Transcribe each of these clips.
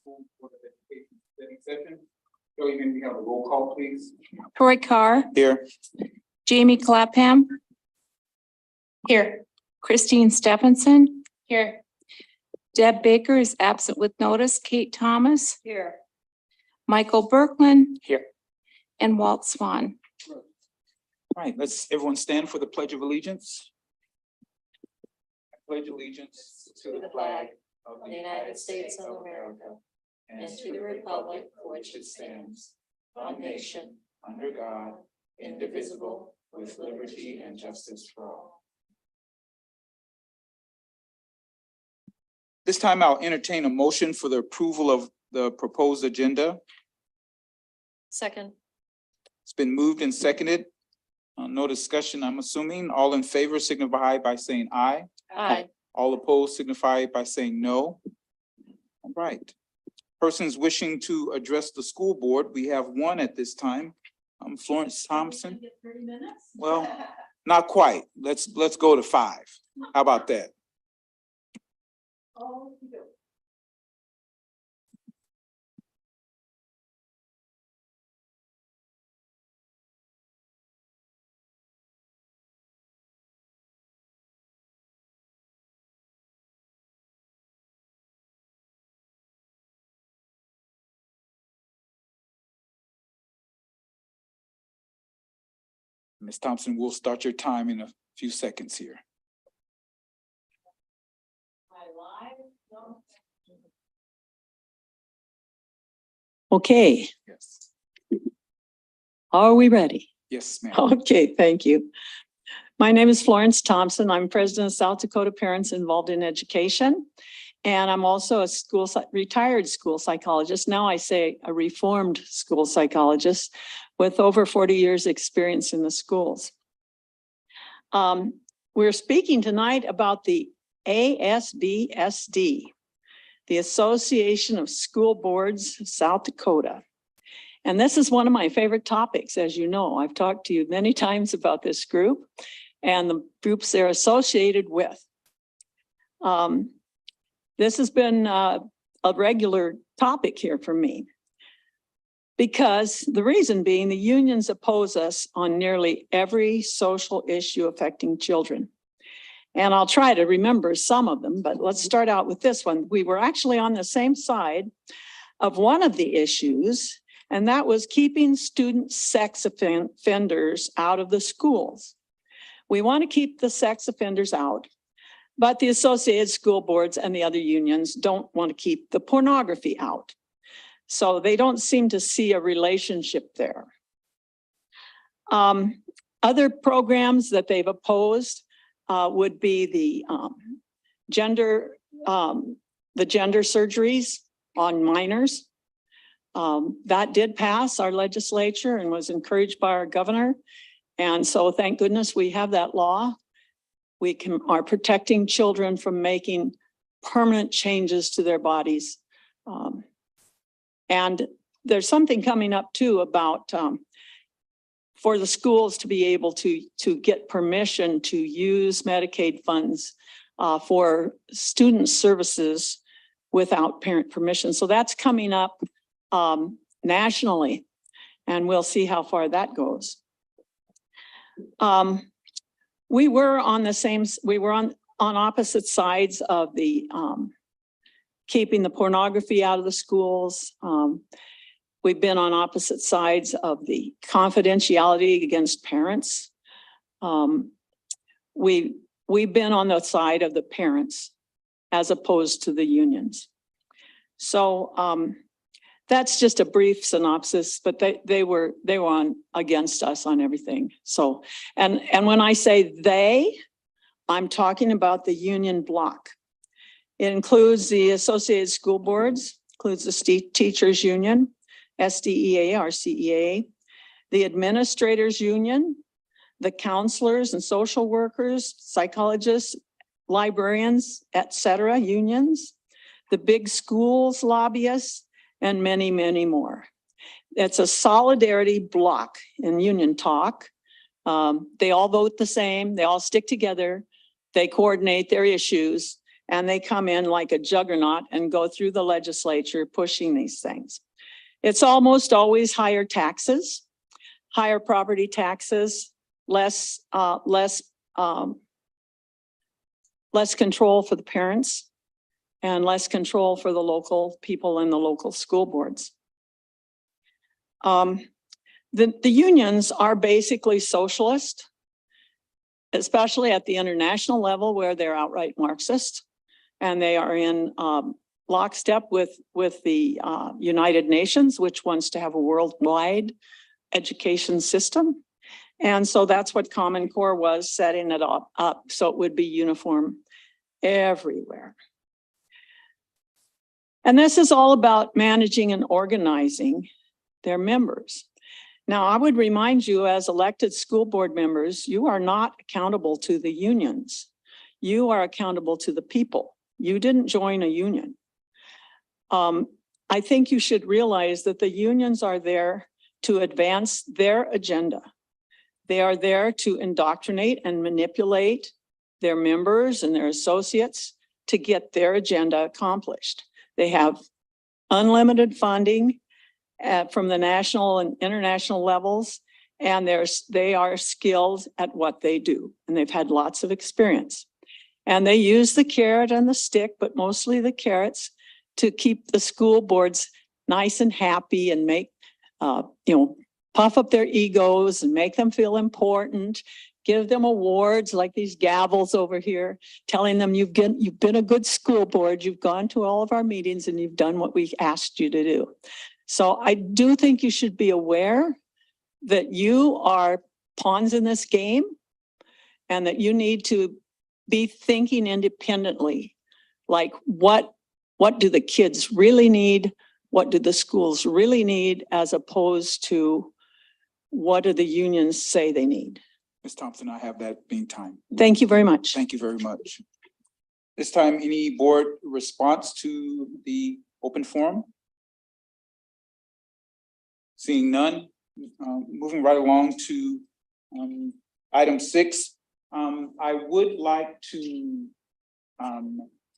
School Board of Education study session. Joey, may we have a roll call, please? Troy Carr, Here. Jamie Clapham. Here. Christine Stephenson. Here. Deb Baker is absent with notice. Kate Thomas. Here. Michael Berkman. Here. And Walt Swan. All right, let's everyone stand for the Pledge of Allegiance. I pledge allegiance to the flag of the United States of America, and to the republic for which it stands, one nation, under God, indivisible, with liberty and justice for all. This time I'll entertain a motion for the approval of the proposed agenda. Second. It's been moved and seconded. No discussion, I'm assuming. All in favor signify by saying aye. Aye. All opposed signify by saying no. All right. Persons wishing to address the school board, we have one at this time. Florence Thompson. 30 minutes? Well, not quite. Let's go to 5. How about that? Oh, Ms. Thompson, we'll start your time in a few seconds here. Okay, Yes. are we ready? Yes, ma'am. Okay, thank you. My name is Florence Thompson. I'm president of South Dakota Parents Involved in Education. And I'm also a retired school psychologist. Now I say a reformed school psychologist with over 40 years experience in the schools. We're speaking tonight about the ASBSD, the Association of School Boards of South Dakota. And this is one of my favorite topics, as you know. I've talked to you many times about this group and the groups they're associated with. This has been a regular topic here for me, because the reason being the unions oppose us on nearly every social issue affecting children. And I'll try to remember some of them, but let's start out with this one. We were actually on the same side of one of the issues, and that was keeping student sex offenders out of the schools. We want to keep the sex offenders out, but the associated school boards and the other unions don't want to keep the pornography out. So they don't seem to see a relationship there. Other programs that they've opposed would be the gender surgeries on minors, That did pass our legislature and was encouraged by our governor. And so thank goodness we have that law. We are protecting children from making permanent changes to their bodies. And there's something coming up too about for the schools to be able to get permission to use Medicaid funds for student services without parent permission. So that's coming up nationally, and we'll see how far that goes. We were on opposite sides of the keeping the pornography out of the schools. We've been on opposite sides of the confidentiality against parents. We've been on the side of the parents as opposed to the unions. So that's just a brief synopsis, but they were on against us on everything. So, and when I say they, I'm talking about the union bloc. It includes the Associated School Boards, includes the Teachers Union, SDEA, RCEA, the Administrators Union, the counselors and social workers, psychologists, librarians, etc., unions, the big schools lobbyists, and many, many more. It's a solidarity bloc in union talk. They all vote the same, they all stick together, they coordinate their issues, and they come in like a juggernaut and go through the legislature pushing these things. It's almost always higher taxes, higher property taxes, less control for the parents, and less control for the local people in the local school boards. The unions are basically socialist, especially at the international level where they're outright Marxist, and they are in lockstep with the United Nations, which wants to have a worldwide education system. And so that's what Common Core was, setting it up so it would be uniform everywhere. And this is all about managing and organizing their members. Now, I would remind you, as elected school board members, you are not accountable to the unions. You are accountable to the people. You didn't join a union. I think you should realize that the unions are there to advance their agenda. They are there to indoctrinate and manipulate their members and their associates to get their agenda accomplished. They have unlimited funding from the national and international levels, and they are skilled at what they do, and they've had lots of experience. And they use the carrot and the stick, but mostly the carrots, to keep the school boards nice and happy and make, puff up their egos and make them feel important, give them awards like these gavels over here, telling them you've been a good school board, you've gone to all of our meetings and you've done what we asked you to do. So I do think you should be aware that you are pawns in this game and that you need to be thinking independently, like what do the kids really need? What do the schools really need, as opposed to what do the unions say they need? Ms. Thompson, I have that being time. Thank you very much. Thank you very much. This time, any board response to the open forum? Seeing none, moving right along to item 6. I would like to,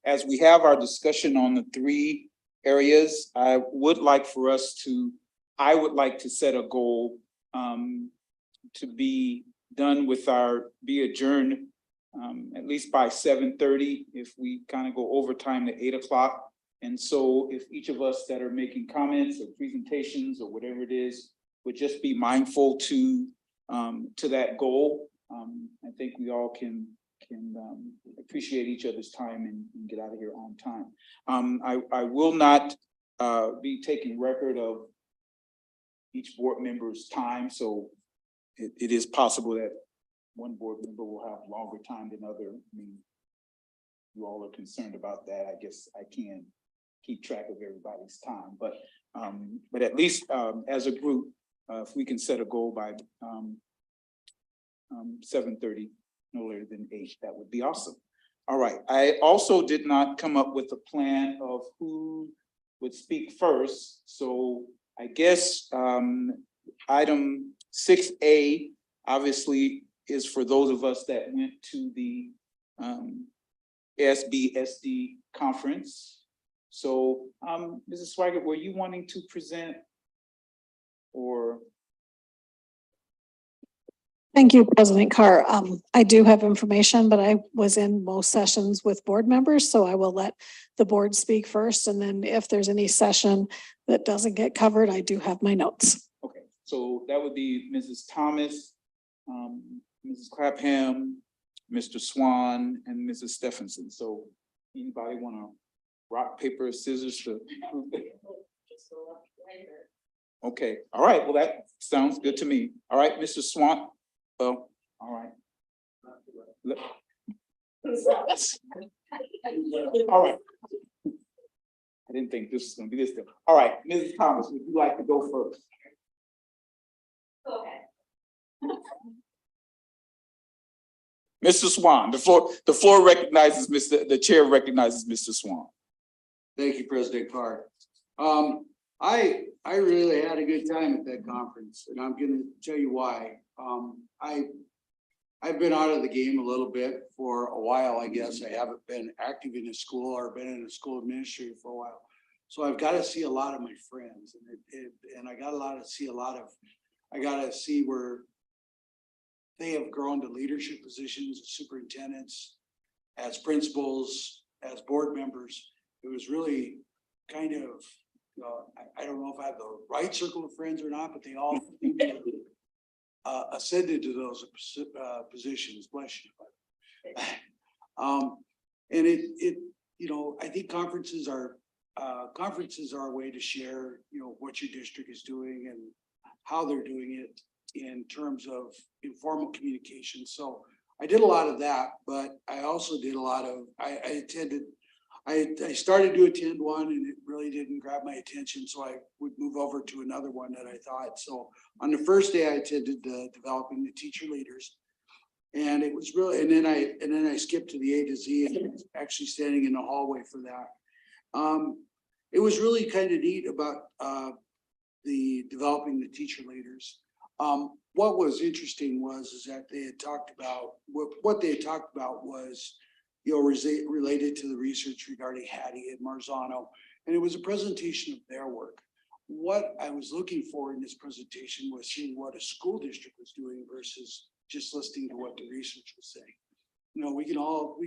as we have our discussion on the 3 areas, I would like to set a goal to be done with be adjourned at least by 7:30, if we kind of go overtime to 8 o'clock. And so if each of us that are making comments or presentations or whatever it is would just be mindful to that goal, I think we all can appreciate each other's time and get out of here on time. I will not be taking record of each board member's time, so it is possible that one board member will have longer time than other. I mean, you all are concerned about that. I guess I can keep track of everybody's time, but But at least, as a group, if we can set a goal by, 7:30, no later than 8, that would be awesome. All right, I also did not come up with a plan of who would speak first, so I guess, item 6A obviously is for those of us that went to the, SBSD conference. So, Mrs. Swigert, were you wanting to present? Or, Thank you, President Carr. I do have information, but I was in most sessions with board members, so I will let the board speak first. And then if there's any session that doesn't get covered, I do have my notes. okay, so that would be Mrs. Thomas, Mrs. Clapham, Mr. Swan, and Mrs. Stephenson. So anybody want to rock, paper, scissors to? Okay, all right, well, that sounds good to me. All right, Mr. Swan. Oh, all right. All right. I didn't think this was gonna be this thing. All right, Mrs. Thomas, would you like to go first? Go ahead. Mr. Swan, the floor recognizes the chair recognizes Mr. Swan. Thank you, President Carr. I really had a good time at that conference, and I'm gonna tell you why. I've been out of the game a little bit for a while, I guess. I haven't been active in a school or been in a school administrator for a while. So I've got to see a lot of my friends, and I gotta see where they have grown to leadership positions as superintendents, as principals, as board members. It was really kind of, I don't know if I have the right circle of friends or not, but they all ascended to those positions. Bless you. And I think conferences are a way to share, what your district is doing and how they're doing it in terms of informal communication. So I did a lot of that, but I also did a lot of, I started to attend one and it really didn't grab my attention. So I would move over to another one that I thought. So on the first day I attended the developing the teacher leaders. And it was really, and then I skipped to the A to Z and actually standing in the hallway for that. It was really kind of neat about the developing the teacher leaders. What was interesting is that they had talked about what they had talked about was, related to the research regarding Hattie and Marzano, and it was a presentation of their work. What I was looking for in this presentation was seeing what a school district was doing versus just listening to what the research was saying. We can all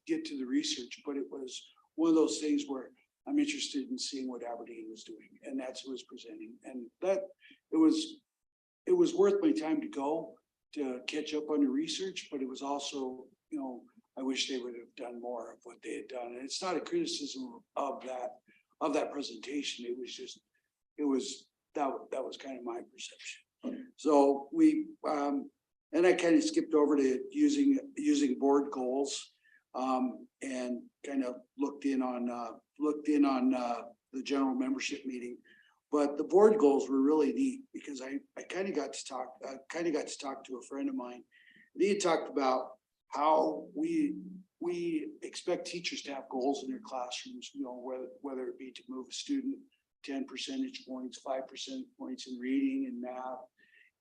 get to the research, but it was one of those things where I'm interested in seeing what Aberdeen was doing, and that's who was presenting, and that it was worth my time to go to catch up on the research, but it was also, I wish they would have done more of what they had done. And it's not a criticism of that presentation. It was just, that was kind of my perception. So and I kind of skipped over to using board goals, and kind of looked in on the general membership meeting. But the board goals were really neat because I kind of got to talk to a friend of mine. And he had talked about how we expect teachers to have goals in their classrooms, whether it be to move a student 10 percentage points, 5 percentage points in reading and math.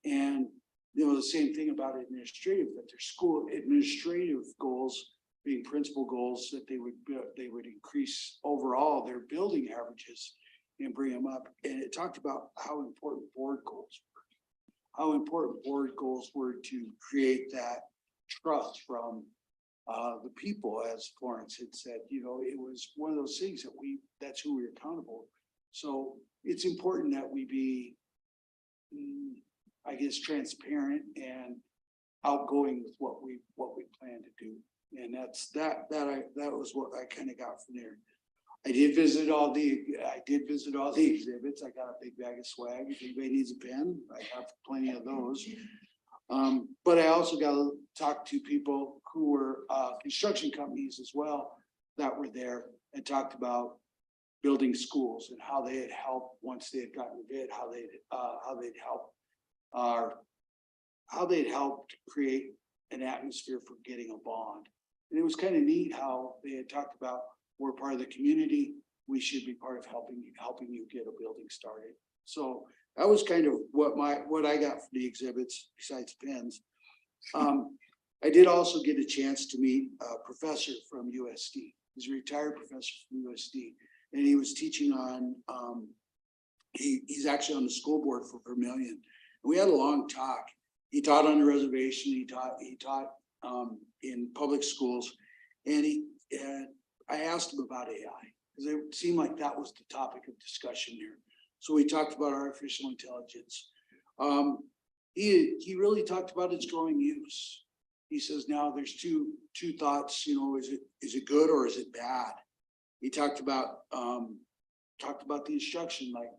And the same thing about administrative, that their school administrative goals being principal goals, that they would increase overall their building averages and bring them up. And it talked about how important board goals were to create that trust from the people, as Florence had said. It was one of those things that's who we're accountable. So it's important that we be, I guess, transparent and outgoing with what we plan to do. And that was what I kind of got from there. I did visit all the exhibits. I got a big bag of swag. If anybody needs a pen, I have plenty of those. But I also got to talk to people who were construction companies as well that were there and talked about building schools and how they had helped once they had gotten a bid, how they'd helped create an atmosphere for getting a bond. And it was kind of neat how they had talked about, we're part of the community, we should be part of helping you get a building started. So that was kind of what I got from the exhibits besides pens. I did also get a chance to meet a professor from USD. He's a retired professor from USD, and he was teaching on, he's actually on the school board for Vermilion. And we had a long talk. He taught on the reservation. He taught in public schools, and I asked him about AI because it seemed like that was the topic of discussion here. So we talked about artificial intelligence. He really talked about its growing use. He says now there's two thoughts. You know, is it good or is it bad? He talked about the instruction, like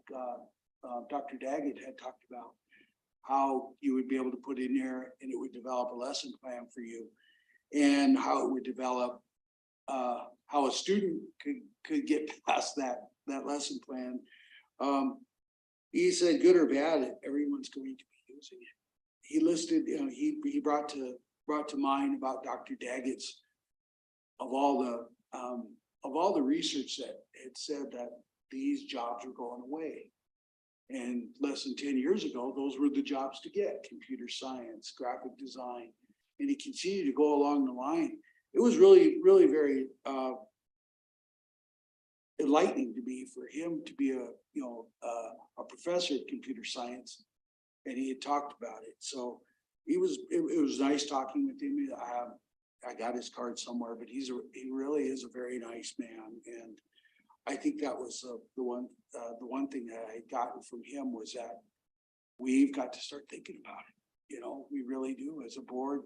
Dr. Daggett had talked about, how you would be able to put in there and it would develop a lesson plan for you, and how it would develop how a student could get past that lesson plan. He said good or bad, everyone's going to be using it. He listed, you know, he brought to mind about Dr. Daggett's of all the research that had said that these jobs are going away. And less than 10 years ago, those were the jobs to get: computer science, graphic design. And he continued to go along the line. It was really, really very enlightening to me for him to be a professor of computer science, and he had talked about it. So it was nice talking with him. I got his card somewhere, but he really is a very nice man. And I think that was the one thing that I had gotten from him was that we've got to start thinking about it. You know, we really do as a board.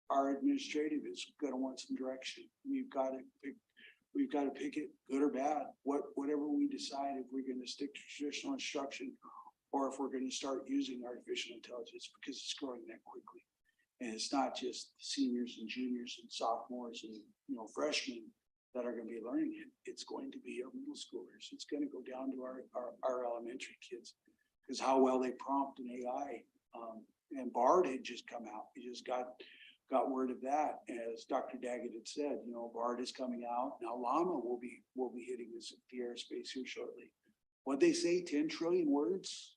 Our administrative is going to want some direction. We've got to pick it, good or bad. Whatever we decide, if we're going to stick to traditional instruction or if we're going to start using artificial intelligence, because it's growing that quickly. And it's not just seniors and juniors and sophomores and freshmen that are going to be learning it. It's going to be our middle schoolers. It's going to go down to our elementary kids, because how well they prompt an AI. And BARD had just come out. We just got word of that. As Dr. Daggett had said, BARD is coming out. Now Llama will be hitting the airspace here shortly. What'd they say? 10 trillion words?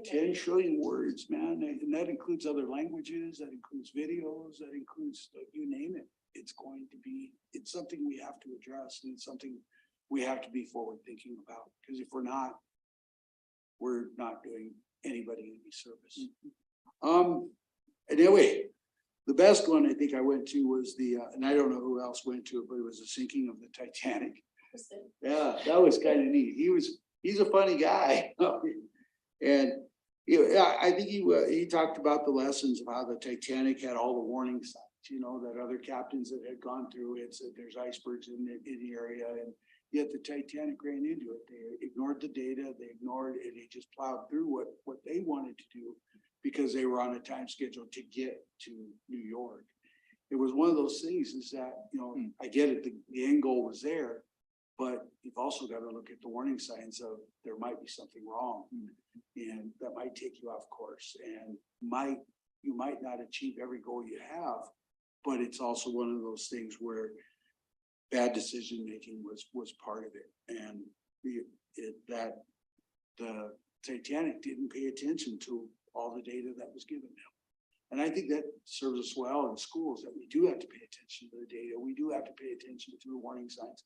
10 trillion words, man. And that includes other languages, that includes videos, that includes, you name it. It's something we have to address, and it's something we have to be forward thinking about, because if we're not doing anybody any service. Anyway, the best one I think I went to was and I don't know who else went to it, but it was the sinking of the Titanic. Yeah, that was kind of neat. He's a funny guy. And I think he talked about the lessons of how the Titanic had all the warning signs, that other captains that had gone through it said there's icebergs in the area, and yet the Titanic ran into it. They ignored the data, they just plowed through what they wanted to do, because they were on a time schedule to get to New York. It was one of those things is that, I get it, the end goal was there, but you've also got to look at the warning signs of there might be something wrong, and that might take you off course, and you might not achieve every goal you have, but it's also one of those things where bad decision making was part of it. And that the Titanic didn't pay attention to all the data that was given them. And I think that serves us well in schools, that we do have to pay attention to the data. We do have to pay attention to the warning signs.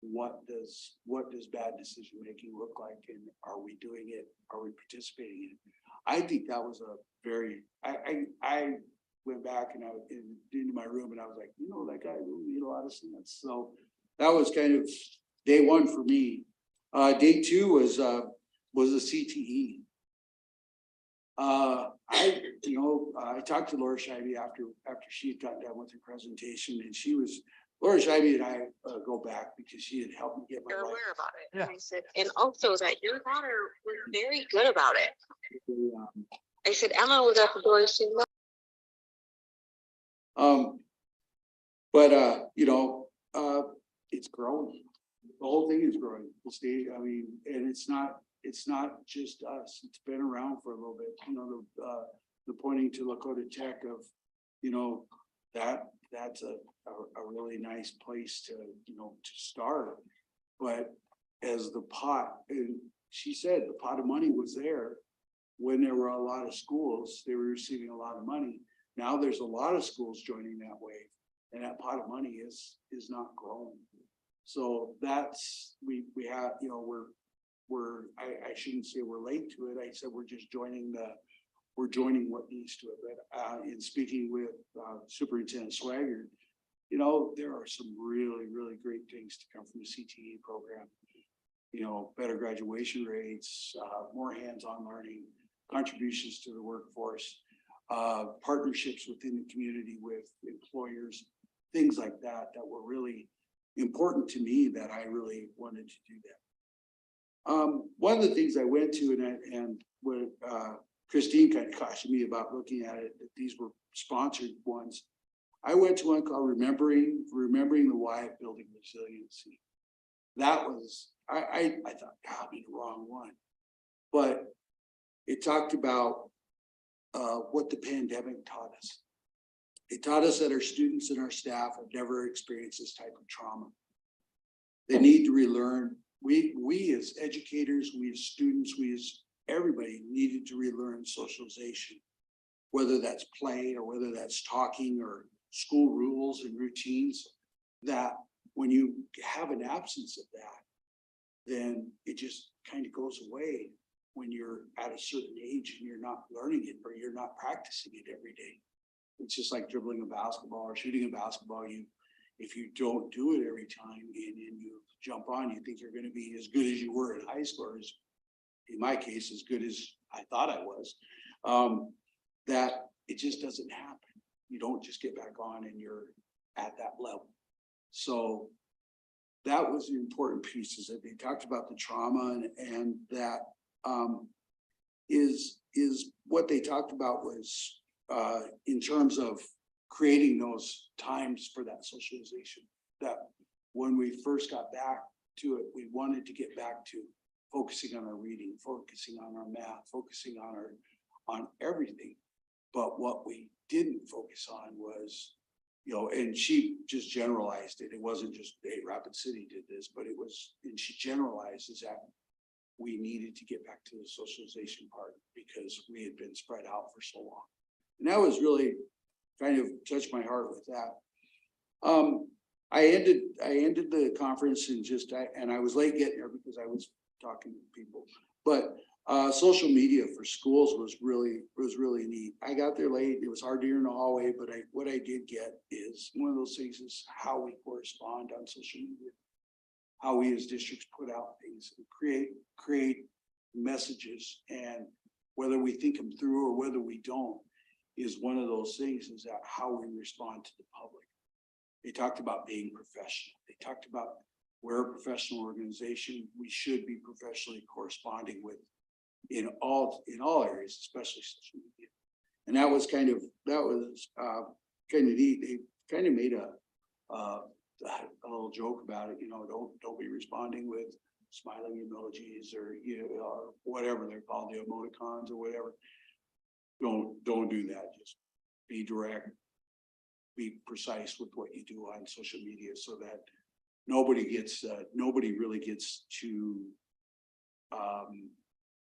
What does bad decision making look like, and are we doing it? Are we participating in it? I think that was I went back and I was into my room and I was like, that guy really made a lot of sense. So that was kind of day one for me. Day two was the CTE. I talked to Laura Scheibe after she had gotten done with her presentation, and Laura Scheibe and I go back because she had helped me get my You're life. aware about it. Yeah. I said, and also that your daughter was very good about it. I said, Emma was at the door. She loved. it's growing. The whole thing is growing. The state, I mean, and it's not just us. It's been around for a little bit, you know, the pointing to Lakota Tech of, you know, that's a really nice place to, you know, to start. But as the pot, and she said the pot of money was there when there were a lot of schools, they were receiving a lot of money. Now there's a lot of schools joining that wave, and that pot of money is not growing. So that's, we have, you know, I shouldn't say we're late to it. I said we're just joining what needs to it. But in speaking with Superintendent Swaggart, you know, there are some really, really great things to come from the CTE program. You know, better graduation rates, more hands-on learning, contributions to the workforce, partnerships within the community with employers, things like that, that were really important to me, that I really wanted to do that. One of the things I went to, and what Christine kind of cautioned me about looking at it, that these were sponsored ones. I went to one called Remembering the Wyatt Building Resiliency. That was, I thought, God, I'm in the wrong one. But it talked about what the pandemic taught us. It taught us that our students and our staff have never experienced this type of trauma. They need to relearn. We as educators, we as students, we as everybody needed to relearn socialization, whether that's play or whether that's talking or school rules and routines, that when you have an absence of that, then it just kind of goes away when you're at a certain age and you're not learning it or you're not practicing it every day. It's just like dribbling a basketball or shooting a basketball. If you don't do it every time and you jump on, you think you're going to be as good as you were in high school, or as, in my case, as good as I thought I was, that it just doesn't happen. You don't just get back on and you're at that level. So that was the important pieces that they talked about, the trauma, and that is what they talked about was in terms of creating those times for that socialization, that when we first got back to it, we wanted to get back to focusing on our reading, focusing on our math, focusing on everything. But what we didn't focus on was, you know, and she just generalized it. It wasn't just, hey, Rapid City did this, but it was, and she generalized is that we needed to get back to the socialization part because we had been spread out for so long. And that was really kind of touched my heart with that. I ended the conference and I was late getting there because I was talking to people, but social media for schools was really neat. I got there late. It was hard to hear in the hallway, but what I did get is one of those things is how we correspond on social media, how we as districts put out things, and create messages, and whether we think them through or whether we don't is one of those things, is that how we respond to the public. They talked about being professional. They talked about we're a professional organization. We should be professionally corresponding with in all areas, especially social media. And that was kind of neat. They kind of made a little joke about it, you know, don't be responding with smiling emojis or, you know, or whatever they're called, the emoticons or whatever. Don't do that. Just be direct, be precise with what you do on social media, so that nobody really gets too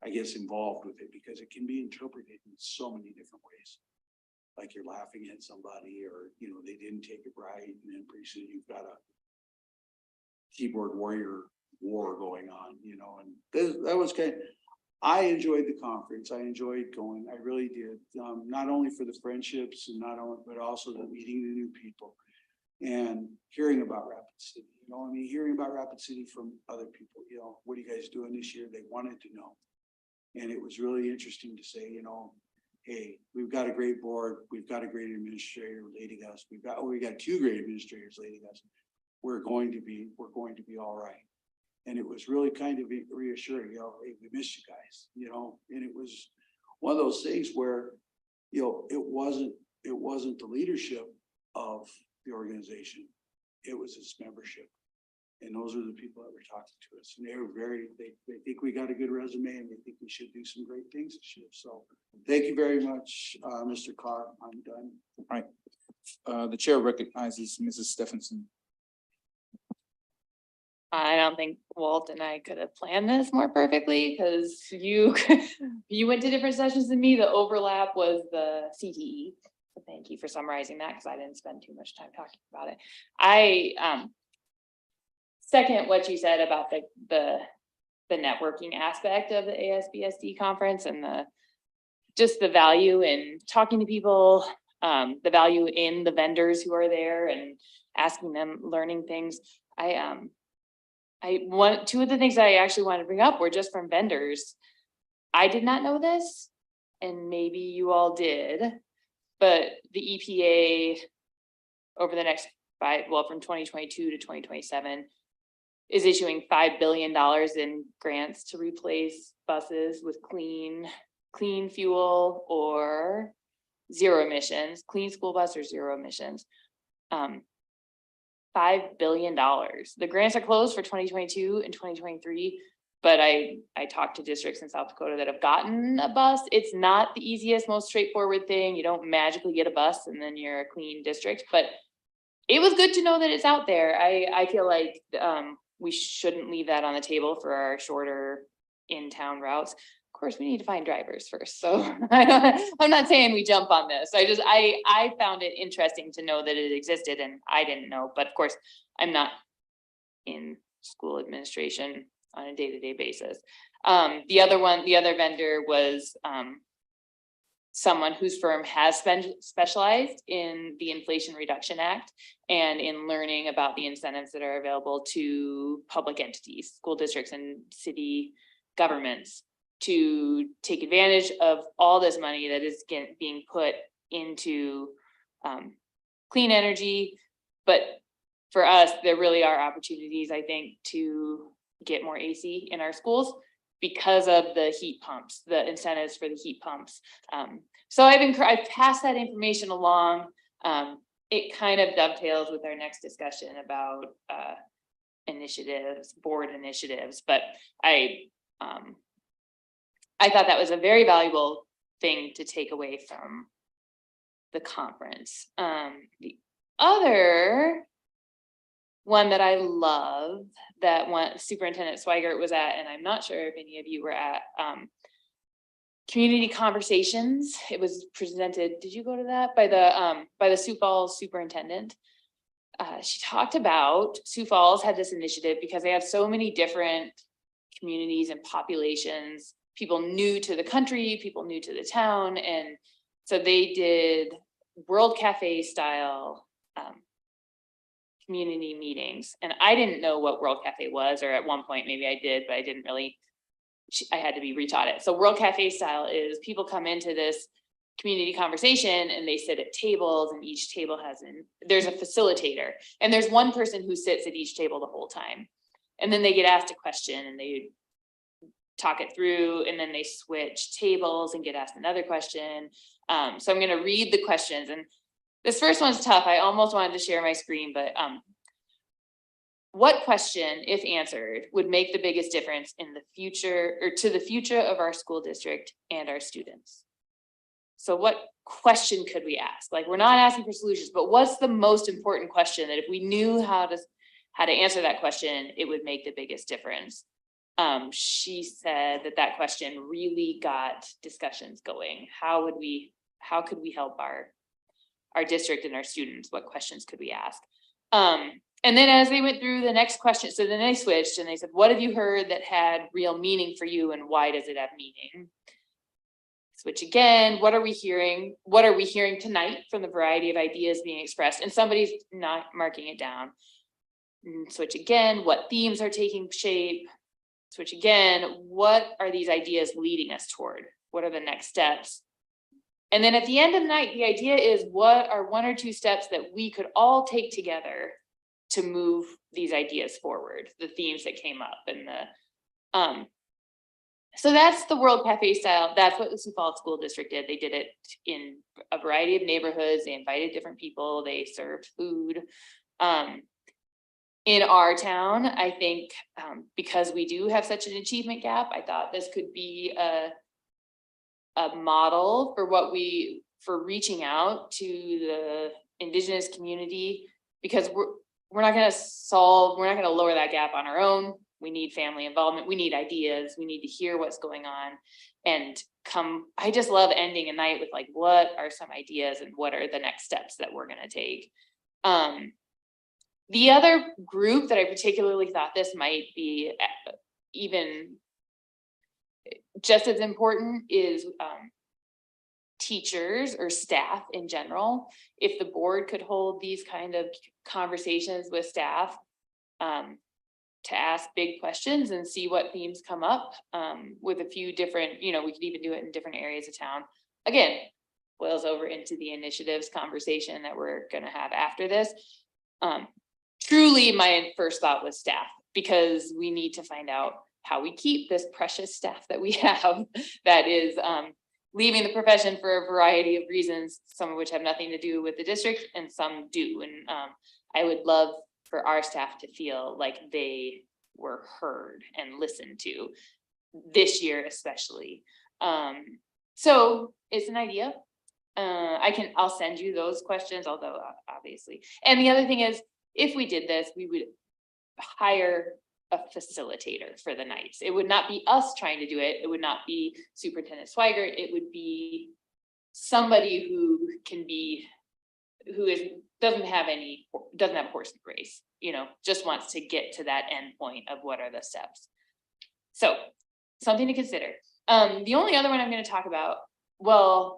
I guess involved with it, because it can be interpreted in so many different ways. Like you're laughing at somebody, or, you know, they didn't take it right, and then pretty soon you've got a keyboard warrior war going on, you know. And that was kind of, I enjoyed the conference. I enjoyed going. I really did. Not only for the friendships and but also the meeting the new people and hearing about Rapid City. You know, I mean, hearing about Rapid City from other people, you know, what are you guys doing this year? They wanted to know. And it was really interesting to say, you know, hey, we've got a great board. We've got a great administrator leading us. We got two great administrators leading us. We're going to be all right. And it was really kind of reassuring, you know, hey, we missed you guys, you know. And it was one of those things where, you know, it wasn't the leadership of the organization. It was its membership. And those are the people that were talking to us, and they were they think we got a good resume and they think we should do some great things this year. So thank you very much, Mr. Carr. I'm done. The chair recognizes Mrs. Stephenson. I don't think Walt and I could have planned this more perfectly because you, you went to different sessions than me. The overlap was the CTE. So thank you for summarizing that because I didn't spend too much time talking about it. I second what you said about the networking aspect of the ASBSD conference and just the value in talking to people, the value in the vendors who are there and asking them, learning things. Two of the things I actually wanted to bring up were just from vendors. I did not know this, and maybe you all did, but the EPA over the next from 2022 to 2027 is issuing $5 billion in grants to replace buses with clean fuel or zero emissions, clean school bus or zero emissions. $5 billion. The grants are closed for 2022 and 2023, but I talked to districts in South Dakota that have gotten a bus. It's not the easiest, most straightforward thing. You don't magically get a bus and then you're a clean district, but it was good to know that it's out there. I feel like we shouldn't leave that on the table for our shorter in-town routes. Of course, we need to find drivers first. So I'm not saying we jump on this. I found it interesting to know that it existed and I didn't know, but of course I'm not in school administration on a day-to-day basis. The other vendor was someone whose firm has specialized in the Inflation Reduction Act and in learning about the incentives that are available to public entities, school districts and city governments to take advantage of all this money that is being put into clean energy. But for us, there really are opportunities, I think, to get more AC in our schools because of the heat pumps, the incentives for the heat pumps. So I've passed that information along. It kind of dovetails with our next discussion about initiatives, board initiatives, but I thought that was a very valuable thing to take away from the conference. The other one that I love that Superintendent Swigert was at, and I'm not sure if any of you were at, Community Conversations. It was presented, did you go to that? By the Sioux Falls superintendent. She talked about Sioux Falls had this initiative because they have so many different communities and populations, people new to the country, people new to the town. And so they did World Cafe style community meetings. And I didn't know what World Cafe was, or at one point maybe I did, but I didn't really, I had to be retaught it. So World Cafe style is people come into this community conversation and they sit at tables, and each table there's a facilitator, and there's one person who sits at each table the whole time. And then they get asked a question and they talk it through, and then they switch tables and get asked another question. So I'm going to read the questions, and this first one's tough. I almost wanted to share my screen, but what question, if answered, would make the biggest difference in the future, or to the future of our school district and our students? So what question could we ask? Like, we're not asking for solutions, but what's the most important question that if we knew how to answer that question, it would make the biggest difference? She said that question really got discussions going. How could we help our district and our students? What questions could we ask? And then as they went through the next question, so then they switched and they said, what have you heard that had real meaning for you, and why does it have meaning? Switch again. What are we hearing? What are we hearing tonight from the variety of ideas being expressed? And somebody's not marking it down. Switch again. What themes are taking shape? Switch again. What are these ideas leading us toward? What are the next steps? And then at the end of the night, the idea is, what are one or two steps that we could all take together to move these ideas forward, the themes that came up. And so that's the World Cafe style. That's what the Sioux Falls School District did. They did it in a variety of neighborhoods. They invited different people. They served food. And in our town, I think, because we do have such an achievement gap, I thought this could be a model for for reaching out to the Indigenous community, because we're not gonna lower that gap on our own. We need family involvement. We need ideas. We need to hear what's going on and I just love ending a night with like, what are some ideas and what are the next steps that we're gonna take? The other group that I particularly thought this might be even just as important is teachers or staff in general. If the board could hold these kind of conversations with staff to ask big questions and see what themes come up with a few different, we could even do it in different areas of town. Again, boils over into the initiatives conversation that we're gonna have after this. Truly, my first thought was staff, because we need to find out how we keep this precious staff that we have that is leaving the profession for a variety of reasons, some of which have nothing to do with the district and some do. And I would love for our staff to feel like they were heard and listened to this year, especially. So it's an idea. I'll send you those questions, although obviously. And the other thing is, if we did this, we would hire a facilitator for the nights. It would not be us trying to do it. It would not be Superintendent Swigert. It would be somebody who doesn't have a horse in the race, just wants to get to that end point of what are the steps. So something to consider. The only other one I'm going to talk about, the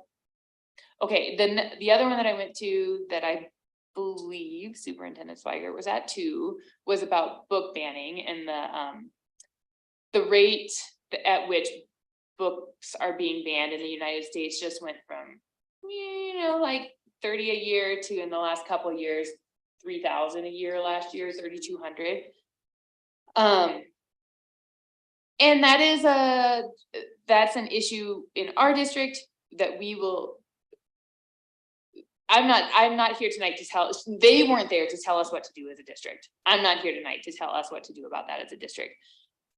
other one that I went to that I believe Superintendent Swigert was at too, was about book banning and the rate at which books are being banned in the United States just went from, like 30 a year to, in the last couple of years, 3,000 a year last year, 3,200. And that's an issue in our district that we will. I'm not here tonight to tell, they weren't there to tell us what to do as a district. I'm not here tonight to tell us what to do about that as a district.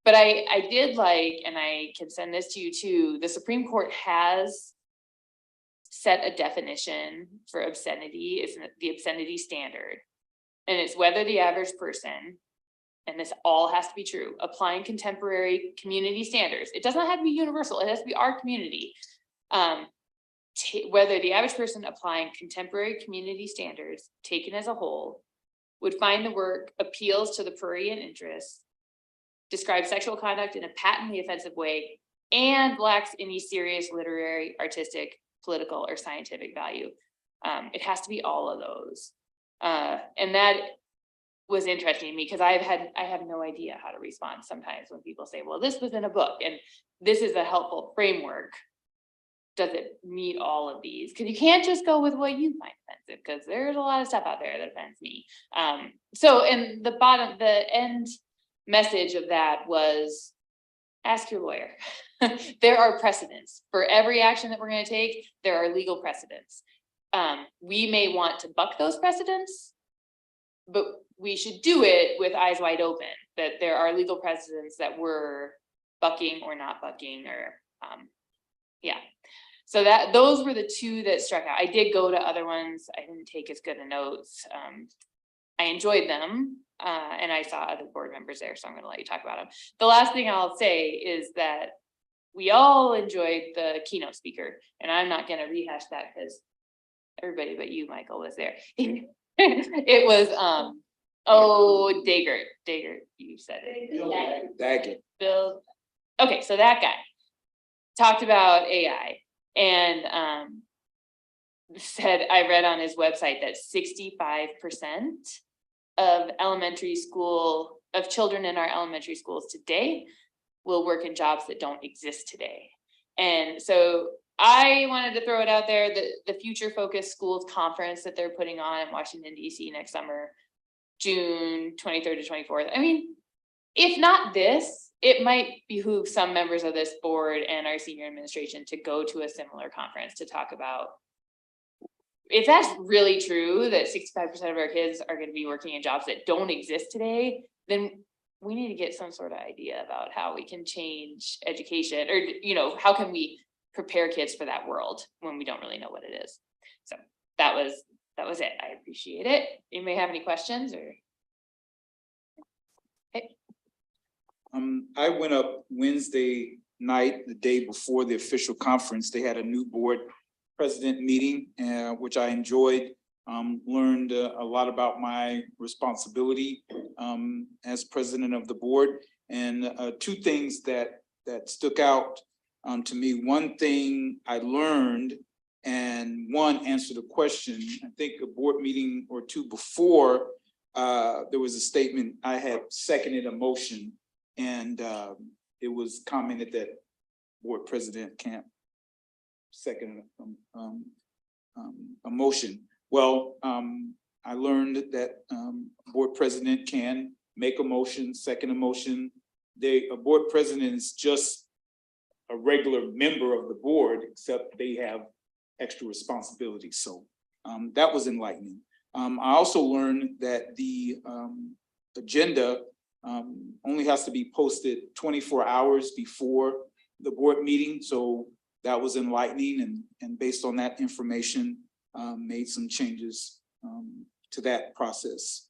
But I did like, and I can send this to you too, the Supreme Court has set a definition for obscenity. It's the obscenity standard. And it's whether the average person, and this all has to be true, applying contemporary community standards. It doesn't have to be universal, it has to be our community. Whether the average person applying contemporary community standards taken as a whole would find the work appeals to the prurient interests, describes sexual conduct in a patently offensive way, and lacks any serious literary, artistic, political, or scientific value. It has to be all of those. And that was interesting to me because I have no idea how to respond sometimes when people say, well, this was in a book and this is a helpful framework. Does it meet all of these? Because you can't just go with what you find offensive, because there's a lot of stuff out there that offends me. So in the end message of that was, ask your lawyer. There are precedents for every action that we're going to take. There are legal precedents. We may want to buck those precedents, but we should do it with eyes wide open, that there are legal precedents that we're bucking or not bucking, or yeah. So those were the two that struck out. I did go to other ones. I didn't take as good of notes. I enjoyed them, and I saw other board members there, so I'm going to let you talk about them. The last thing I'll say is that we all enjoyed the keynote speaker, and I'm not going to rehash that because everybody but you, Michael, was there. It was Daggert, you said it. Daggett. Bill. Okay, so that guy talked about AI and said, I read on his website that 65% of children in our elementary schools today will work in jobs that don't exist today. And so I wanted to throw it out there, the Future Focus Schools Conference that they're putting on in Washington, DC next summer, June 23rd to 24th. I mean, if not this, it might behoove some members of this board and our senior administration to go to a similar conference to talk about if that's really true, that 65% of our kids are gonna be working in jobs that don't exist today, then we need to get some sort of idea about how we can change education, or, you know, how can we prepare kids for that world when we don't really know what it is? So that was it. I appreciate it. You may have any questions or? I went up Wednesday night, the day before the official conference. They had a new board president meeting, which I enjoyed. Learned a lot about my responsibility as president of the board. And two things that stuck out to me. One thing I learned, and one answered a question. I think a board meeting or two before, there was a statement, I had seconded a motion, and it was commented that board president can't second a motion. Well, I learned that board president can make a motion, second a motion. A board president is just a regular member of the board, except they have extra responsibilities. So that was enlightening. I also learned that the agenda only has to be posted 24 hours before the board meeting. So that was enlightening, and based on that information, made some changes to that process.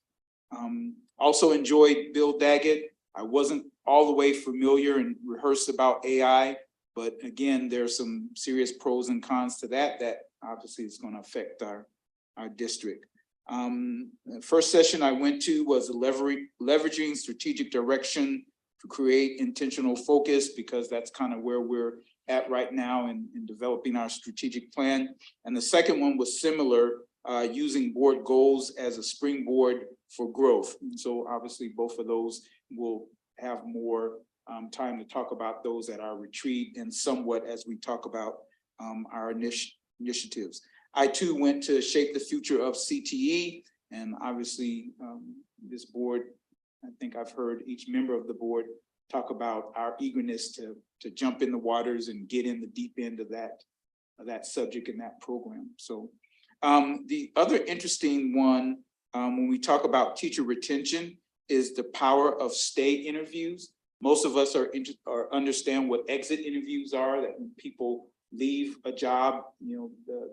Also enjoyed Bill Daggett. I wasn't all the way familiar and rehearsed about AI, but again, there's some serious pros and cons to that obviously is going to affect our district. The first session I went to was leveraging strategic direction to create intentional focus, because that's kind of where we're at right now in developing our strategic plan. And the second one was similar, using board goals as a springboard for growth. And so obviously both of those will have more time to talk about those at our retreat, and somewhat as we talk about our initiatives. I too went to Shape the Future of CTE, and obviously this board, I think I've heard each member of the board talk about our eagerness to jump in the waters and get in the deep end of that subject in that program. So the other interesting one, when we talk about teacher retention, is the power of stay interviews. Most of us understand what exit interviews are, that when people leave a job,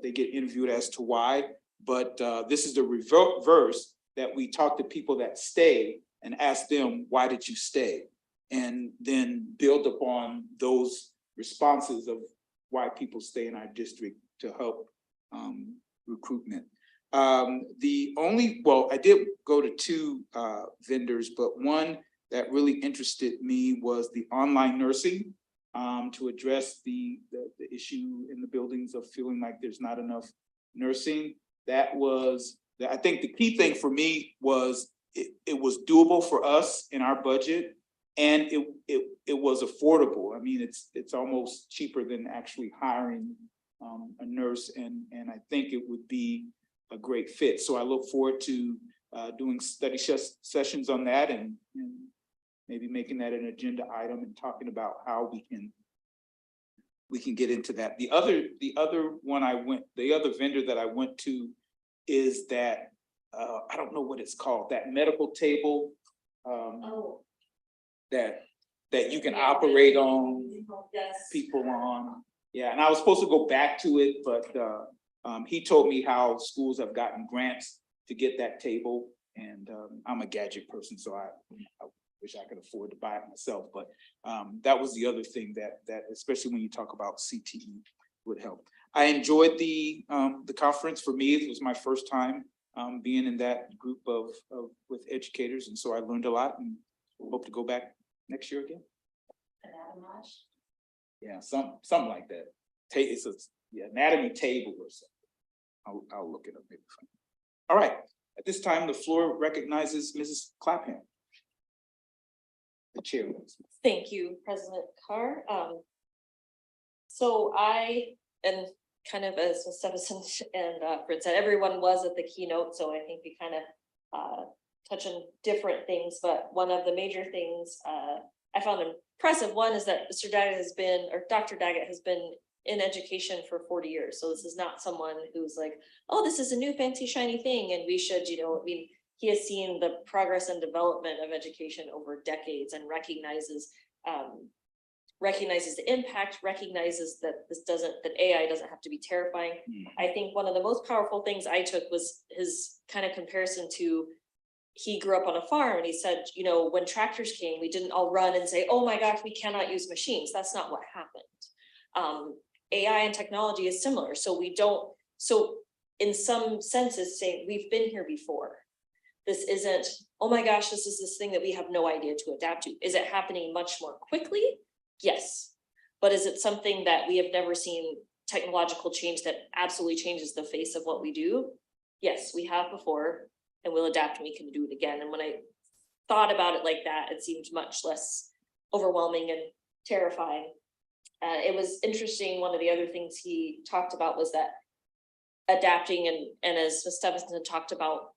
they get interviewed as to why. But this is the reverse, that we talk to people that stay and ask them, why did you stay? And then build upon those responses of why people stay in our district to help recruitment. I did go to two vendors, but one that really interested me was the online nursing, to address the issue in the buildings of feeling like there's not enough nursing. I think the key thing for me was it was doable for us in our budget, and it was affordable. I mean, it's almost cheaper than actually hiring a nurse, and I think it would be a great fit. So I look forward to doing study sessions on that, and maybe making that an agenda item and talking about how we can get into that. The other vendor that I went to is that I don't know what it's called, that medical table that you can operate on, people on. Yeah, and I was supposed to go back to it, but he told me how schools have gotten grants to get that table, and I'm a gadget person, so I wish I could afford to buy it myself. But that was the other thing that especially when you talk about CTE, would help. I enjoyed the conference. For me, it was my first time being in that group with educators, and so I learned a lot, and hope to go back next year again. Yeah, something like that. It's anatomy table or something. I'll look it up maybe. All right. At this time, the floor recognizes Mrs. Clapham, the chair. Thank you, President Carr. So and kind of as Ms. Stevenson and Fred said, everyone was at the keynote, so I think we kind of touch on different things, but one of the major things I found impressive, one is that Mr. Daggett Dr. Daggett has been in education for 40 years. So this is not someone who's like, oh, this is a new fancy shiny thing and we should, I mean, he has seen the progress and development of education over decades and recognizes the impact, recognizes that that AI doesn't have to be terrifying. I think one of the most powerful things I took was his kind of comparison to, he grew up on a farm and he said, when tractors came, we didn't all run and say, oh my gosh, we cannot use machines. That's not what happened. AI and technology is similar. So in some senses saying we've been here before. This isn't, oh my gosh, this is this thing that we have no idea to adapt to. Is it happening much more quickly? Yes. But is it something that we have never seen technological change that absolutely changes the face of what we do? Yes, we have before, and we'll adapt and we can do it again. And when I thought about it like that, it seemed much less overwhelming and terrifying. It was interesting. One of the other things he talked about was that adapting and as Ms. Stevenson talked about,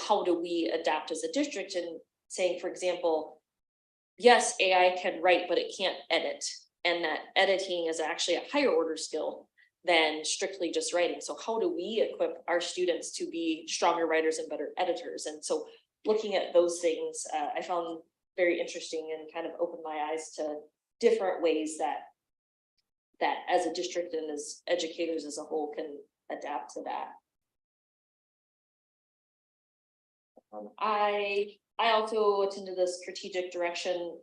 how do we adapt as a district, and saying, for example, yes, AI can write, but it can't edit. And that editing is actually a higher order skill than strictly just writing. So how do we equip our students to be stronger writers and better editors? And so looking at those things, I found very interesting and kind of opened my eyes to different ways that as a district and as educators as a whole can adapt to that. I also attended the strategic direction.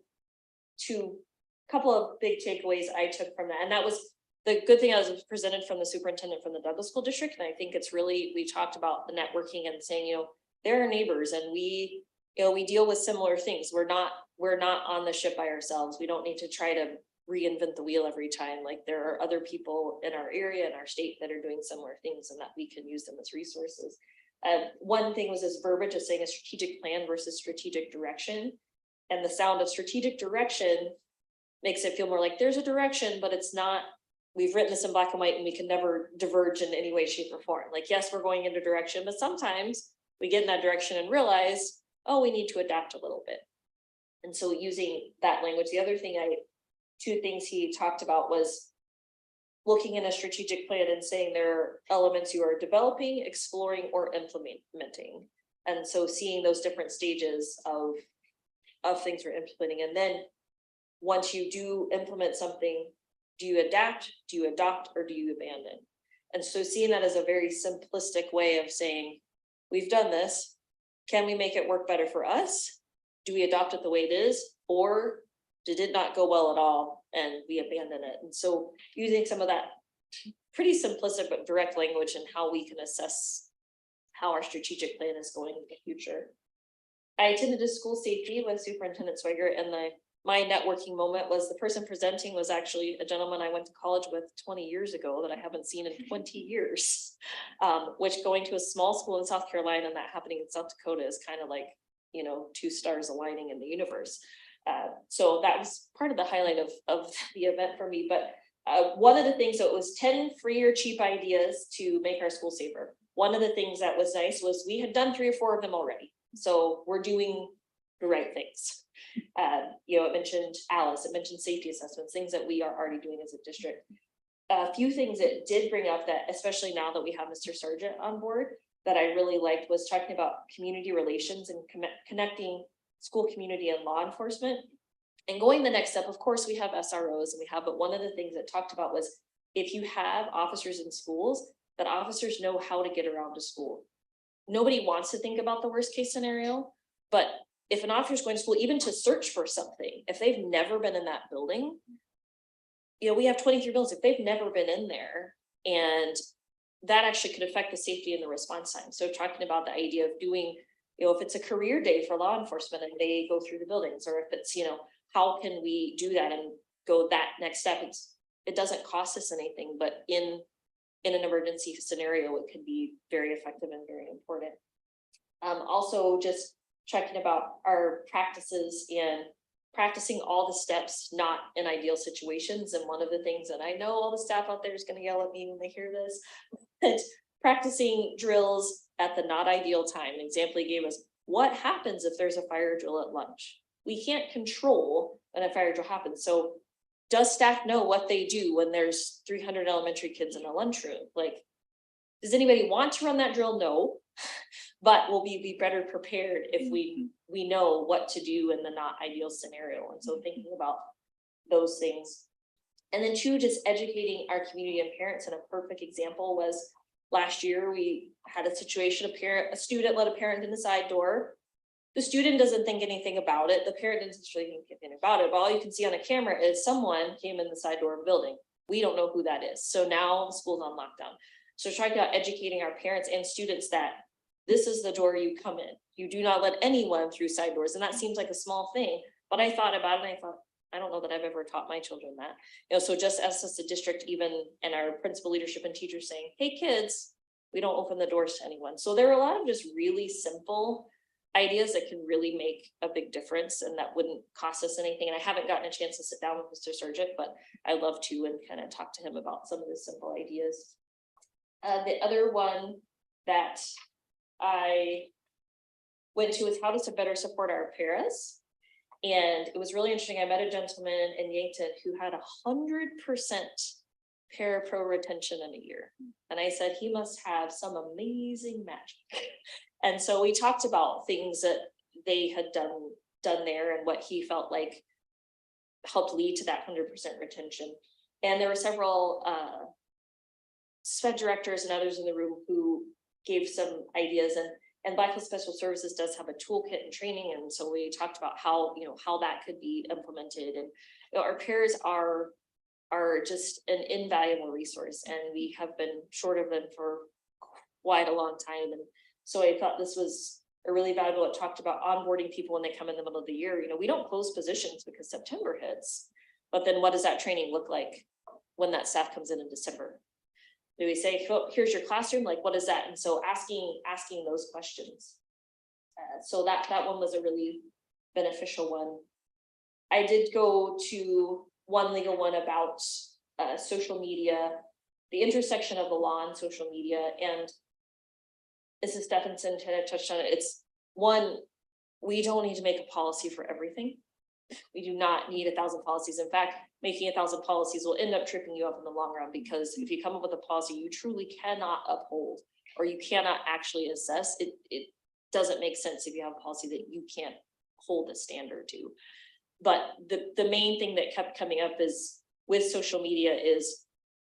Couple of big takeaways I took from that, and that was the good thing. I was presented from the superintendent from the Douglas School District, and I think it's really, we talked about the networking and saying, they're our neighbors, and we deal with similar things. We're not on the ship by ourselves. We don't need to try to reinvent the wheel every time. Like, there are other people in our area and our state that are doing similar things, and that we can use them as resources. One thing was this verbiage of saying a strategic plan versus strategic direction. And the sound of strategic direction makes it feel more like there's a direction, but it's not, we've written this in black and white and we can never diverge in any way, shape, or form. Like, yes, we're going into direction, but sometimes we get in that direction and realize, oh, we need to adapt a little bit. And so using that language, the other thing two things he talked about was looking in a strategic plan and saying there are elements you are developing, exploring, or implementing. And so seeing those different stages of things we're implementing. And then once you do implement something, do you adapt, do you adopt, or do you abandon? And so seeing that as a very simplistic way of saying, we've done this, can we make it work better for us? Do we adopt it the way it is? Or did it not go well at all and we abandon it? And so using some of that pretty simplistic but direct language and how we can assess how our strategic plan is going in the future. I attended a school safety with Superintendent Swiger, and my networking moment was the person presenting was actually a gentleman I went to college with 20 years ago that I haven't seen in 20 years, which, going to a small school in South Carolina and that happening in South Dakota is kind of like, two stars aligning in the universe. So that was part of the highlight of the event for me. But one of the things, so it was 10 free or cheap ideas to make our school safer. One of the things that was nice was we had done 3 or 4 of them already. So we're doing the right things. It mentioned Alice, it mentioned safety assessments, things that we are already doing as a district. A few things it did bring up that, especially now that we have Mr. Sargent on board, that I really liked was talking about community relations and connecting school community and law enforcement. And going the next step, of course, we have SROs but one of the things it talked about was if you have officers in schools, that officers know how to get around to school. Nobody wants to think about the worst case scenario, but if an officer is going to school, even to search for something, if they've never been in that building, we have 23 buildings, if they've never been in there, and that actually could affect the safety and the response time. So talking about the idea of doing, if it's a career day for law enforcement and they go through the buildings, or if it's, how can we do that and go that next step? It doesn't cost us anything, but in an emergency scenario, it could be very effective and very important. Also just checking about our practices and practicing all the steps, not in ideal situations. And one of the things that I know all the staff out there is going to yell at me when they hear this, but practicing drills at the not ideal time. An example he gave us, what happens if there's a fire drill at lunch? We can't control when a fire drill happens. So does staff know what they do when there's 300 elementary kids in a lunchroom? Like, does anybody want to run that drill? No. But will we be better prepared if we know what to do in the not ideal scenario? And so thinking about those things. And then two, just educating our community and parents. And a perfect example was last year, we had a situation, a student let a parent in the side door. The student doesn't think anything about it. The parent doesn't really think anything about it. But all you can see on a camera is someone came in the side door of a building. We don't know who that is. So now the school's on lockdown. So trying to educating our parents and students that this is the door you come in. You do not let anyone through side doors. And that seems like a small thing, but I thought about it and I thought, I don't know that I've ever taught my children that. You know, so just as a district, even and our principal leadership and teachers saying, hey kids, we don't open the doors to anyone. So there are a lot of just really simple ideas that can really make a big difference and that wouldn't cost us anything. And I haven't gotten a chance to sit down with Mr. Surgic, but I love to and kind of talk to him about some of the simple ideas. The other one that I went to is how to better support our paras. And it was really interesting. I met a gentleman in Yankton who had 100% para-pro retention in a year. And I said, he must have some amazing magic. And so we talked about things that they had done there and what he felt like helped lead to that 100% retention. And there were several SPED directors and others in the room who gave some ideas, and Black Hills Special Services does have a toolkit and training. And so we talked about how, how that could be implemented. And our peers are just an invaluable resource, and we have been short of them for quite a long time. And so I thought this was a really valuable. It talked about onboarding people when they come in the middle of the year. We don't close positions because September hits, but then what does that training look like when that staff comes in December? Do we say, here's your classroom, like what is that? And so asking those questions. So that one was a really beneficial one. I did go to one legal one about social media, the intersection of the law and social media. And Mrs. Stephenson kind of touched on it. It's one, we don't need to make a policy for everything. We do not need 1,000 policies. In fact, making 1,000 policies will end up tripping you up in the long run, because if you come up with a policy you truly cannot uphold, or you cannot actually assess, it doesn't make sense if you have a policy that you can't hold a standard to. But the main thing that kept coming up is with social media is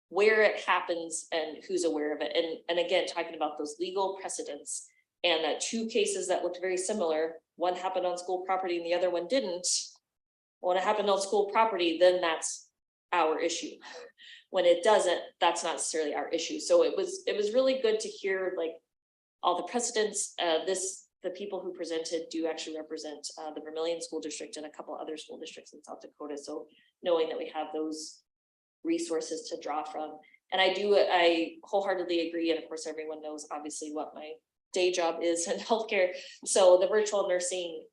where it happens and who's aware of it. And again, talking about those legal precedents, and two cases that looked very similar. One happened on school property and the other one didn't. When it happened on school property, then that's our issue. When it doesn't, that's not necessarily our issue. So it was really good to hear like all the precedents. The people who presented do actually represent the Vermillion School District and a couple other school districts in South Dakota. So knowing that we have those resources to draw from. And I wholeheartedly agree. And of course, everyone knows obviously what my day job is in healthcare. So the virtual nursing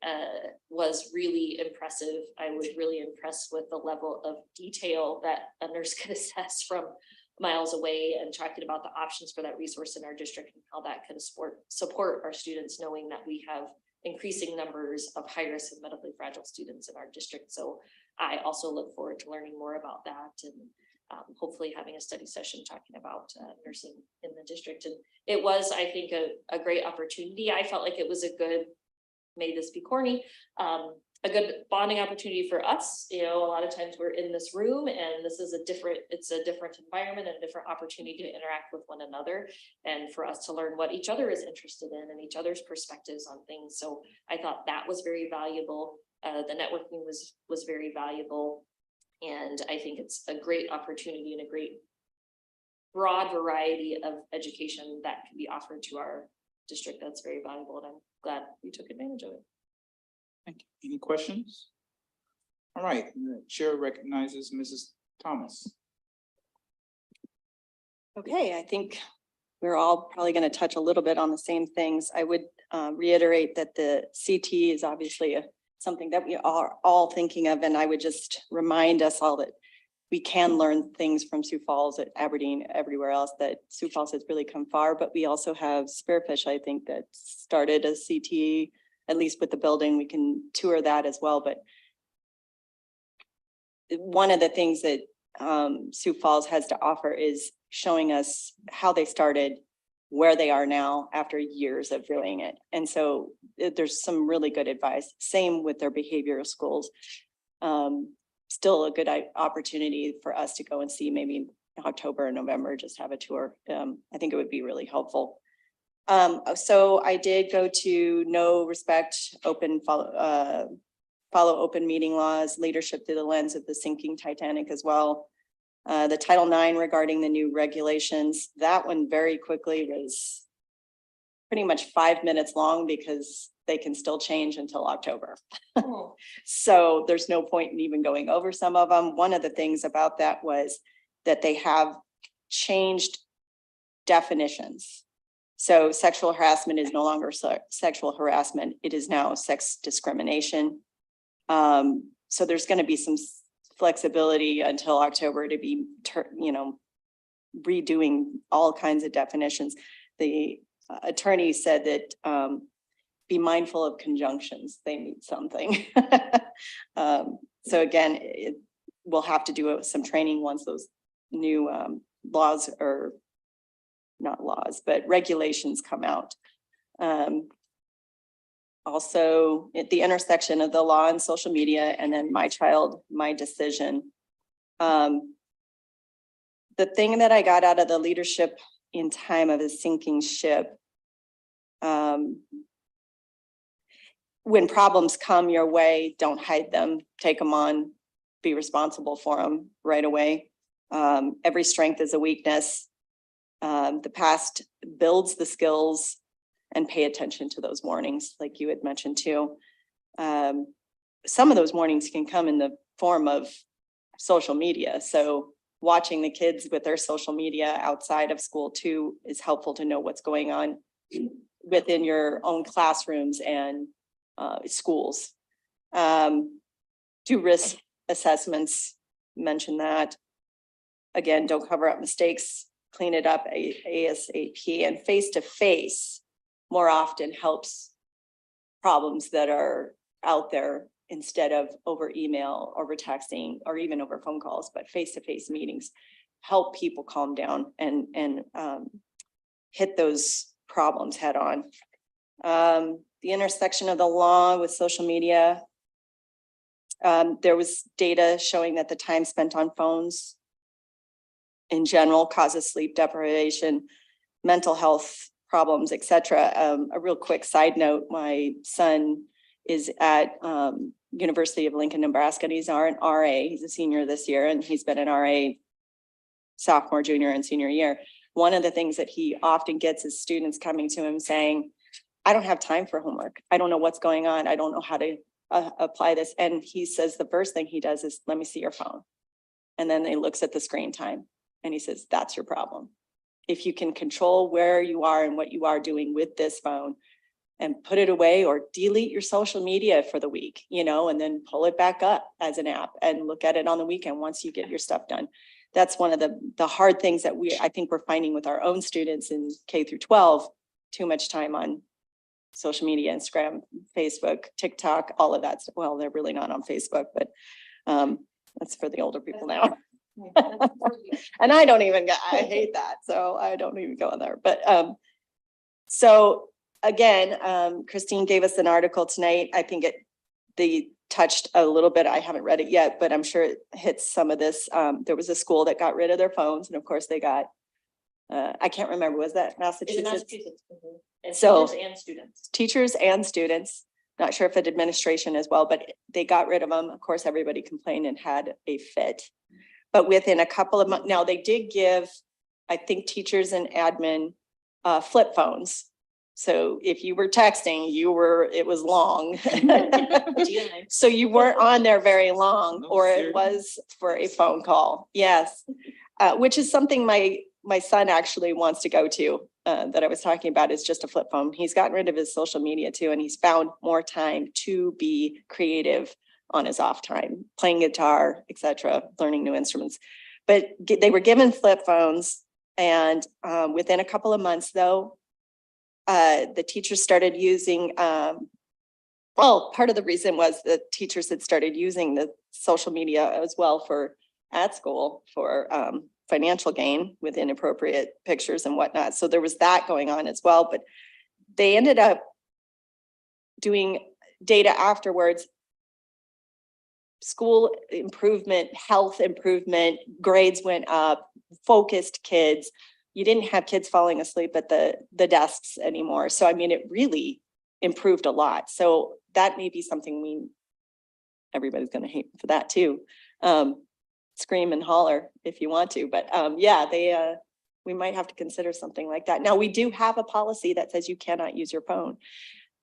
was really impressive. I was really impressed with the level of detail that a nurse could assess from miles away, and talking about the options for that resource in our district and how that can support our students, knowing that we have increasing numbers of high risk and medically fragile students in our district. So I also look forward to learning more about that, and hopefully having a study session talking about nursing in the district. And it was, I think, a great opportunity. I felt like it was a good, may this be corny, a good bonding opportunity for us. A lot of times we're in this room and this is it's a different environment and a different opportunity to interact with one another, and for us to learn what each other is interested in and each other's perspectives on things. So I thought that was very valuable. The networking was very valuable. And I think it's a great opportunity and a great broad variety of education that can be offered to our district. That's very valuable, and I'm glad we took advantage of it. Thank you. Any questions? All right, the chair recognizes Mrs. Thomas. Okay, I think we're all probably going to touch a little bit on the same things. I would reiterate that the CT is obviously something that we are all thinking of, and I would just remind us all that we can learn things from Sioux Falls, at Aberdeen, everywhere else, that Sioux Falls has really come far. But we also have Spearfish, I think, that started a CT, at least with the building. We can tour that as well. But one of the things that Sioux Falls has to offer is showing us how they started, where they are now after years of doing it. And so there's some really good advice. Same with their behavioral schools. Still a good opportunity for us to go and see maybe in October or November, just have a tour. I think it would be really helpful. So I did go to No Respect, follow open meeting laws, leadership through the lens of the sinking Titanic as well. The Title IX regarding the new regulations, that one very quickly was pretty much 5 minutes long because they can still change until October. So there's no point in even going over some of them. One of the things about that was that they have changed definitions. So sexual harassment is no longer sexual harassment. It is now sex discrimination. So there's going to be some flexibility until October to be, redoing all kinds of definitions. The attorney said that be mindful of conjunctions. They mean something. So again, we'll have to do some training once those new laws, or not laws, but regulations come out. Also, at the intersection of the law and social media, and then My Child, My Decision. The thing that I got out of the leadership in time of a sinking ship, when problems come your way, don't hide them, take them on, be responsible for them right away. Every strength is a weakness. The past builds the skills, and pay attention to those warnings, like you had mentioned too. Some of those warnings can come in the form of social media. So watching the kids with their social media outside of school too is helpful to know what's going on within your own classrooms and schools. Do risk assessments, mention that. Again, don't cover up mistakes, clean it up ASAP, and face-to-face more often helps problems that are out there instead of over email, over texting, or even over phone calls. But face-to-face meetings help people calm down and hit those problems head on. The intersection of the law with social media. There was data showing that the time spent on phones in general causes sleep deprivation, mental health problems, etc. A real quick side note, my son is at University of Lincoln, Nebraska, and he's an RA. He's a senior this year, and he's been an RA sophomore, junior, and senior year. One of the things that he often gets is students coming to him saying, I don't have time for homework. I don't know what's going on. I don't know how to apply this. And he says the first thing he does is, let me see your phone. And then he looks at the screen time and he says, that's your problem. If you can control where you are and what you are doing with this phone and put it away or delete your social media for the week, and then pull it back up as an app and look at it on the weekend once you get your stuff done. That's one of the hard things that I think we're finding with our own students in K through 12, too much time on social media, Instagram, Facebook, TikTok, all of that stuff. Well, they're really not on Facebook, but that's for the older people now. And I hate that. So I don't even go in there. But so again, Christine gave us an article tonight. I think they touched a little bit. I haven't read it yet, but I'm sure it hits some of this. There was a school that got rid of their phones, and of course they got, I can't remember, was that Massachusetts? Mhm. And So- teachers and students. Teachers and students, not sure if it administration as well, but they got rid of them. Of course, everybody complained and had a fit. But within a couple of months, now they did give, I think, teachers and admin flip phones. So if you were texting, it was long. GMA. So you weren't on there very long, No, or it seriously? was for a phone call. Yes. Which is something my son actually wants to go to, that I was talking about, is just a flip phone. He's gotten rid of his social media too, and he's found more time to be creative on his off time, playing guitar, etc., learning new instruments. But they were given flip phones, and within a couple of months though, the teachers started using well, part of the reason was that teachers had started using the social media as well at school for financial gain with inappropriate pictures and whatnot. So there was that going on as well, but they ended up doing data afterwards. School improvement, health improvement, grades went up, focused kids. You didn't have kids falling asleep at the desks anymore. So, I mean, it really improved a lot. So that may be something everybody's going to hate for that too. Scream and holler if you want to, but yeah, we might have to consider something like that. Now, we do have a policy that says you cannot use your phone.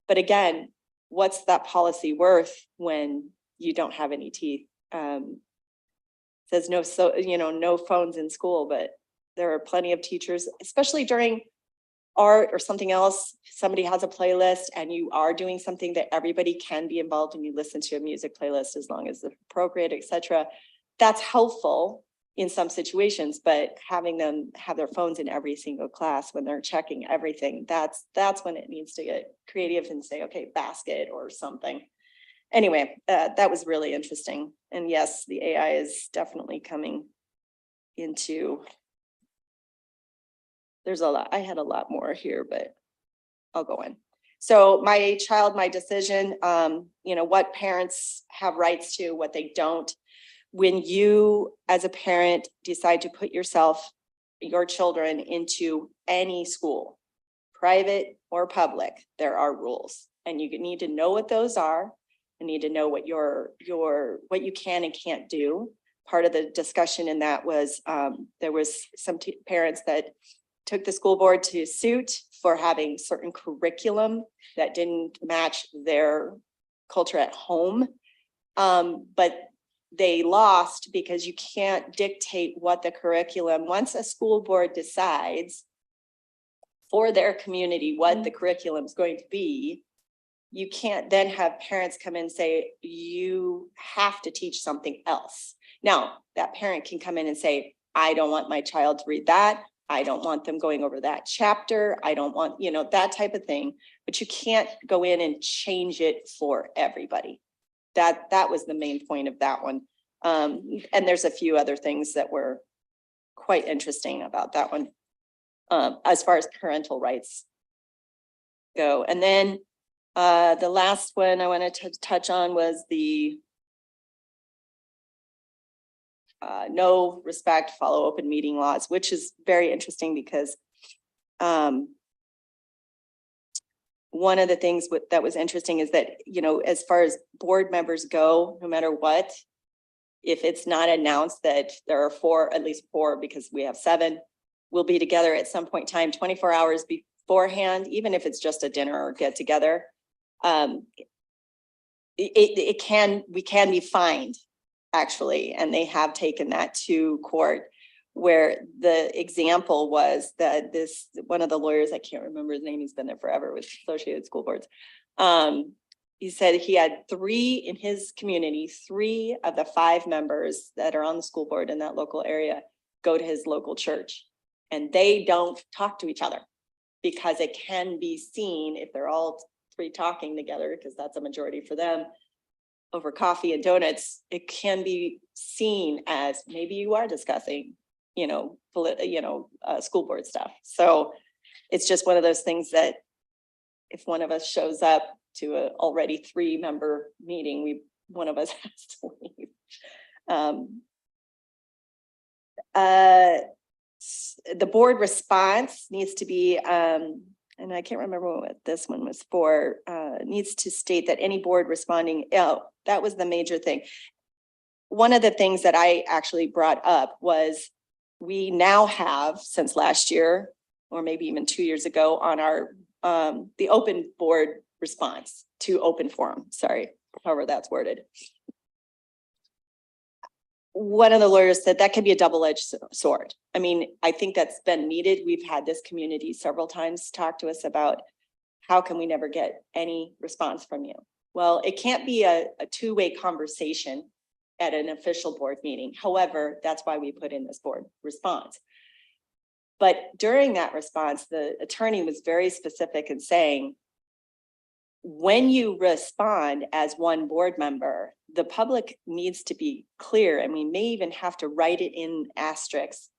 But again, what's that policy worth when you don't have any teeth? Says no, so, no phones in school, but there are plenty of teachers, especially during art or something else. Somebody has a playlist and you are doing something that everybody can be involved in. You listen to a music playlist as long as it's appropriate, etc. That's helpful in some situations, but having them have their phones in every single class when they're checking everything, that's when it needs to get creative and say, okay, basket or something. Anyway, that was really interesting. And yes, the AI is definitely coming into, there's a lot, I had a lot more here, but I'll go in. So my child, my decision, what parents have rights to, what they don't. When you, as a parent, decide to put your children into any school, private or public, there are rules, and you need to know what those are. You need to know what what you can and can't do. Part of the discussion in that was there was some parents that took the school board to suit for having certain curriculum that didn't match their culture at home, but they lost because you can't dictate what the curriculum, once a school board decides for their community what the curriculum is going to be, you can't then have parents come in and say, you have to teach something else. Now, that parent can come in and say, I don't want my child to read that. I don't want them going over that chapter. I don't want, that type of thing, but you can't go in and change it for everybody. That was the main point of that one. And there's a few other things that were quite interesting about that one, as far as parental rights go. And then the last one I wanted to touch on was the no respect, follow open meeting laws, which is very interesting because one of the things that was interesting is that, as far as board members go, no matter what, if it's not announced that there are at least four, because we have 7, we'll be together at some point in time, 24 hours beforehand, even if it's just a dinner or get together. We can be fined, actually, and they have taken that to court, where the example was that one of the lawyers, I can't remember his name, he's been there forever with Associated School Boards. He said he had 3 in his community, 3 of the 5 members that are on the school board in that local area go to his local church, and they don't talk to each other because it can be seen if they're all 3 talking together, because that's a majority for them, over coffee and donuts, it can be seen as maybe you are discussing, school board stuff. So it's just one of those things that if one of us shows up to a already 3-member meeting, one of us has to leave. The board response needs to be, and I can't remember what this one was for, needs to state that any board responding, that was the major thing. One of the things that I actually brought up was we now have, since last year, or maybe even 2 years ago, on our the open board response to open forum, however that's worded. One of the lawyers said that can be a double-edged sword. I mean, I think that's been needed. We've had this community several times talk to us about how can we never get any response from you? Well, it can't be a two-way conversation at an official board meeting. However, that's why we put in this board response. But during that response, the attorney was very specific in saying, when you respond as one board member, the public needs to be clear, and we may even have to write it in asterisks.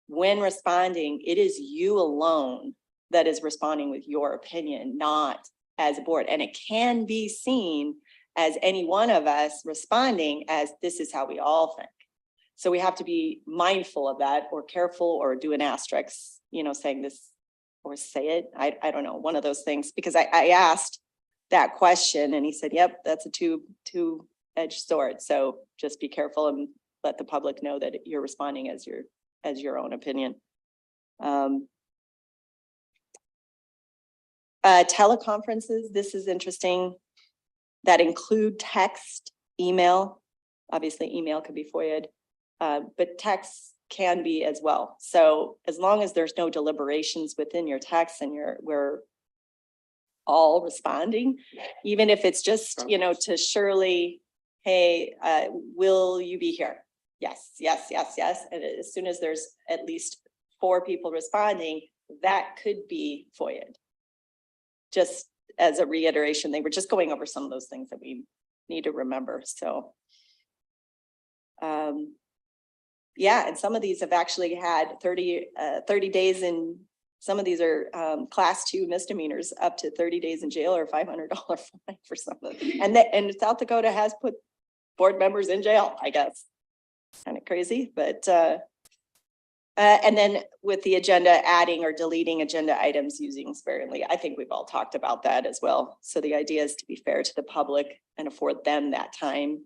When responding, it is you alone that is responding with your opinion, not as a board. And it can be seen as any one of us responding as this is how we all think. So we have to be mindful of that, or careful, or do an asterisk, saying this, or say it. I don't know, one of those things, because I asked that question and he said, yep, that's a two-edged sword. So just be careful and let the public know that you're responding as your own opinion. Teleconferences, this is interesting, that include text, email. Obviously, email could be FOIA'd, but text can be as well. So as long as there's no deliberations within your text and we're all responding, even if it's just, to Shirley, hey, will you be here? Yes, yes, yes, yes. And as soon as there's at least 4 people responding, that could be FOIA'd. Just as a reiteration, they were just going over some of those things that we need to remember. So, yeah, and some of these have actually had 30 days in. Some of these are class 2 misdemeanors, up to 30 days in jail or $500 fine for some of them. And South Dakota has put board members in jail, I guess. Kind of crazy, but and then with the agenda, adding or deleting agenda items using sparingly. I think we've all talked about that as well. So the idea is to be fair to the public and afford them that time,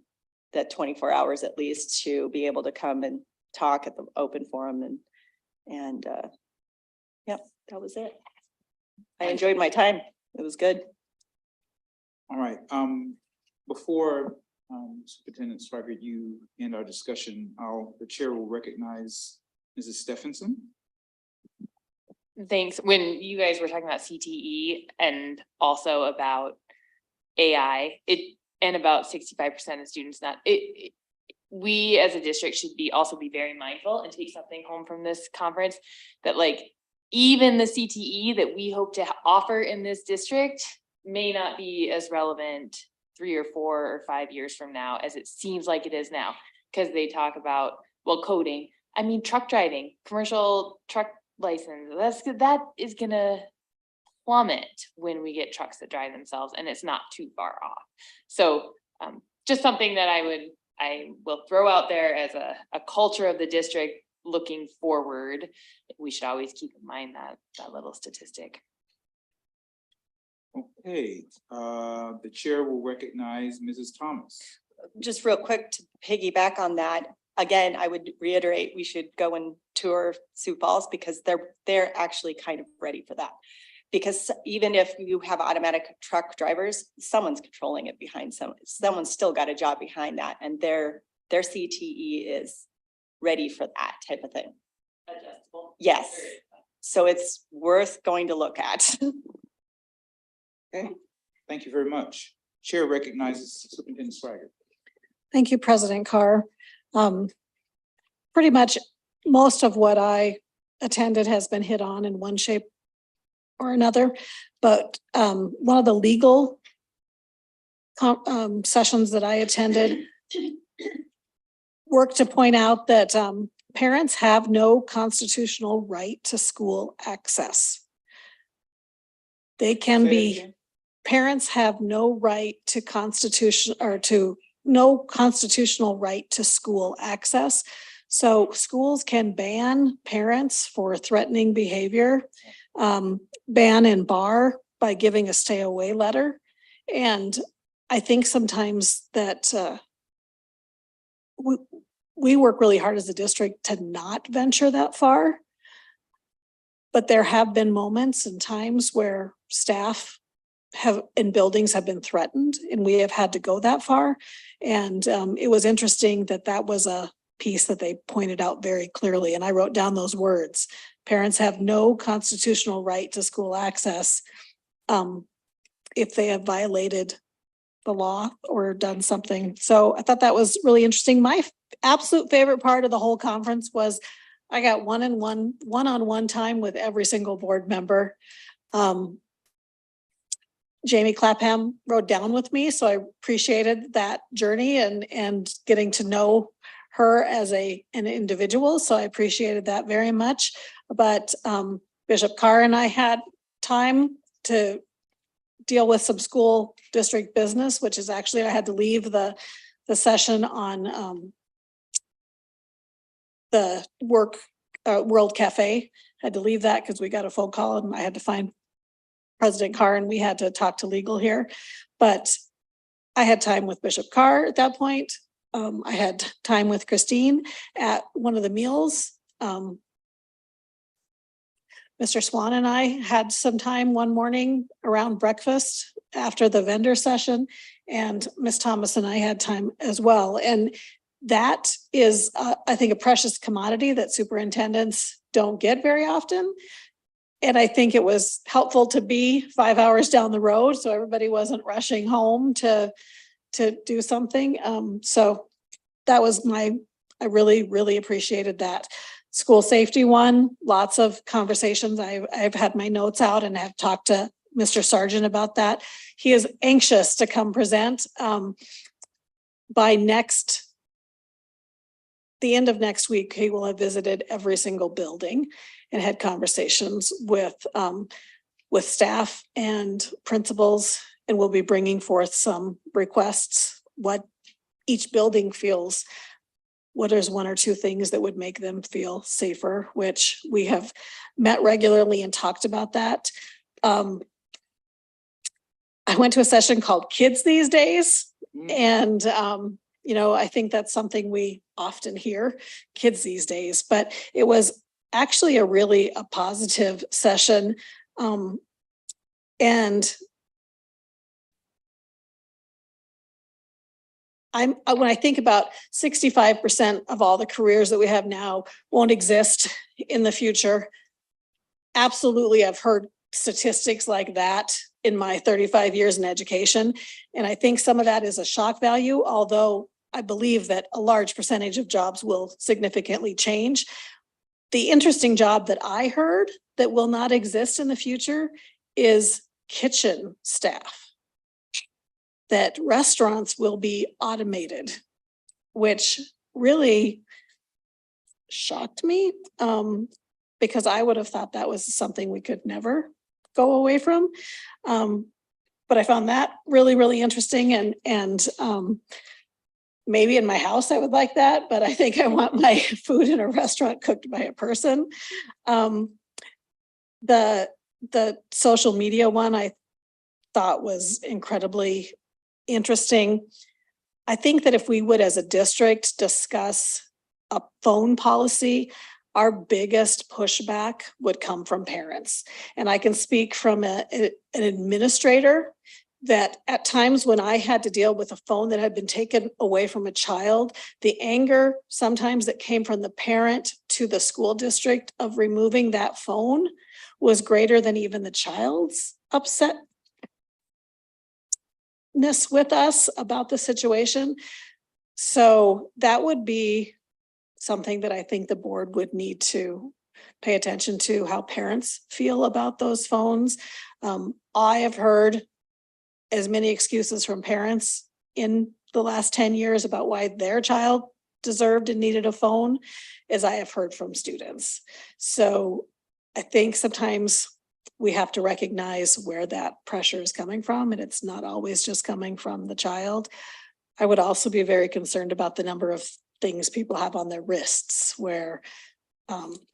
that 24 hours at least, to be able to come and talk at the open forum. And yep, that was it. I enjoyed my time. It was good. All right, before Superintendent Swaggart, you end our discussion, the chair will recognize Mrs. Stephenson. Thanks. When you guys were talking about CTE and also about AI, and about 65% of students we as a district should also be very mindful and take something home from this conference, that even the CTE that we hope to offer in this district may not be as relevant 3 or 4 or 5 years from now as it seems like it is now, because they talk about, coding. I mean, truck driving, commercial truck license, that is gonna plummet when we get trucks that drive themselves, and it's not too far off. So just something that I will throw out there as a culture of the district looking forward. We should always keep in mind that little statistic. Okay, the chair will recognize Mrs. Thomas. Just real quick to piggyback on that. Again, I would reiterate, we should go and tour Sioux Falls, because they're actually kind of ready for that. Because even if you have automatic truck drivers, someone's controlling it behind someone's still got a job behind that, and their CTE is ready for that type of thing. Adjustable. Yes. So it's worth going to look at. Okay, thank you very much. Chair recognizes Superintendent Swaggart. Thank you, President Carr. Pretty much most of what I attended has been hit on in one shape or another, but one of the legal sessions that I attended worked to point out that parents have no constitutional right to school access. They can be, parents have no right to no constitutional right to school access. So schools can ban parents for threatening behavior, ban and bar by giving a stay away letter. And I think sometimes that we work really hard as a district to not venture that far. But there have been moments and times where staff in buildings have been threatened, and we have had to go that far. And it was interesting that was a piece that they pointed out very clearly. And I wrote down those words. Parents have no constitutional right to school access if they have violated the law or done something. So I thought that was really interesting. My absolute favorite part of the whole conference was I got one-on-one time with every single board member. Jamie Clapham rode down with me, so I appreciated that journey and getting to know her as an individual, so I appreciated that very much. But Bishop Carr and I had time to deal with some school district business, which is actually, I had to leave the session on the World Cafe. Had to leave that because we got a phone call and I had to find President Carr and we had to talk to legal here. But I had time with Bishop Carr at that point. I had time with Christine at one of the meals. Mr. Swan and I had some time one morning around breakfast after the vendor session, and Ms. Thomas and I had time as well. And that is, I think, a precious commodity that superintendents don't get very often. And I think it was helpful to be 5 hours down the road, so everybody wasn't rushing home to do something. So that was I really, really appreciated that. School safety one, lots of conversations. I've had my notes out and have talked to Mr. Sargent about that. He is anxious to come present. By the end of next week, he will have visited every single building and had conversations with staff and principals, and will be bringing forth some requests, what each building feels, what is one or two things that would make them feel safer, which we have met regularly and talked about that. I went to a session called Kids These Days, and I think that's something we often hear, kids these days, but it was actually a positive session. And when I think about 65% of all the careers that we have now won't exist in the future. Absolutely, I've heard statistics like that in my 35 years in education. And I think some of that is a shock value, although I believe that a large percentage of jobs will significantly change. The interesting job that I heard that will not exist in the future is kitchen staff. That restaurants will be automated, which really shocked me, because I would have thought that was something we could never go away from. But I found that really, really interesting, and maybe in my house I would like that, but I think I want my food in a restaurant cooked by a person. The social media one I thought was incredibly interesting. I think that if we would, as a district, discuss a phone policy, our biggest pushback would come from parents. And I can speak from an administrator that at times when I had to deal with a phone that had been taken away from a child, the anger sometimes that came from the parent to the school district of removing that phone was greater than even the child's upsetness with us about the situation. So that would be something that I think the board would need to pay attention to, how parents feel about those phones. I have heard as many excuses from parents in the last 10 years about why their child deserved and needed a phone as I have heard from students. So I think sometimes we have to recognize where that pressure is coming from, and it's not always just coming from the child. I would also be very concerned about the number of things people have on their wrists where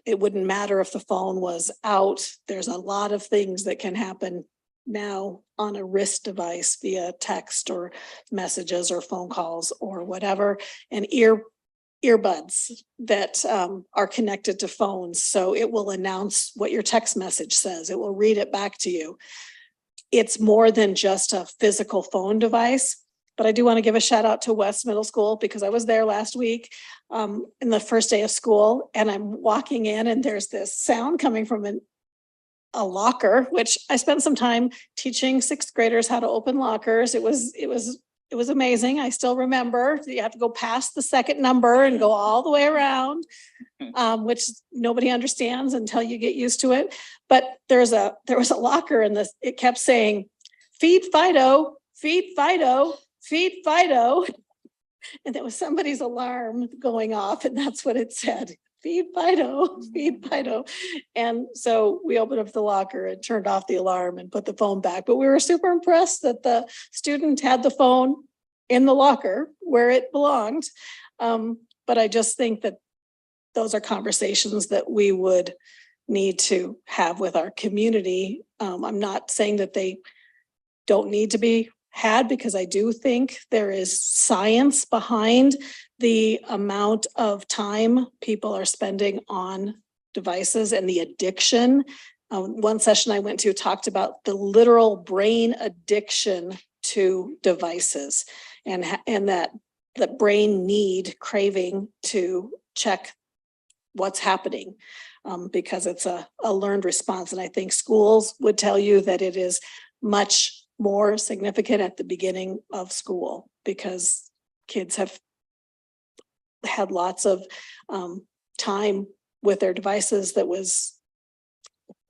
it wouldn't matter if the phone was out. There's a lot of things that can happen now on a wrist device via text or messages or phone calls or whatever, and earbuds that are connected to phones. So it will announce what your text message says. It will read it back to you. It's more than just a physical phone device. But I do want to give a shout out to West Middle School because I was there last week in the first day of school, and I'm walking in and there's this sound coming from a locker, which I spent some time teaching sixth graders how to open lockers. It was amazing. I still remember you have to go past the second number and go all the way around, which nobody understands until you get used to it. But there was a locker in this, it kept saying feed Fido, feed Fido, feed Fido. And there was somebody's alarm going off and that's what it said. Feed Fido, feed Fido. And so we opened up the locker and turned off the alarm and put the phone back. But we were super impressed that the student had the phone in the locker where it belonged. But I just think that those are conversations that we would need to have with our community. I'm not saying that they don't need to be had, because I do think there is science behind the amount of time people are spending on devices and the addiction. One session I went to talked about the literal brain addiction to devices and that the brain need craving to check what's happening because it's a learned response. And I think schools would tell you that it is much more significant at the beginning of school because kids have had lots of time with their devices that was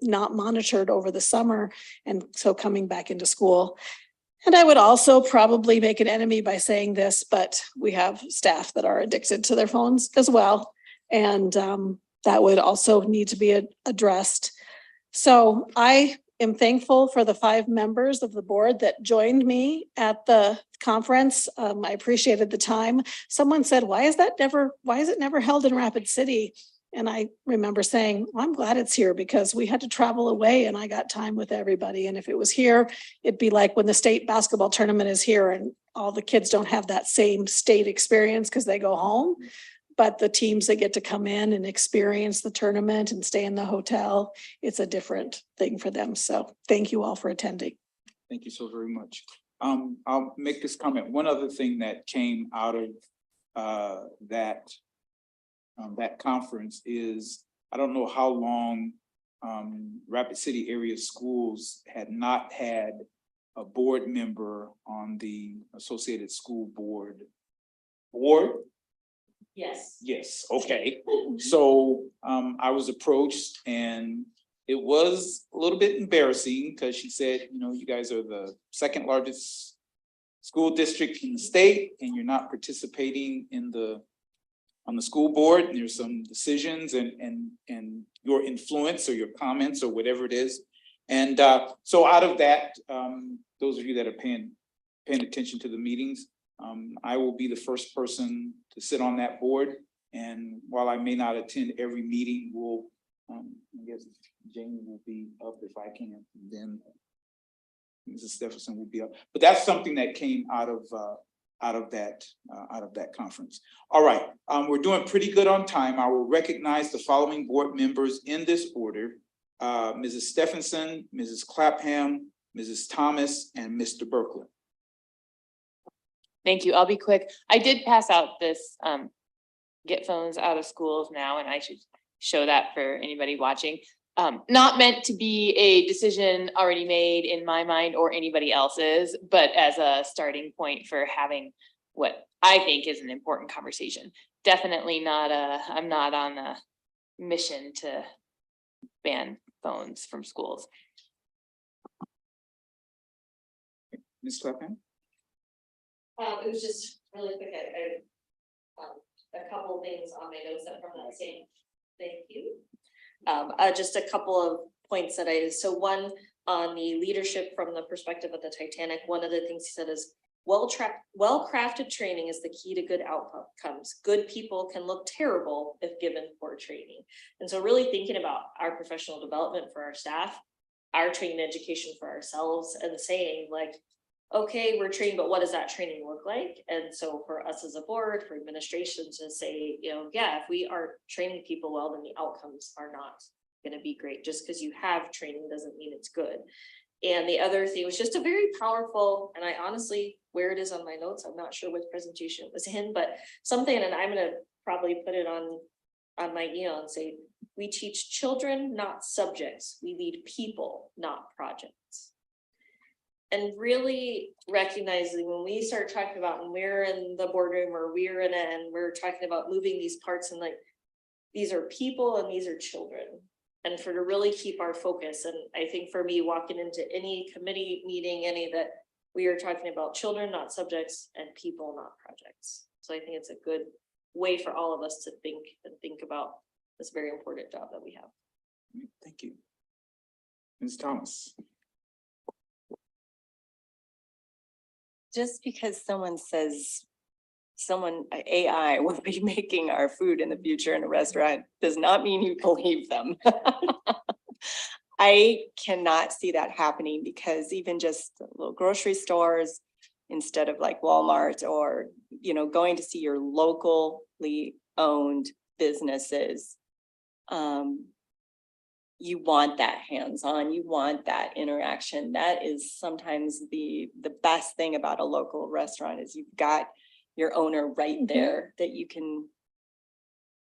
not monitored over the summer. And so coming back into school. And I would also probably make an enemy by saying this, but we have staff that are addicted to their phones as well. And that would also need to be addressed. So I am thankful for the 5 members of the board that joined me at the conference. I appreciated the time. Someone said, why is it never held in Rapid City? And I remember saying, well, I'm glad it's here because we had to travel away and I got time with everybody. And if it was here, it'd be like when the state basketball tournament is here and all the kids don't have that same state experience because they go home. But the teams that get to come in and experience the tournament and stay in the hotel, it's a different thing for them. So thank you all for attending. Thank you so very much. I'll make this comment. One other thing that came out of that conference is, I don't know how long Rapid City area schools had not had a board member on the Associated School Board. Yes. Yes, okay. So I was approached and it was a little bit embarrassing because she said, you know, you guys are the 2nd largest school district in the state and you're not participating on the school board. And there's some decisions and your influence or your comments or whatever it is. And so out of that, those of you that are paying attention to the meetings, I will be the first person to sit on that board. And while I may not attend every meeting, I guess Jamie will be up if I can, then Mrs. Stephenson will be up. But that's something that came out of that conference. All right, we're doing pretty good on time. I will recognize the following board members in this order: Mrs. Stephenson, Mrs. Clapham, Mrs. Thomas, and Mr. Berkeley. Thank you. I'll be quick. I did pass out this get phones out of schools now, and I should show that for anybody watching. Not meant to be a decision already made in my mind or anybody else's, but as a starting point for having what I think is an important conversation. Definitely not I'm not on a mission to ban phones from schools. Ms. Clapham? It was just really quick. A couple of things on my notes that from that same, thank you. Just a couple of points that so one on the leadership from the perspective of the Titanic, one of the things he said is well-crafted training is the key to good outcomes. Good people can look terrible if given poor training. And so really thinking about our professional development for our staff, our training education for ourselves, and saying like, okay, we're trained, but what does that training look like? And so for us as a board, for administration to say, you know, yeah, if we are training people well, then the outcomes are not going to be great. Just because you have training doesn't mean it's good. And the other thing was just a very powerful, and I honestly, where it is on my notes, I'm not sure which presentation it was in, but something, and I'm going to probably put it on my email and say, we teach children, not subjects. We lead people, not projects. And really recognizing when we start talking about when we're in the boardroom or we're in it and we're talking about moving these parts and like, these are people and these are children. And for to really keep our focus, and I think for me, walking into any committee meeting, any that we are talking about children, not subjects, and people, not projects. So I think it's a good way for all of us to think about this very important job that we have. Thank you. Ms. Thomas. Just because someone says AI will be making our food in the future in a restaurant does not mean you believe them. I cannot see that happening because even just little grocery stores, instead of like Walmart or, you know, going to see your locally owned businesses. You want that hands-on, you want that interaction. That is sometimes the best thing about a local restaurant is you've got your owner right there that you can.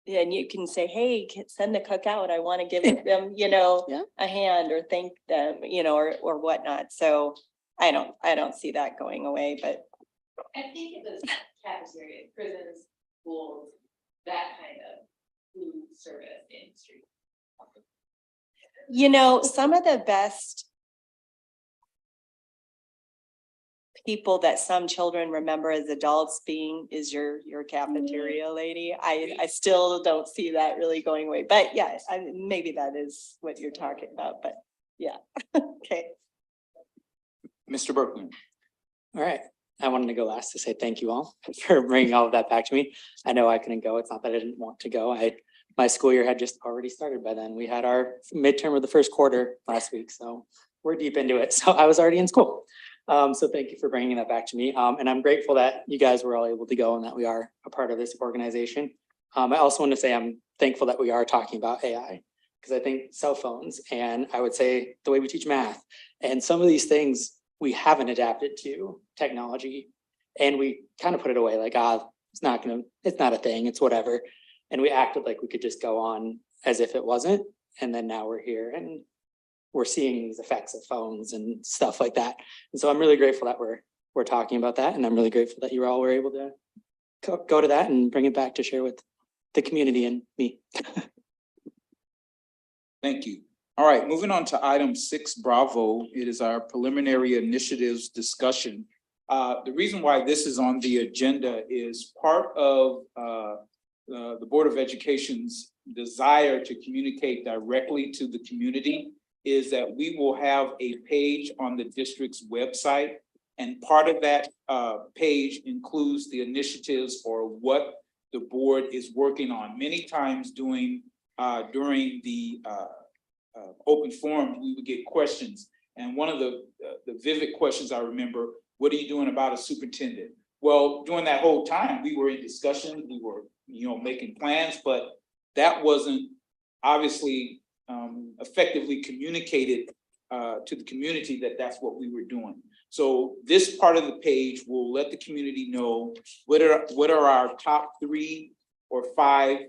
And you can say, hey, send the cook out. I want to give them, you know, Yeah. a hand or thank them, you know, or whatnot. So I don't see that going away, but I think it was cafeteria, prisons, schools, that kind of food service industry. you know, some of the best people that some children remember as adults being is your cafeteria lady. I still don't see that really going away, but yeah, maybe that is what you're talking about, but yeah. Okay. Mr. Berkman. All right, I wanted to go last to say thank you all for bringing all of that back to me. I know I couldn't go. It's not that I didn't want to go. My school year had just already started by then. We had our midterm of the first quarter last week, so we're deep into it. So I was already in school. So thank you for bringing that back to me. And I'm grateful that you guys were all able to go and that we are a part of this organization. I also want to say I'm thankful that we are talking about AI because I think cell phones and I would say the way we teach math and some of these things we haven't adapted to technology and we kind of put it away like, it's not a thing, it's whatever. And we acted like we could just go on as if it wasn't. And then now we're here and we're seeing these effects of phones and stuff like that. And so I'm really grateful that we're talking about that. And I'm really grateful that you all were able to go to that and bring it back to share with the community and me. Thank you. All right, moving on to item 6, Bravo. It is our preliminary initiatives discussion. The reason why this is on the agenda is part of the Board of Education's desire to communicate directly to the community is that we will have a page on the district's website. And part of that page includes the initiatives or what the board is working on. Many times during the open forum, we would get questions. And one of the vivid questions I remember, what are you doing about a superintendent? Well, during that whole time, we were in discussion, we were, making plans, but that wasn't obviously effectively communicated to the community that that's what we were doing. So this part of the page will let the community know what are our top 3 or 5.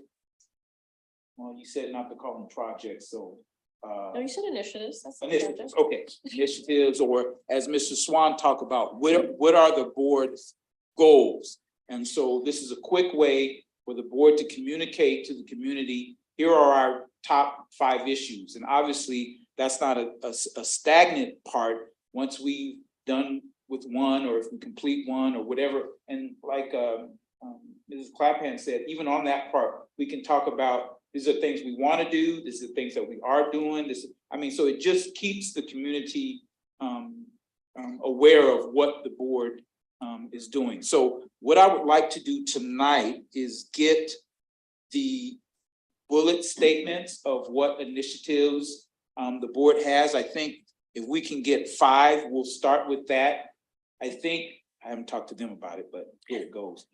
Well, you said not to call them projects, so. No, you said initiatives. That's Initiatives, okay, initiatives, or as Mr. Swan talked about, what are the board's goals? And so this is a quick way for the board to communicate to the community, here are our top 5 issues. And obviously, that's not a stagnant part once we've done with one, or if we complete one or whatever. And like Mrs. Clapham said, even on that part, we can talk about these are things we want to do, these are things that we are doing. So it just keeps the community aware of what the board is doing. So what I would like to do tonight is get the bullet statements of what initiatives the board has. I think if we can get 5, we'll start with that. I think, I haven't talked to them about it, but here it goes.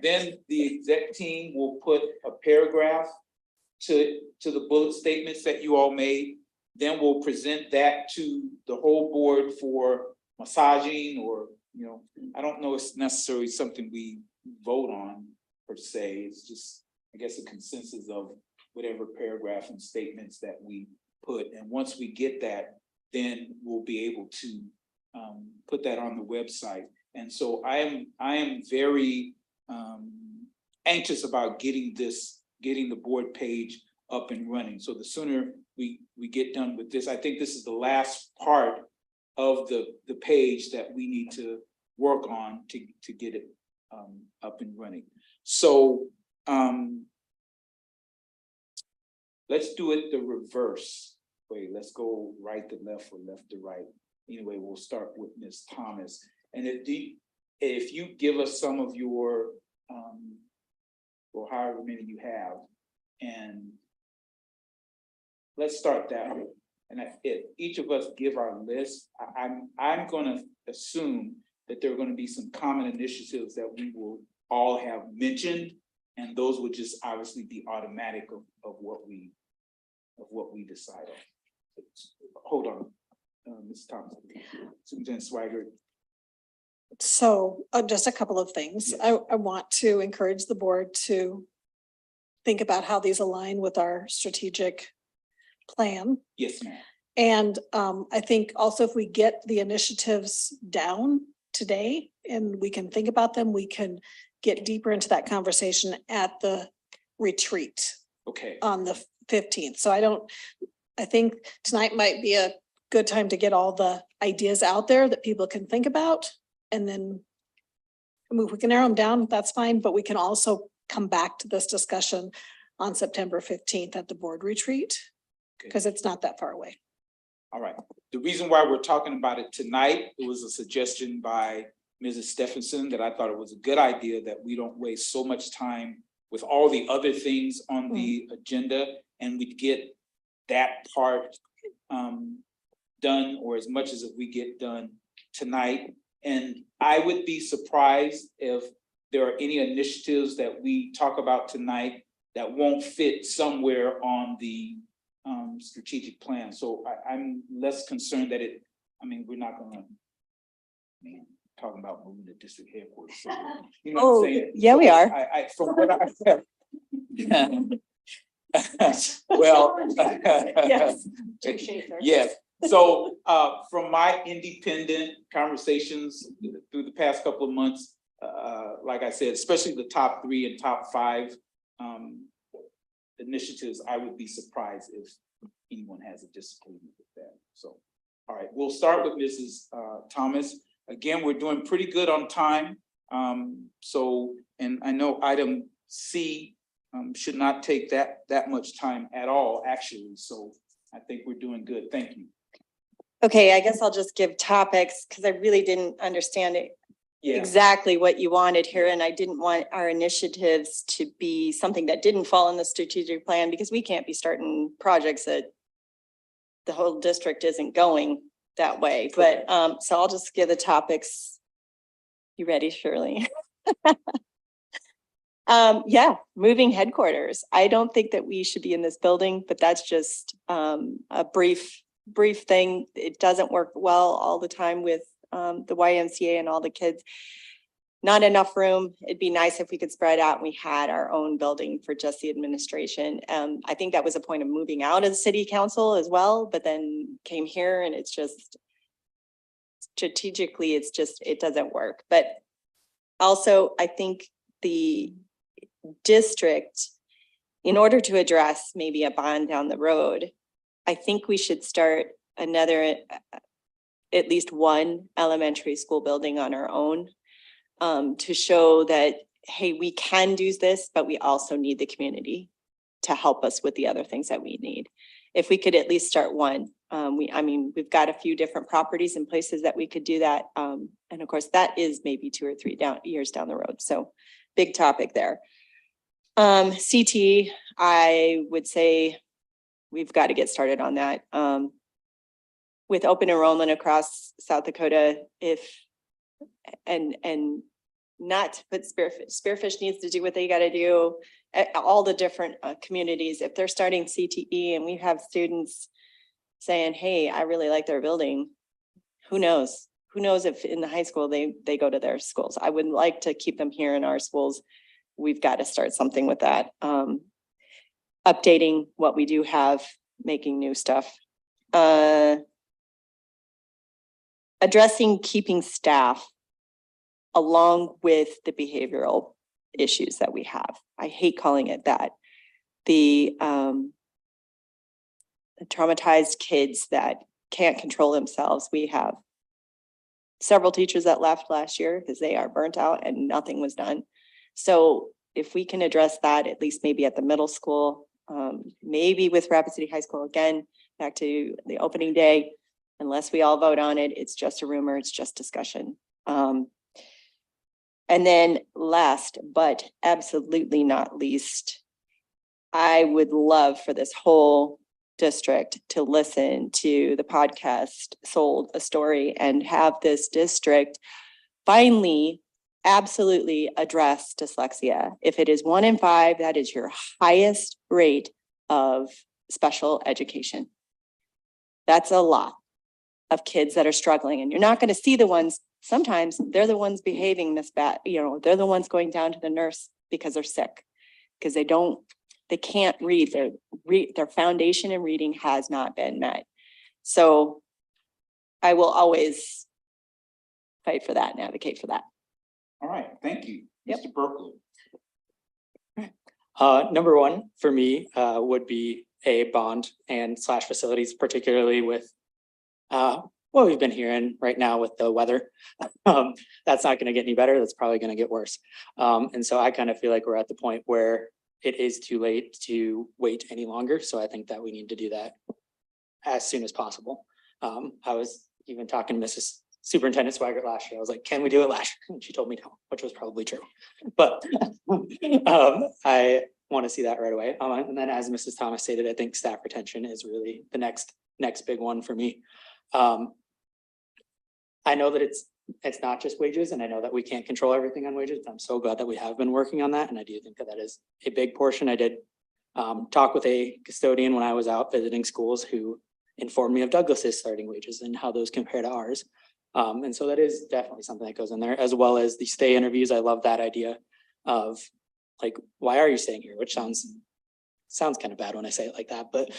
Then the exec team will put a paragraph to the bullet statements that you all made. Then we'll present that to the whole board for massaging, or, I don't know, it's necessarily something we vote on per se. It's just, I guess, a consensus of whatever paragraph and statements that we put. And once we get that, then we'll be able to put that on the website. And so I am very anxious about getting the board page up and running. So the sooner we get done with this. I think this is the last part of the page that we need to work on to get it up and running. So let's do it the reverse way. Let's go right to left or left to right. Anyway, we'll start with Ms. Thomas. And if you give us some of your or however many you have, and let's start that way. And if each of us give our list, I'm gonna assume that there are gonna be some common initiatives that we will all have mentioned, and those would just obviously be automatic of what we decide on. Hold on, Ms. Thomas, Superintendent Swigert. So just a couple of things. Yes. I want to encourage the board to think about how these align with our strategic plan. Yes, ma'am. And I think also if we get the initiatives down today and we can think about them, we can get deeper into that conversation at the retreat Okay, on the 15th. So I think tonight might be a good time to get all the ideas out there that people can think about. And then, I mean, if we can narrow them down, that's fine, but we can also come back to this discussion on September 15th at the board retreat, because it's not that far away. all right. The reason why we're talking about it tonight, it was a suggestion by Mrs. Stephenson that I thought it was a good idea that we don't waste so much time with all the other things on the agenda, and we get that part done, or as much as we get done tonight. And I would be surprised if there are any initiatives that we talk about tonight that won't fit somewhere on the strategic plan. So I'm less concerned that we're not gonna, talking about moving to district headquarters. So, you know what I'm saying? yeah, we are. From what I said. Well. Yes. Yes, so from my independent conversations through the past couple of months, like I said, especially the top 3 and top 5 initiatives, I would be surprised if anyone has a disagreement with that. So, all right, we'll start with Mrs. Thomas. Again, we're doing pretty good on time. So, and I know item C should not take that much time at all, actually. So I think we're doing good. Thank you. Okay, I guess I'll just give topics because I really didn't understand it Yeah, exactly what you wanted here, and I didn't want our initiatives to be something that didn't fall in the strategic plan, because we can't be starting projects that the whole district isn't going that way. But so I'll just give the topics. You ready, Shirley? Yeah, moving headquarters. I don't think that we should be in this building, but that's just a brief thing. It doesn't work well all the time with the YMCA and all the kids. Not enough room. It'd be nice if we could spread out and we had our own building for just the administration. I think that was a point of moving out of the city council as well, but then came here and it's just strategically, it doesn't work. But also, I think the district, in order to address maybe a bond down the road, I think we should start another, at least one elementary school building on our own, to show that, hey, we can do this, but we also need the community to help us with the other things that we need. If we could at least start one, we've got a few different properties and places that we could do that. And of course, that is maybe 2 or 3 years down the road. So big topic there. CT, I would say we've got to get started on that. With open enrollment across South Dakota, and not to put Spearfish needs to do what they got to do. All the different communities, if they're starting CTE and we have students saying, hey, I really like their building, who knows? Who knows if in the high school they go to their schools? I would like to keep them here in our schools. We've got to start something with that. Updating what we do have, making new stuff. Addressing keeping staff along with the behavioral issues that we have. I hate calling it that. The traumatized kids that can't control themselves. We have several teachers that left last year because they are burnt out and nothing was done. So if we can address that, at least maybe at the middle school, maybe with Rapid City High School, again, back to the opening day, unless we all vote on it, it's just a rumor, it's just discussion. And then last, but absolutely not least, I would love for this whole district to listen to the podcast Sold a Story and have this district finally absolutely address dyslexia. If it is 1 in 5, that is your highest rate of special education. That's a lot of kids that are struggling, and you're not going to see the ones, sometimes they're the ones behaving this bad, they're the ones going down to the nurse because they're sick, because they can't read. Their foundation in reading has not been met. So I will always fight for that and advocate for that. All right, thank you. Yep. Mr. Berkeley. Number one for me would be a bond and / facilities, particularly with what we've been hearing right now with the weather. That's not going to get any better. That's probably going to get worse. And so I kind of feel like we're at the point where it is too late to wait any longer. So I think that we need to do that as soon as possible. I was even talking to Mrs. Superintendent Swaggart last year. I was like, can we do it last year? And she told me no, which was probably true. But I want to see that right away. And then as Mrs. Thomas stated, I think staff retention is really the next big one for me. I know that it's not just wages, and I know that we can't control everything on wages. I'm so glad that we have been working on that. And I do think that that is a big portion. I did talk with a custodian when I was out visiting schools who informed me of Douglas's starting wages and how those compare to ours. And so that is definitely something that goes in there, as well as the stay interviews. I love that idea of like, why are you staying here? Which sounds kind of bad when I say it like that, but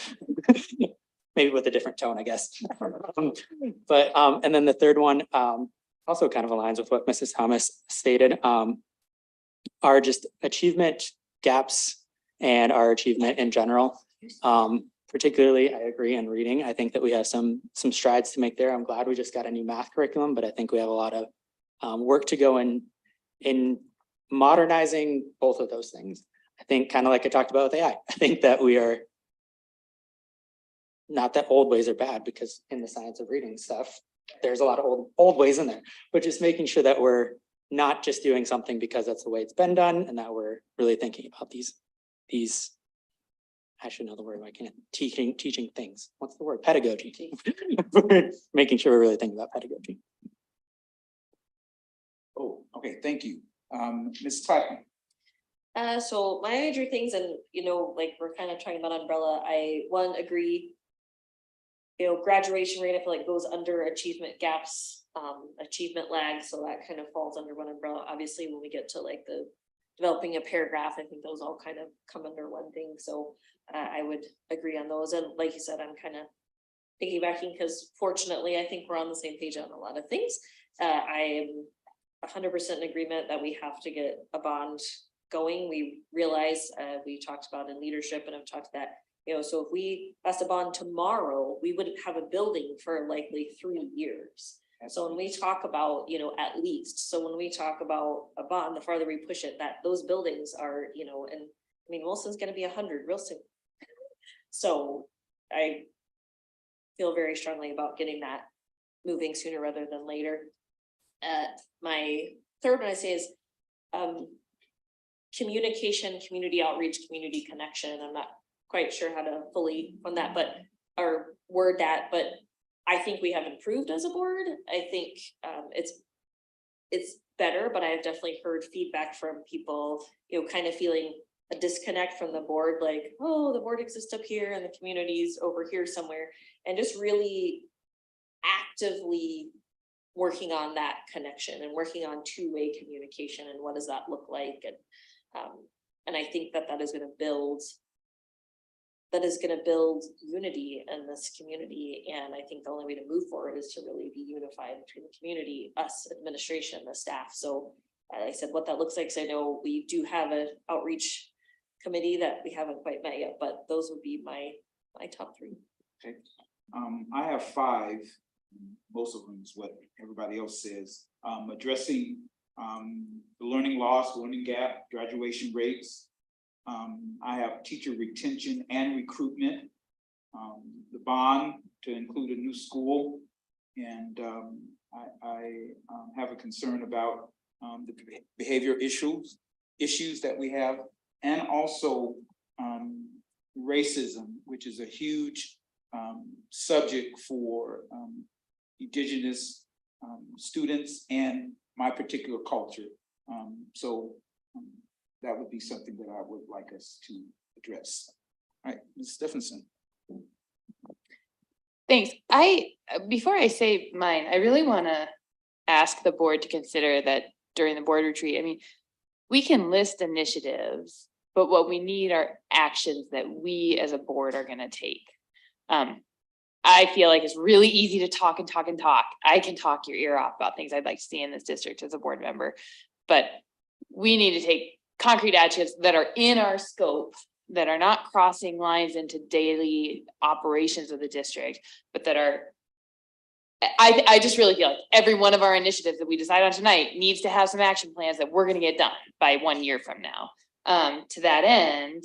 maybe with a different tone, I guess. But and then the third one also kind of aligns with what Mrs. Thomas stated, are just achievement gaps and our achievement in general. Particularly, I agree in reading. I think that we have some strides to make there. I'm glad we just got a new math curriculum, but I think we have a lot of work to go in modernizing both of those things. I think kind of like I talked about with AI, I think that we are, not that old ways are bad, because in the science of reading stuff, there's a lot of old ways in there, but just making sure that we're not just doing something because that's the way it's been done, and that we're really thinking about these, I should know the word, I can't, teaching things. What's the word? Pedagogy. Making sure we're really thinking about pedagogy. Oh, okay, thank you. Ms. Clapton. So my major things, and like we're kind of talking about umbrella, I agree. Graduation rate, I feel like goes under achievement gaps, achievement lag. So that kind of falls under one umbrella. Obviously, when we get to like the developing a paragraph, I think those all kind of come under one thing. So I would agree on those. And like you said, I'm kind of piggybacking because fortunately, I think we're on the same page on a lot of things. I am 100% in agreement that we have to get a bond going. We realize we talked about in leadership, and I've talked that, so if we passed a bond tomorrow, we wouldn't have a building for likely 3 years. So when we talk about, at least, so when we talk about a bond, the farther we push it, that those buildings are, and I mean, Wilson's going to be 100 real soon. So I feel very strongly about getting that moving sooner rather than later. My third one I say is communication, community outreach, community connection. I'm not quite sure how to fully on that, or word that, but I think we have improved as a board. I think it's better, but I have definitely heard feedback from people, kind of feeling a disconnect from the board, like, oh, the board exists up here and the community's over here somewhere, and just really actively working on that connection and working on two-way communication and what does that look like, and I think that is going to build. That is going to build unity in this community. And I think the only way to move forward is to really be unified between the community, us, administration, the staff. So like I said, what that looks like, because I know we do have an outreach committee that we haven't quite met yet, but those would be my top 3. Okay, I have five, most of them is what everybody else says, addressing the learning loss, learning gap, graduation rates. I have teacher retention and recruitment, the bond to include a new school. And I have a concern about the behavior issues that we have, and also racism, which is a huge subject for Indigenous students and my particular culture. So that would be something that I would like us to address. All right, Ms. Stephenson. Thanks. Before I say mine, I really want to ask the board to consider that during the board retreat, I mean, we can list initiatives, but what we need are actions that we as a board are going to take. I feel like it's really easy to talk and talk and talk. I can talk your ear off about things I'd like to see in this district as a board member, but we need to take concrete actions that are in our scope, that are not crossing lines into daily operations of the district, but that are, I just really feel like every one of our initiatives that we decide on tonight needs to have some action plans that we're gonna get done by 1 year from now. To that end,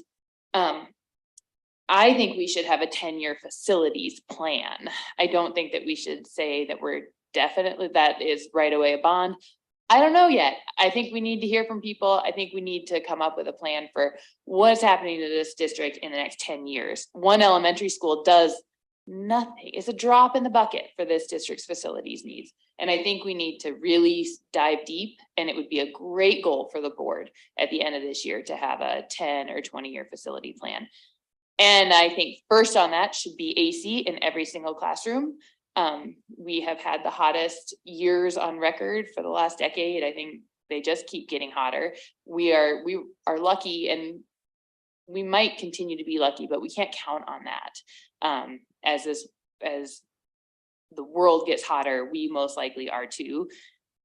I think we should have a 10-year facilities plan. I don't think that we should say that we're definitely, that is right away a bond. I don't know yet. I think we need to hear from people. I think we need to come up with a plan for what's happening to this district in the next 10 years. One elementary school does nothing. It's a drop in the bucket for this district's facilities needs. And I think we need to really dive deep, and it would be a great goal for the board at the end of this year to have a 10 or 20-year facility plan. And I think first on that should be AC in every single classroom. We have had the hottest years on record for the last decade. I think they just keep getting hotter. We are lucky, and we might continue to be lucky, but we can't count on that. As the world gets hotter, we most likely are too.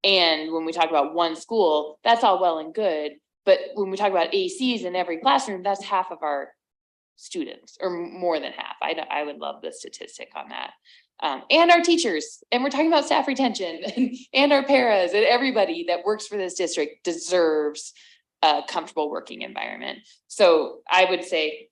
And when we talk about one school, that's all well and good. But when we talk about ACs in every classroom, that's half of our students, or more than half. I would love the statistic on that. And our teachers, and we're talking about staff retention and our paras, and everybody that works for this district deserves a comfortable working environment. So I would say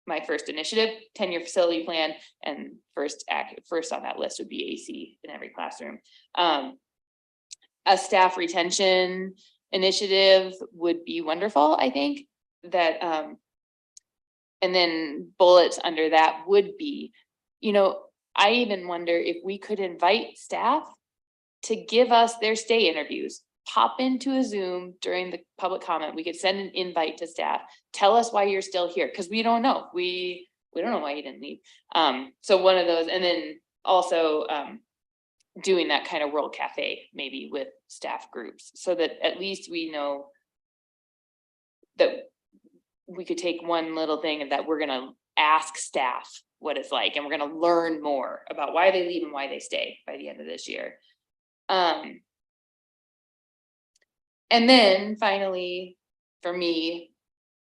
my first initiative, 10-year facility plan, and first on that list would be AC in every classroom. A staff retention initiative would be wonderful, I think, that and then bullets under that would be, I even wonder if we could invite staff to give us their stay interviews, pop into a Zoom during the public comment. We could send an invite to staff, tell us why you're still here, because we don't know. We don't know why you didn't leave. So one of those, and then also doing that kind of World Cafe, maybe with staff groups, so that at least we know that we could take one little thing and that we're going to ask staff what it's like, and we're going to learn more about why they leave and why they stay by the end of this year. And then finally, for me,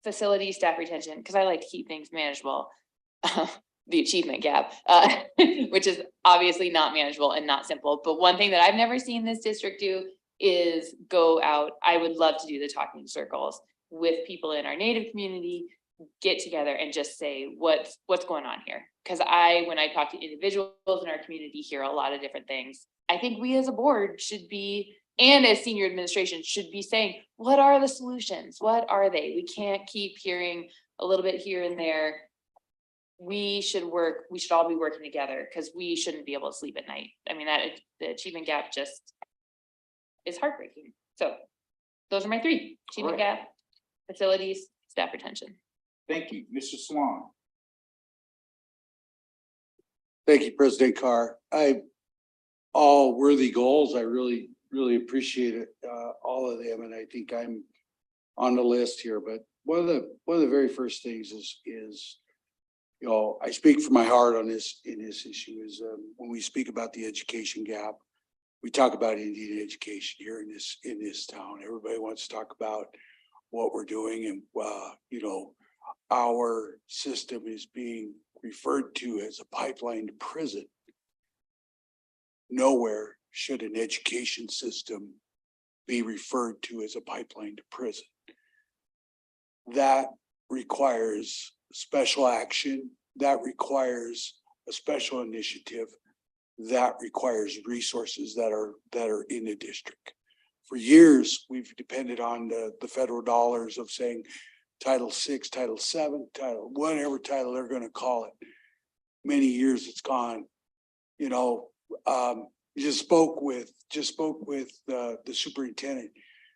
facility staff retention, because I like to keep things manageable. The achievement gap, which is obviously not manageable and not simple. But one thing that I've never seen this district do is go out. I would love to do the talking circles with people in our Native community, get together and just say what's going on here. Because when I talk to individuals in our community, hear a lot of different things. I think we as a board should be, and as senior administration should be saying, what are the solutions? What are they? We can't keep hearing a little bit here and there. We should all be working together, because we shouldn't be able to sleep at night. I mean, the achievement gap just is heartbreaking. So those are my three: achievement gap, facilities, staff retention. Thank you, Mr. Swan. Thank you, President Carr. All worthy goals. I really appreciate it, all of them, and I think I'm on the list here. But one of the very first things is I speak from my heart on this issue is when we speak about the education gap, we talk about Indian education here in this town. Everybody wants to talk about what we're doing, and our system is being referred to as a pipeline to prison. Nowhere should an education system be referred to as a pipeline to prison. That requires special action, that requires a special initiative, that requires resources that are in the district. For years, we've depended on the federal dollars of saying Title VI, Title VII, Title, whatever title they're gonna call it. Many years it's gone, you know, just spoke with the superintendent.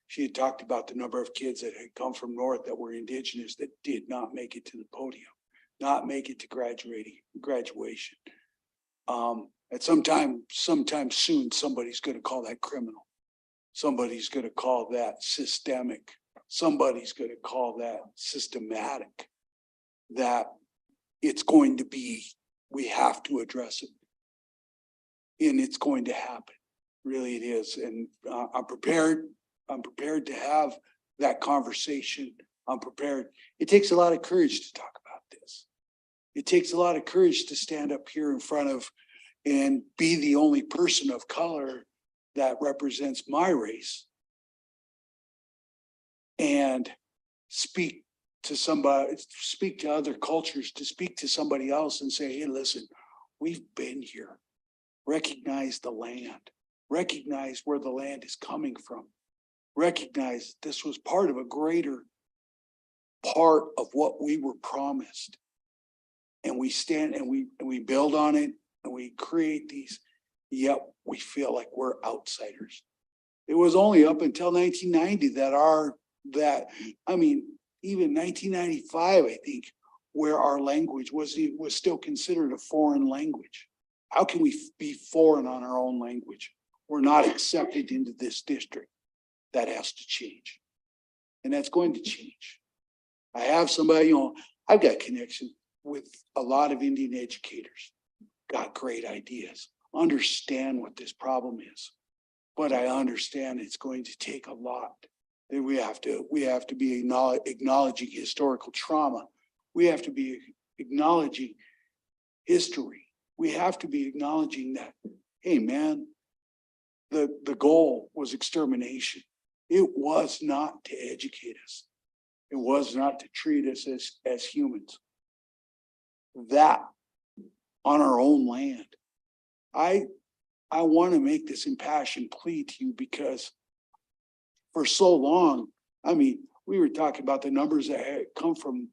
She had talked about the number of kids that had come from north that were indigenous that did not make it to the podium, not make it to graduation. At sometime soon, somebody's gonna call that criminal. Somebody's gonna call that systemic. Somebody's gonna call that systematic. That it's going to be, we have to address it. And it's going to happen. Really it is. And I'm prepared to have that conversation. I'm prepared. It takes a lot of courage to talk about this. It takes a lot of courage to stand up here in front of and be the only person of color that represents my race and speak to somebody, speak to other cultures, to speak to somebody else and say, hey, listen, we've been here. Recognize the land, recognize where the land is coming from, recognize this was part of a greater part of what we were promised. And we stand and we build on it and we create these, yet we feel like we're outsiders. It was only up until 1990 even 1995, I think, where our language was still considered a foreign language. How can we be foreign on our own language? We're not accepted into this district. That has to change. And that's going to change. I have somebody, I've got connection with a lot of Indian educators, got great ideas, understand what this problem is. But I understand it's going to take a lot. That we have to be acknowledging historical trauma. We have to be acknowledging history. We have to be acknowledging that, hey man, the goal was extermination. It was not to educate us. It was not to treat us as humans. That on our own land. I want to make this impassioned plea to you because for so long, we were talking about the numbers that had come from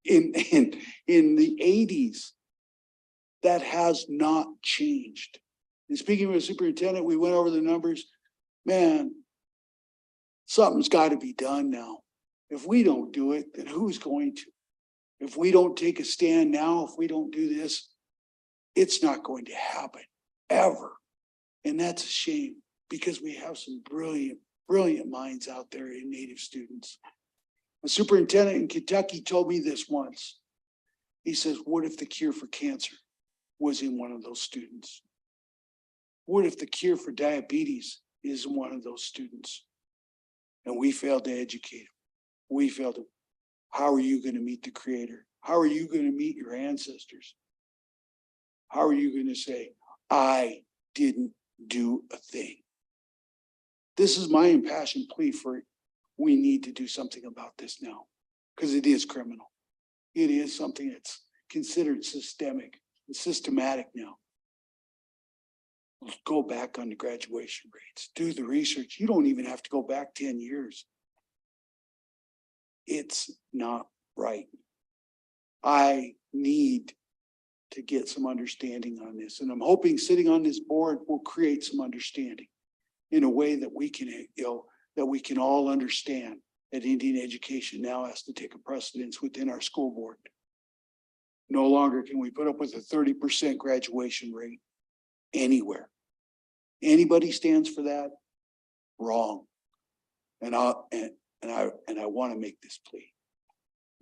in the 80s. That has not changed. And speaking with the superintendent, we went over the numbers. Man, something's got to be done now. If we don't do it, then who's going to? If we don't take a stand now, if we don't do this, it's not going to happen ever. And that's a shame because we have some brilliant minds out there in Native students. A superintendent in Kentucky told me this once. He says, what if the cure for cancer was in one of those students? What if the cure for diabetes is in one of those students? And we failed to educate them. We failed to. How are you going to meet the Creator? How are you going to meet your ancestors? How are you going to say, I didn't do a thing? This is my impassioned plea for we need to do something about this now because it is criminal. It is something that's considered systemic and systematic now. Let's go back on the graduation rates, do the research. You don't even have to go back 10 years. It's not right. I need to get some understanding on this. And I'm hoping sitting on this board will create some understanding in a way that we can, that we can all understand that Indian education now has to take a precedence within our school board. No longer can we put up with a 30% graduation rate anywhere. Anybody stands for that? Wrong. And I want to make this plea.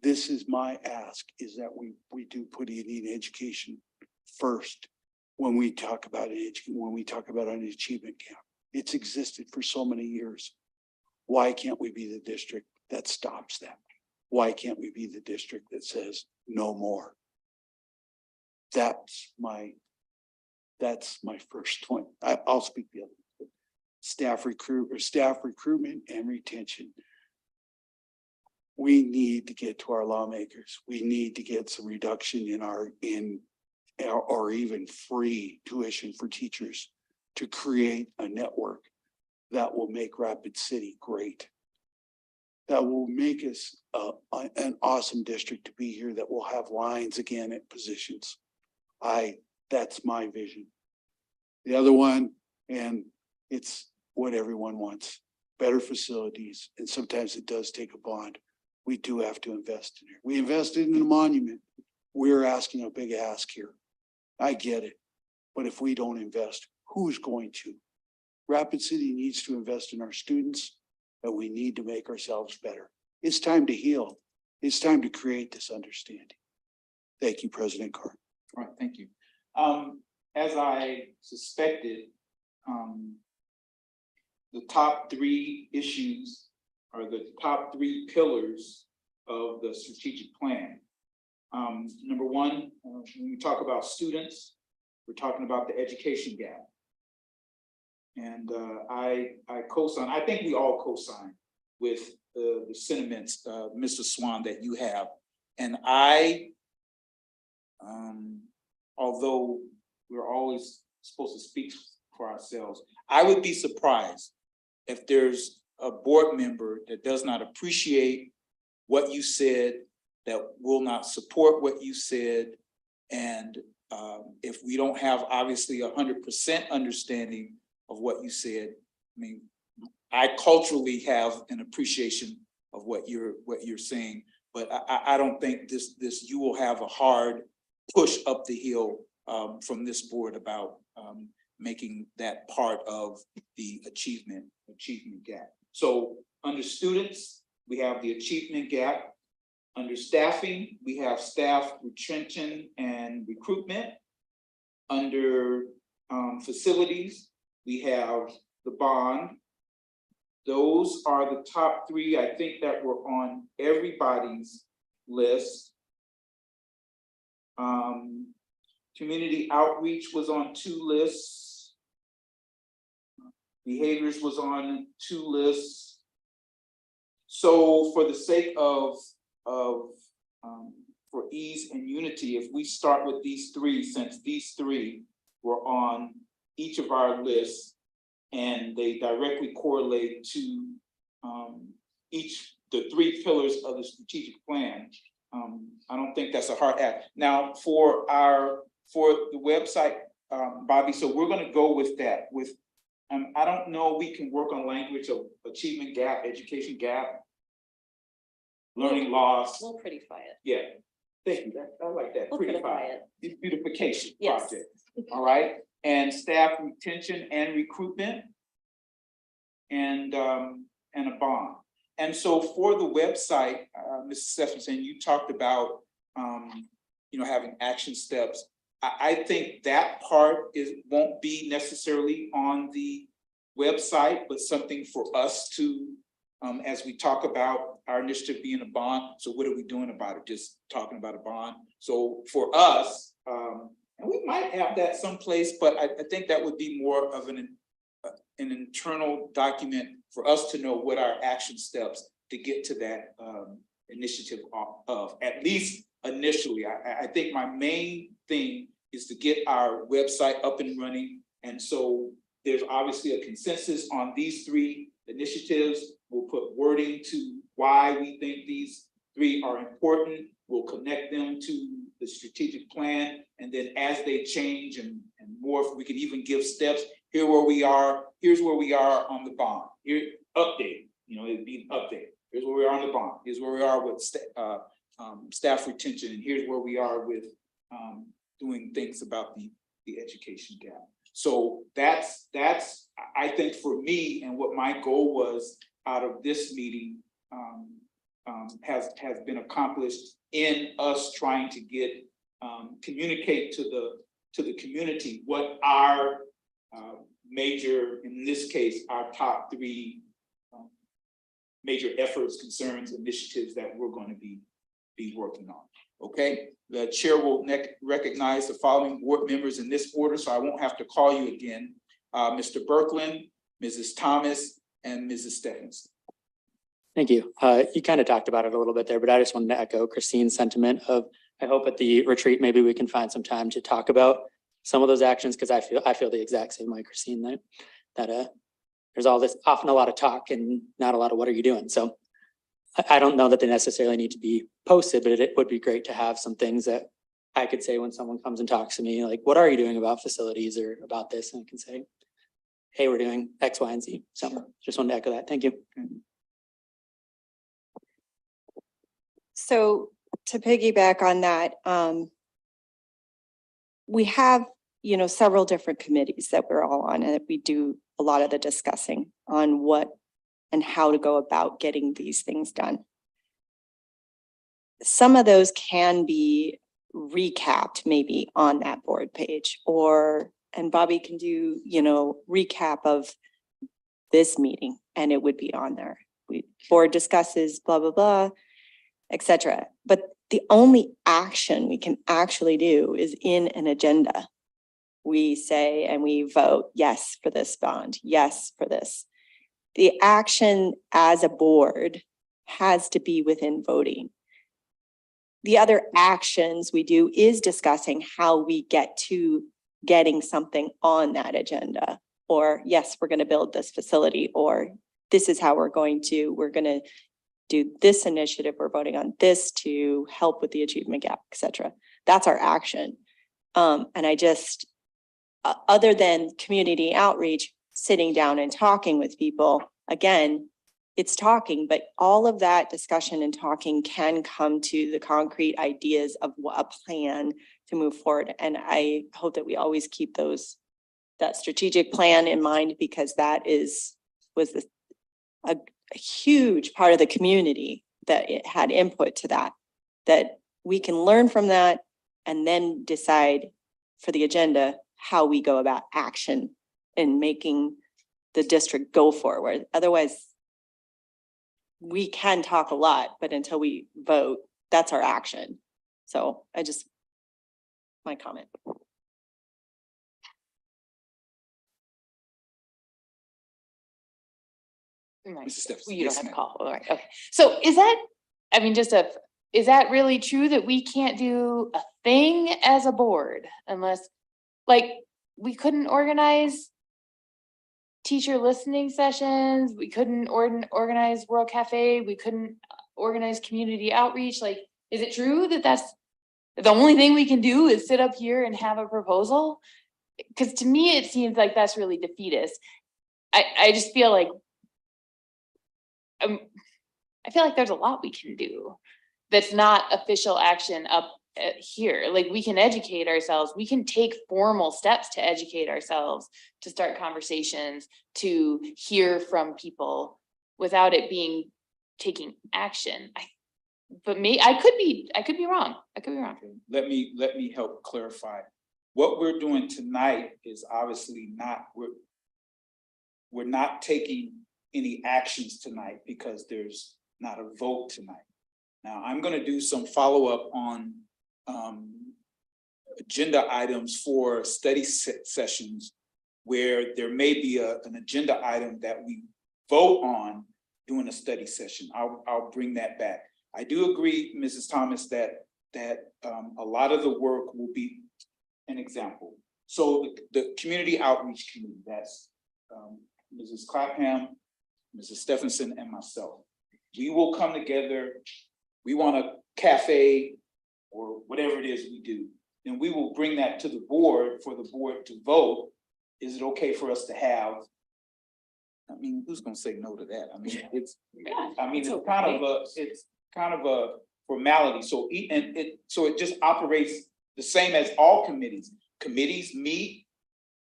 This is my ask, is that we do put Indian education first when we talk about an achievement gap. It's existed for so many years. Why can't we be the district that stops that? Why can't we be the district that says no more? That's my first point. I'll speak the other. Staff recruitment and retention. We need to get to our lawmakers. We need to get some reduction or even free tuition for teachers to create a network that will make Rapid City great. That will make us an awesome district to be here, that will have lines again at positions. That's my vision. The other one, and it's what everyone wants, better facilities. And sometimes it does take a bond. We do have to invest in it. We invested in the monument. We're asking a big ask here. I get it. But if we don't invest, who's going to? Rapid City needs to invest in our students, and we need to make ourselves better. It's time to heal. It's time to create this understanding. Thank you, President Carr. All right, thank you. As I suspected, the top three issues are the top three pillars of the strategic plan. Number one, when we talk about students, we're talking about the education gap. And I co-sign, I think we all co-sign with the sentiments, Mr. Swan, that you have. And although we're always supposed to speak for ourselves, I would be surprised if there's a board member that does not appreciate what you said, that will not support what you said. And if we don't have obviously 100% understanding of what you said, I mean, I culturally have an appreciation of what you're saying, but I don't think this you will have a hard push up the hill from this board about making that part of the achievement gap. So under students, we have the achievement gap. Under staffing, we have staff retention and recruitment. Under facilities, we have the bond. Those are the top three, I think, that were on everybody's list. Community outreach was on 2 lists. Behaviors was on 2 lists. So for the sake of for ease and unity, if we start with these 3, since these 3 were on each of our lists and they directly correlate to the 3 pillars of the strategic plan, I don't think that's a hard act. Now for the website, Bobby, so we're going to go with that. I don't know, we can work on language of achievement gap, education gap, learning loss. We'll prettify it. Yeah, thank you. I like that. We'll Prettify. prettify it. Beautification Yes. project. All right, and staff retention and recruitment, and a bond. And so for the website, Mrs. Stephenson, you talked about having action steps. I think that part won't be necessarily on the website, but something for us to, as we talk about our initiative being a bond. So what are we doing about it? Just talking about a bond. So for us, and we might have that someplace, but I think that would be more of an internal document for us to know what our action steps to get to that initiative of, at least initially. I think my main thing is to get our website up and running. And so there's obviously a consensus on these 3 initiatives. We'll put wording to why we think these 3 are important. We'll connect them to the strategic plan. And then as they change and morph, we can even give steps. Here's where we are on the bond. Here, update, it'd be an update. Here's where we are on the bond. Here's where we are with staff retention. And here's where we are with doing things about the education gap. So that's I think for me, and what my goal was out of this meeting has been accomplished in us trying to get communicate to the community what our major, in this case, our top 3 major efforts, concerns, initiatives that we're going to be working on. Okay, the chair will recognize the following board members in this order, so I won't have to call you again. Mr. Berkland, Mrs. Thomas, and Mrs. Stephenson. Thank you. You kind of talked about it a little bit there, but I just wanted to echo Christine's sentiment of, I hope at the retreat, maybe we can find some time to talk about some of those actions, because I feel the exact same way, Christine, that there's often a lot of talk and not a lot of what are you doing? So I don't know that they necessarily need to be posted, but it would be great to have some things that I could say when someone comes and talks to me, like, what are you doing about facilities or about this? And I can say, hey, we're doing X, Y, and Z. So just wanted to echo that. Thank you. So to piggyback on that, we have, several different committees that we're all on, and we do a lot of the discussing on what and how to go about getting these things done. Some of those can be recapped maybe on that board page, and Bobby can do, recap of this meeting, and it would be on there. Board discusses blah, blah, blah, etc. But the only action we can actually do is in an agenda. We say and we vote yes for this bond, yes for this. The action as a board has to be within voting. The other actions we do is discussing how we get to getting something on that agenda. Or yes, we're going to build this facility, or this is how we're going to do this initiative. We're voting on this to help with the achievement gap, etc. That's our action. And I just, other than community outreach, sitting down and talking with people, again, it's talking, but all of that discussion and talking can come to the concrete ideas of a plan to move forward. And I hope that we always keep that strategic plan in mind, because that was a huge part of the community that it had input to that we can learn from that and then decide for the agenda how we go about action in making the district go forward. Otherwise, we can talk a lot, but until we vote, that's our action. So my comment. Right. Mrs. Stephenson. You don't Yes, have to ma'am. call. All right. Okay. So is that, is that really true that we can't do a thing as a board unless, like, we couldn't organize teacher listening sessions, we couldn't organize World Cafe, we couldn't organize community outreach? Like, is it true that that's the only thing we can do is sit up here and have a proposal? Because to me, it seems like that's really defeatist. I just feel like, I feel like there's a lot we can do that's not official action up here. Like, we can educate ourselves, we can take formal steps to educate ourselves, to start conversations, to hear from people without it being taking action. But I could be wrong. I could be wrong. Let me help clarify. What we're doing tonight is obviously not, we're not taking any actions tonight because there's not a vote tonight. Now, I'm going to do some follow-up on agenda items for study sessions where there may be an agenda item that we vote on during a study session. I'll bring that back. I do agree, Mrs. Thomas, that a lot of the work will be an example. So the community outreach committee, that's Mrs. Clapham, Mrs. Stephenson, and myself. We will come together. We want a cafe or whatever it is we do. And we will bring that to the board for the board to vote. Is it okay for us to have? I mean, who's gonna say no to that? I mean, it's kind of a formality. So it just operates the same as all committees. Committees meet,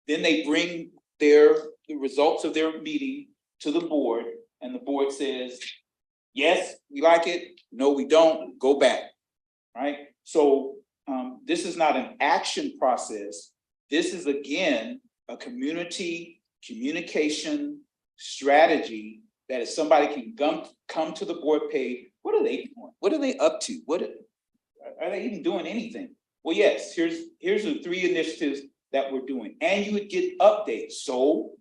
then they bring the results of their meeting to the board, and the board says, yes, we like it, no, we don't, go back, right? So this is not an action process. This is, again, a community communication strategy that if somebody can come to the board page, what are they doing? What are they up to? Are they even doing anything? Well, yes, here's the 3 initiatives that we're doing, and you would get updates. So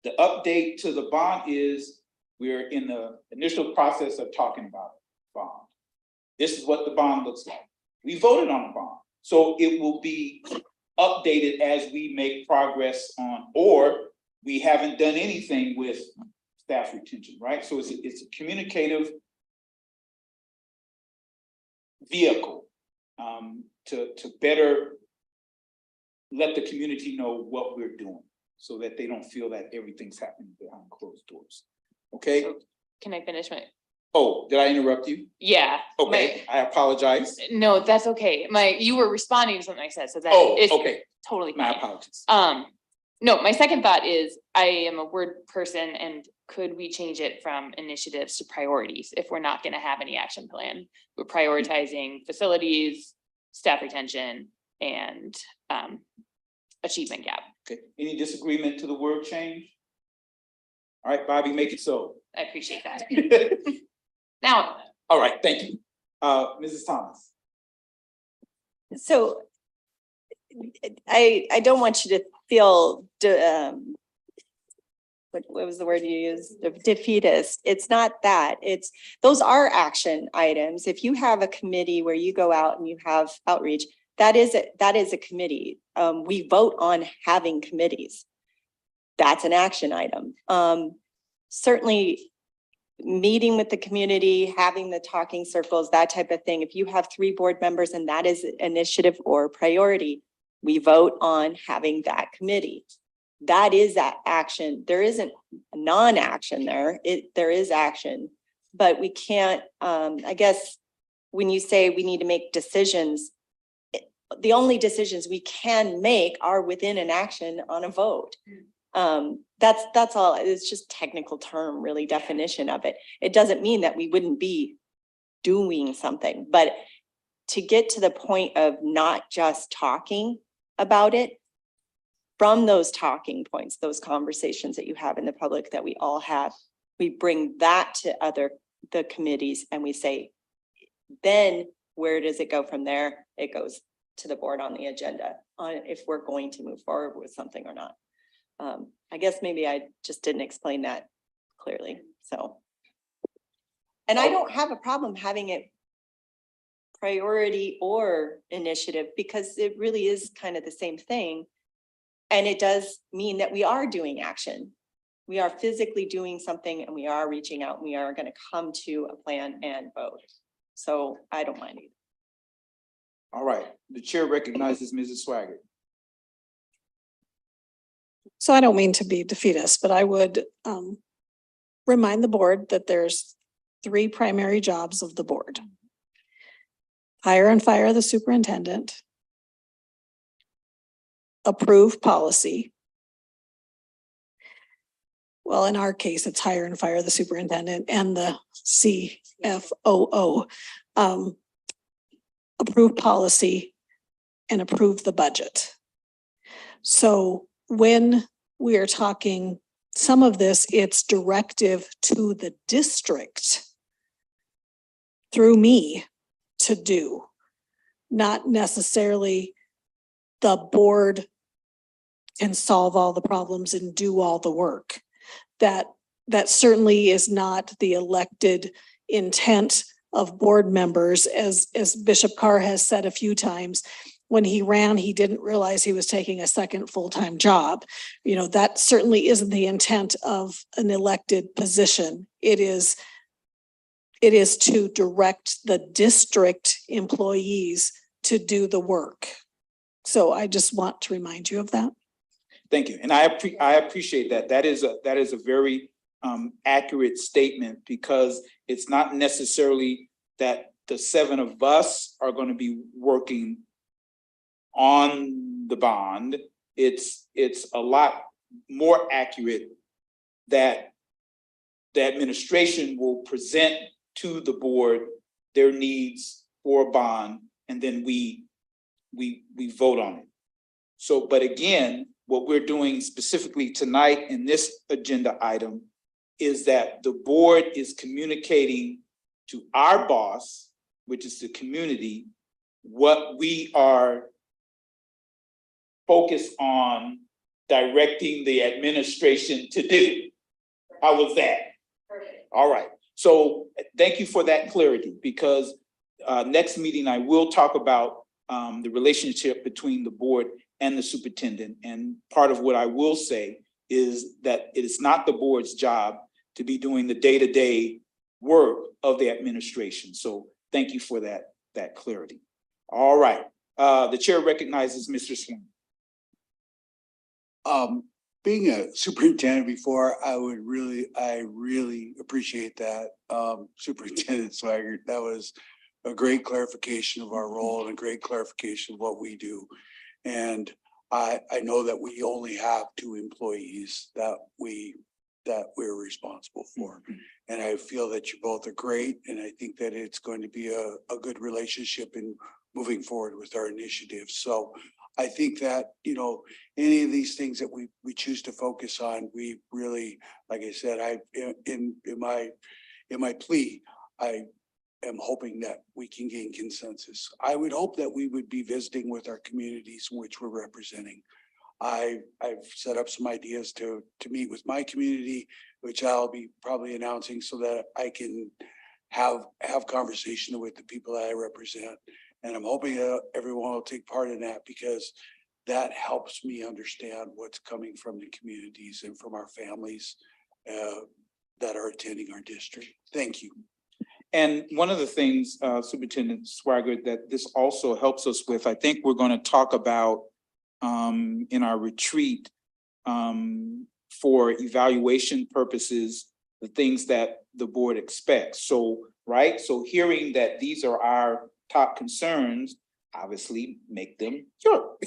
the update to the bond is we're in the initial process of talking about bond. This is what the bond looks like. We voted on the bond, so it will be updated as we make progress on, or we haven't done anything with staff retention, right? So it's a communicative vehicle to better let the community know what we're doing, so that they don't feel that everything's happening behind closed doors. Okay? So can I finish my, Oh, did I interrupt you? yeah. Okay, I apologize. No, that's okay. You were responding to something I said, so that Oh, is okay, totally my fine. apologies. No, my second thought is I am a word person, and could we change it from initiatives to priorities if we're not gonna have any action plan? We're prioritizing facilities, staff retention, and achievement gap. Okay, any disagreement to the word change? All right, Bobby, make it so. I appreciate that. Now, All right, thank you. Mrs. Thomas. So I don't want you to feel what was the word you used? Defeatist. It's not that. Those are action items. If you have a committee where you go out and you have outreach, that is a committee. We vote on having committees. That's an action item. Certainly meeting with the community, having the talking circles, that type of thing. If you have 3 board members and that is initiative or priority, we vote on having that committee. That is that action. There isn't non-action there. There is action, but we can't, I guess, when you say we need to make decisions, the only decisions we can make are within an action on a vote. That's all. It's just technical term, really, definition of it. It doesn't mean that we wouldn't be doing something, but to get to the point of not just talking about it, from those talking points, those conversations that you have in the public that we all have, we bring that to the committees and we say, then where does it go from there? It goes to the board on the agenda on if we're going to move forward with something or not. I guess maybe I just didn't explain that clearly, so. And I don't have a problem having it priority or initiative because it really is kind of the same thing. And it does mean that we are doing action. We are physically doing something and we are reaching out and we are going to come to a plan and vote. So I don't mind either. All right, the chair recognizes Mrs. Swaggart. So I don't mean to be defeatist, but I would remind the board that there's 3 primary jobs of the board. Hire and fire the superintendent. Approve policy. Well, in our case, it's hire and fire the superintendent and the CFOO. Approve policy and approve the budget. So when we are talking some of this, it's directive to the district through me to do, not necessarily the board can solve all the problems and do all the work. That certainly is not the elected intent of board members, as Bishop Carr has said a few times. When he ran, he didn't realize he was taking a second full-time job. You know, that certainly isn't the intent of an elected position. It is to direct the district employees to do the work. So I just want to remind you of that. Thank you, and I appreciate that. That is a very accurate statement, because it's not necessarily that the 7 of us are going to be working on the bond. It's a lot more accurate that the administration will present to the board their needs for a bond, and then we vote on it. So, but again, what we're doing specifically tonight in this agenda item is that the board is communicating to our boss, which is the community, what we are focused on directing the administration to do. How was that? All right, so thank you for that clarity, because next meeting I will talk about the relationship between the board and the superintendent. And part of what I will say is that it is not the board's job to be doing the day-to-day work of the administration. So thank you for that clarity. All right, the chair recognizes Mr. Swan. Being a superintendent before, I really appreciate that. Superintendent Swigert, that was a great clarification of our role and a great clarification of what we do. And I know that we only have 2 employees that we're responsible for. And I feel that you both are great. And I think that it's going to be a good relationship in moving forward with our initiatives. So I think that, you know, any of these things that we choose to focus on, we really, like I said, in my plea, I am hoping that we can gain consensus. I would hope that we would be visiting with our communities in which we're representing. I've set up some ideas to meet with my community, which I'll be probably announcing, so that I can have conversation with the people that I represent. And I'm hoping that everyone will take part in that, because that helps me understand what's coming from the communities and from our families that are attending our district. Thank you. And one of the things, Superintendent Swigert, that this also helps us with, I think we're going to talk about in our retreat for evaluation purposes, the things that the board expects. So, right, so hearing that these are our top concerns, obviously make them sure.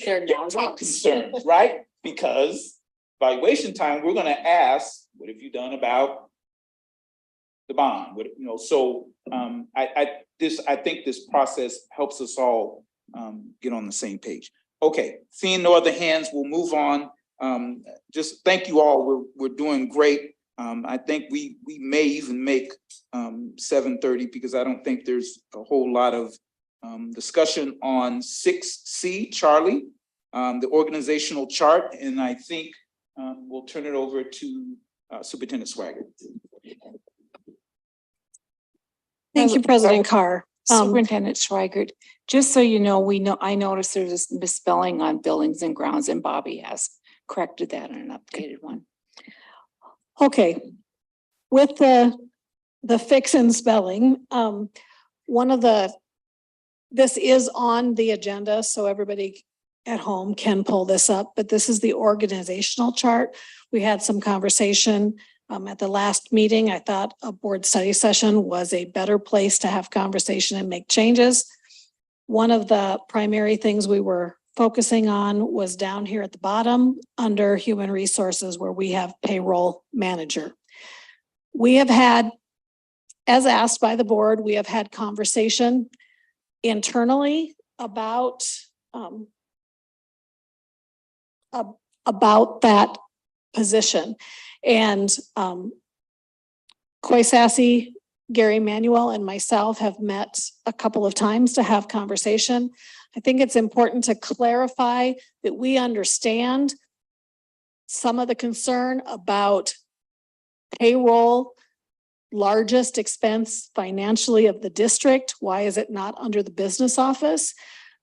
They're Top concerns, right? Because evaluation time, we're gonna ask, what have you done about the bond? What, you know, so I think this process helps us all get on the same page. Okay, seeing no other hands, we'll move on. Just thank you all. We're doing great. I think we may even make 7:30, because I don't think there's a whole lot of discussion on 6C, Charlie, the organizational chart, and I think we'll turn it over to Superintendent Swigert. Thank you, President Carr. Superintendent Schweigert, just so you know, I noticed there's this misspelling on buildings and grounds, and Bobby has corrected that in an updated one. Okay, with the fix in spelling, this is on the agenda, so everybody at home can pull this up, but this is the organizational chart. We had some conversation at the last meeting. I thought a board study session was a better place to have conversation and make changes. One of the primary things we were focusing on was down here at the bottom under human resources, where we have payroll manager. We have had, as asked by the board, we have had conversation internally about that position. And Coy Sassy, Gary Manuel, and myself have met a couple of times to have conversation. I think it's important to clarify that we understand some of the concern about payroll, largest expense financially of the district. Why is it not under the business office?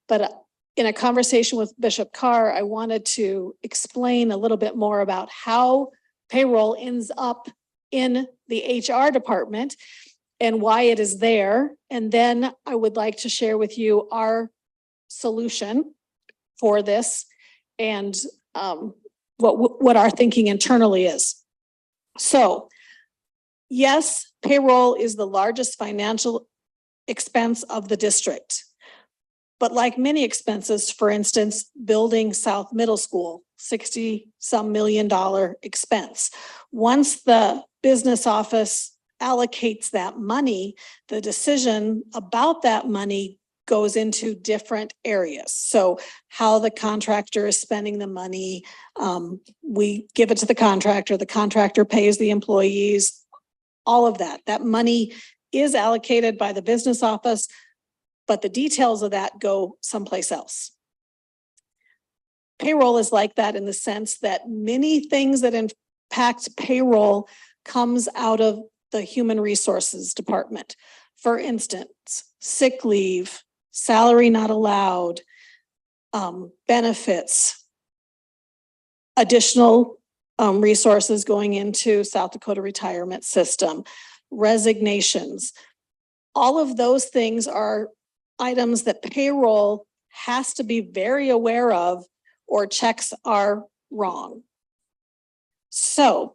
But in a conversation with Bishop Carr, I wanted to explain a little bit more about how payroll ends up in the HR department and why it is there. And then I would like to share with you our solution for this and what our thinking internally is. So yes, payroll is the largest financial expense of the district. But like many expenses, for instance, building South Middle School, $60-some million expense. Once the business office allocates that money, the decision about that money goes into different areas. So how the contractor is spending the money, we give it to the contractor pays the employees, all of that. That money is allocated by the business office, but the details of that go someplace else. Payroll is like that in the sense that many things that impact payroll comes out of the human resources department. For instance, sick leave, salary not allowed, benefits, additional resources going into South Dakota retirement system, resignations. All of those things are items that payroll has to be very aware of, or checks are wrong. So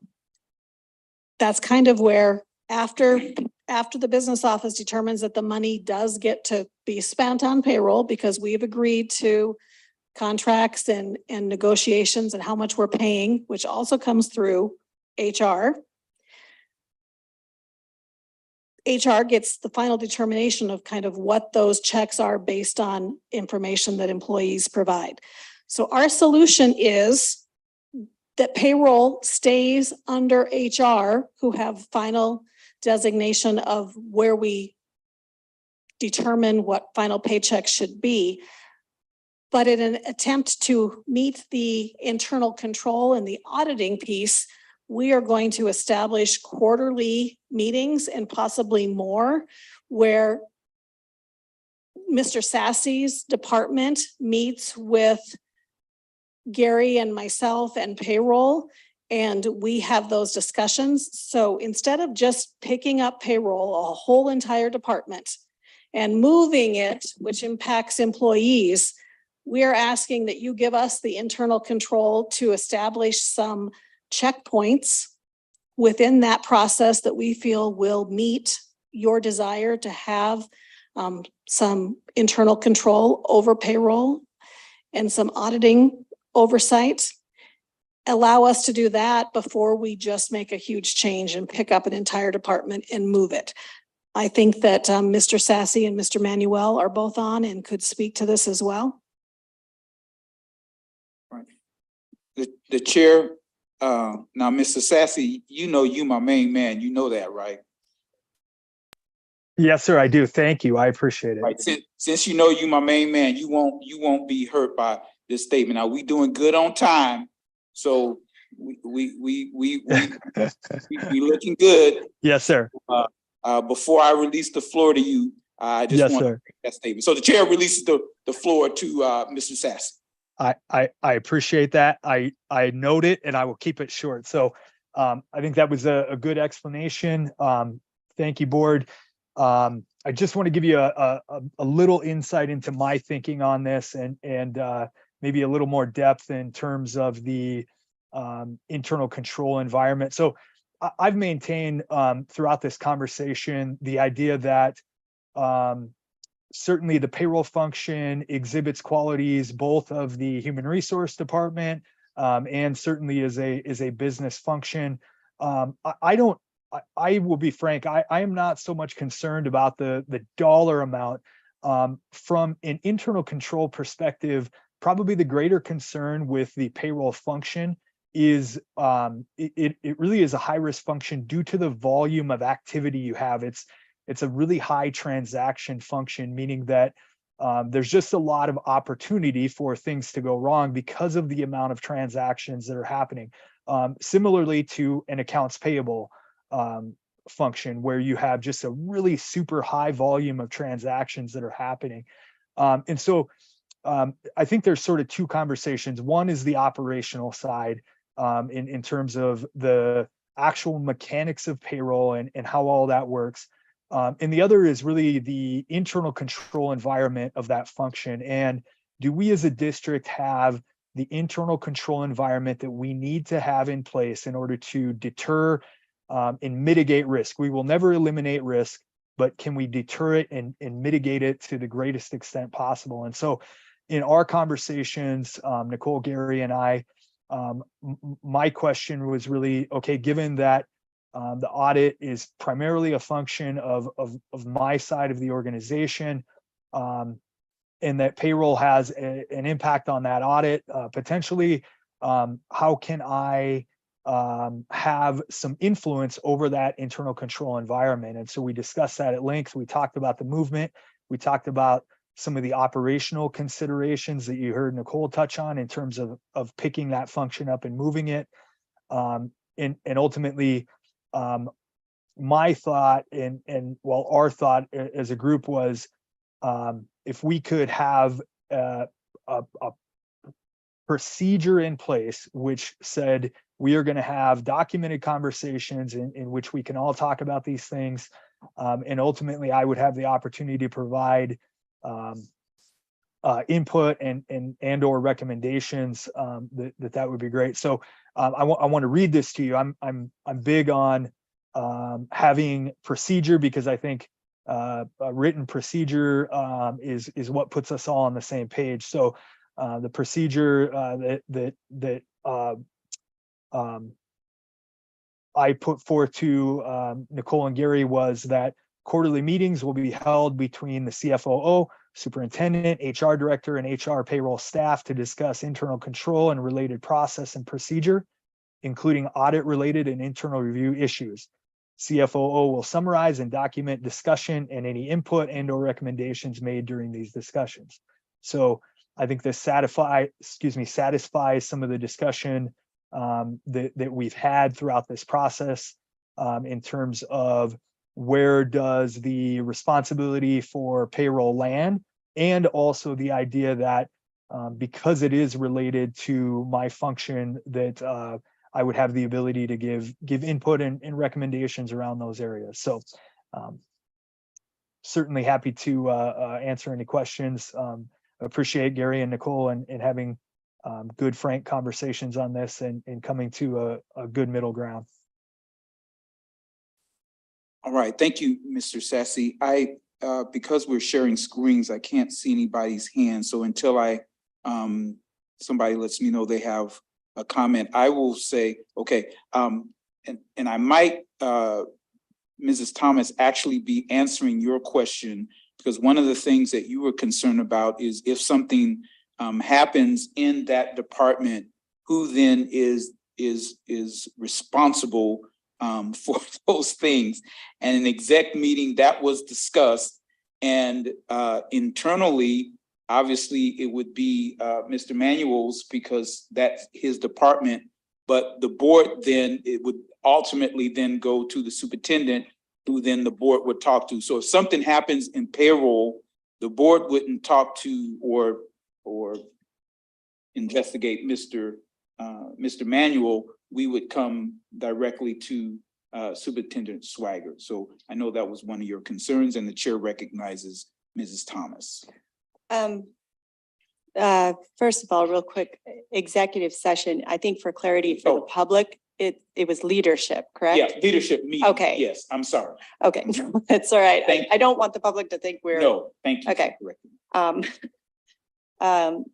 that's kind of where after the business office determines that the money does get to be spent on payroll, because we've agreed to contracts and negotiations and how much we're paying, which also comes through HR. HR gets the final determination of kind of what those checks are based on information that employees provide. So our solution is that payroll stays under HR, who have final designation of where we determine what final paycheck should be. But in an attempt to meet the internal control and the auditing piece, we are going to establish quarterly meetings and possibly more, where Mr. Sassy's department meets with Gary and myself and payroll, and we have those discussions. So instead of just picking up payroll, a whole entire department, and moving it, which impacts employees, we are asking that you give us the internal control to establish some checkpoints within that process that we feel will meet your desire to have some internal control over payroll and some auditing oversight. Allow us to do that before we just make a huge change and pick up an entire department and move it. I think that Mr. Sassy and Mr. Manuel are both on and could speak to this as well. The chair, now, Mr. Sassy, you know you my main man. You know that, right? Yes, sir, I do. Thank you. I appreciate it. Right. Since you know you my main man, you won't be hurt by this statement. Now, we doing good on time, so we looking good. Yes, sir. Before I release the floor to you, I just want to make that statement. So the chair releases the floor to Mr. Sassy. I appreciate that. I note it and I will keep it short. So I think that was a good explanation. Thank you, board. I just want to give you a little insight into my thinking on this and maybe a little more depth in terms of the internal control environment. So I've maintained throughout this conversation the idea that certainly the payroll function exhibits qualities both of the human resource department and certainly is a business function. I will be frank, I am not so much concerned about the dollar amount. From an internal control perspective, probably the greater concern with the payroll function is it really is a high risk function due to the volume of activity you have. It's a really high transaction function, meaning that there's just a lot of opportunity for things to go wrong because of the amount of transactions that are happening. Similarly to an accounts payable function, where you have just a really super high volume of transactions that are happening. And so I think there's sort of two conversations. One is the operational side in terms of the actual mechanics of payroll and how all that works. And the other is really the internal control environment of that function. And do we as a district have the internal control environment that we need to have in place in order to deter and mitigate risk? We will never eliminate risk, but can we deter it and mitigate it to the greatest extent possible? And so in our conversations, Nicole, Gary, and I, my question was really, okay, given that the audit is primarily a function of my side of the organization, and that payroll has an impact on that audit, potentially, how can I have some influence over that internal control environment? And so we discussed that at length. We talked about the movement We talked about some of the operational considerations that you heard Nicole touch on in terms of picking that function up and moving it. And ultimately, my thought and well, our thought as a group was, if we could have a procedure in place, which said we are going to have documented conversations in which we can all talk about these things. And ultimately, I would have the opportunity to provide input and or recommendations, that would be great. So I want to read this to you. I'm big on having procedure, because I think a written procedure is what puts us all on the same page. So the procedure that I put forth to Nicole and Gary was that quarterly meetings will be held between the CFOO, superintendent, HR director, and HR payroll staff to discuss internal control and related process and procedure, including audit-related and internal review issues. CFOO will summarize and document discussion and any input and or recommendations made during these discussions. So I think this satisfies some of the discussion that we've had throughout this process, in terms of where does the responsibility for payroll land, and also the idea that because it is related to my function, that I would have the ability to give input and recommendations around those areas. So certainly happy to answer any questions. Appreciate Gary and Nicole and having good, frank conversations on this and coming to a good middle ground. All right, thank you, Mr. Sassy. Because we're sharing screens, I can't see anybody's hand. So until somebody lets me know they have a comment, I will say, okay, and I might, Mrs. Thomas, actually be answering your question, because one of the things that you were concerned about is if something happens in that department, who then is responsible for those things. And in an exec meeting that was discussed, and internally, obviously it would be Mr. Manuel's, because that's his department, but the board then, it would ultimately then go to the superintendent, who then the board would talk to. So if something happens in payroll, the board wouldn't talk to or investigate Mr. Manuel. We would come directly to Superintendent Swigert. So I know that was one of your concerns, and the chair recognizes Mrs. Thomas. First of all, real quick, executive session, I think for clarity for the public, it was leadership, correct? Yeah, leadership meeting. Okay. Yes, I'm sorry. Okay, that's all right. Thank I don't want the public to think we're. No, thank you. Okay. for correcting me.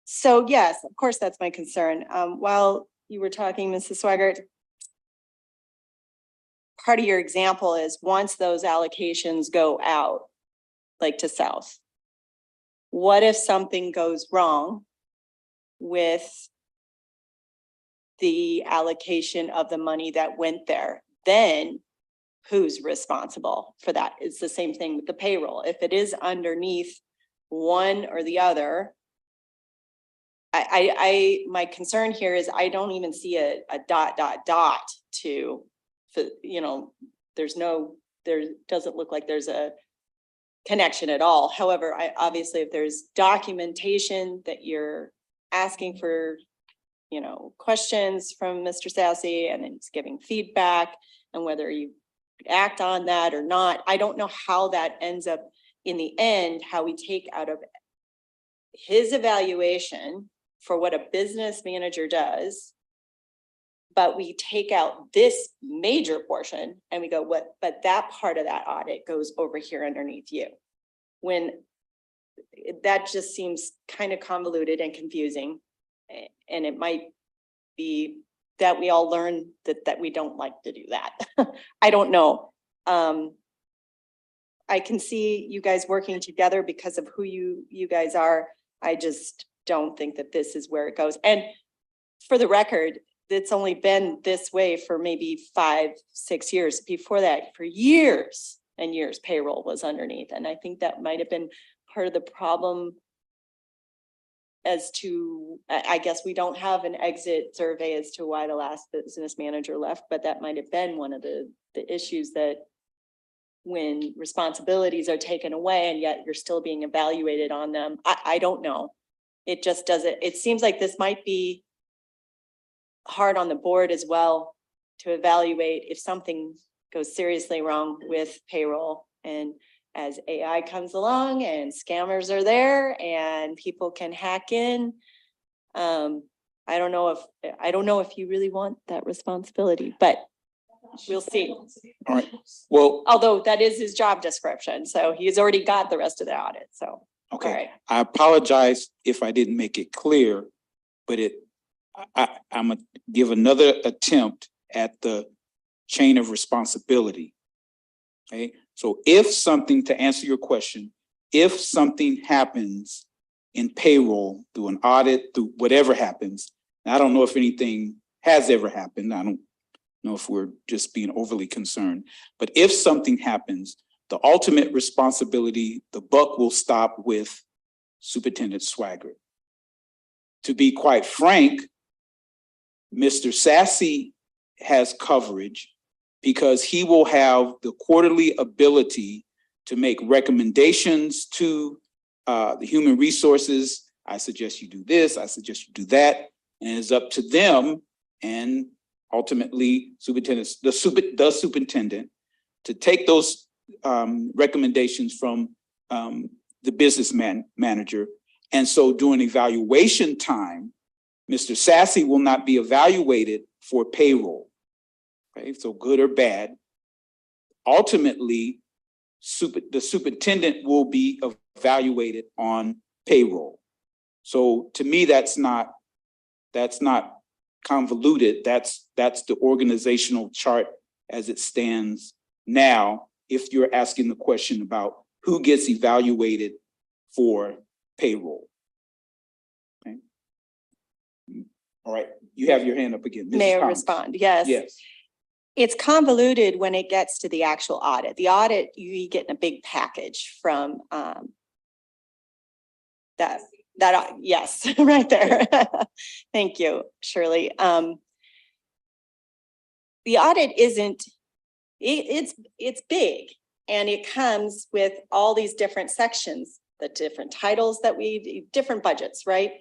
So yes, of course, that's my concern. While you were talking, Mrs. Swigert, part of your example is once those allocations go out, like to South, what if something goes wrong with the allocation of the money that went there? Then who's responsible for that? It's the same thing with the payroll. If it is underneath one or the other, my concern here is I don't even see a to, you know, there doesn't look like there's a connection at all. However, obviously if there's documentation that you're asking for, you know, questions from Mr. Sassy, and then he's giving feedback, and whether you act on that or not, I don't know how that ends up in the end, how we take out of his evaluation for what a business manager does, but we take out this major portion and we go, but that part of that audit goes over here underneath you. When that just seems kind of convoluted and confusing. And it might be that we all learn that we don't like to do that. I don't know. I can see you guys working together because of who you guys are. I just don't think that this is where it goes. And for the record, it's only been this way for maybe 5-6 years. Before that, for years, and years payroll was underneath. And I think that might have been part of the problem as to, I guess we don't have an exit survey as to why the last business manager left, but that might have been one of the issues, that when responsibilities are taken away and yet you're still being evaluated on them. I don't know. It just doesn't, it seems like this might be hard on the board as well to evaluate if something goes seriously wrong with payroll. And as AI comes along and scammers are there and people can hack in, I don't know if you really want that responsibility, but we'll see. All right, well, Although that is his job description, so he's already got the rest of the audit, so. All okay, right. I apologize if I didn't make it clear, but I'm gonna give another attempt at the chain of responsibility. Okay, so if something, to answer your question, if something happens in payroll through an audit, through whatever happens, and I don't know if anything has ever happened. I don't know if we're just being overly concerned, but if something happens, the ultimate responsibility, the buck will stop with Superintendent Swaggart. To be quite frank, Mr. Sassy has coverage because he will have the quarterly ability to make recommendations to the human resources. I suggest you do this, I suggest you do that, and it's up to them and ultimately the superintendent to take those recommendations from the business manager. And so during evaluation time, Mr. Sassy will not be evaluated for payroll. Okay, so good or bad. Ultimately, the superintendent will be evaluated on payroll. So to me, that's not convoluted. That's the organizational chart as it stands now, if you're asking the question about who gets evaluated for payroll. Okay. All right, you have your hand up again. Mrs. May I Thomas. respond? Yes. Yes. It's convoluted when it gets to the actual audit. The audit, you get in a big package from yes, right there. Thank you, Shirley. The audit isn't, it's big, and it comes with all these different sections, the different titles that different budgets, right?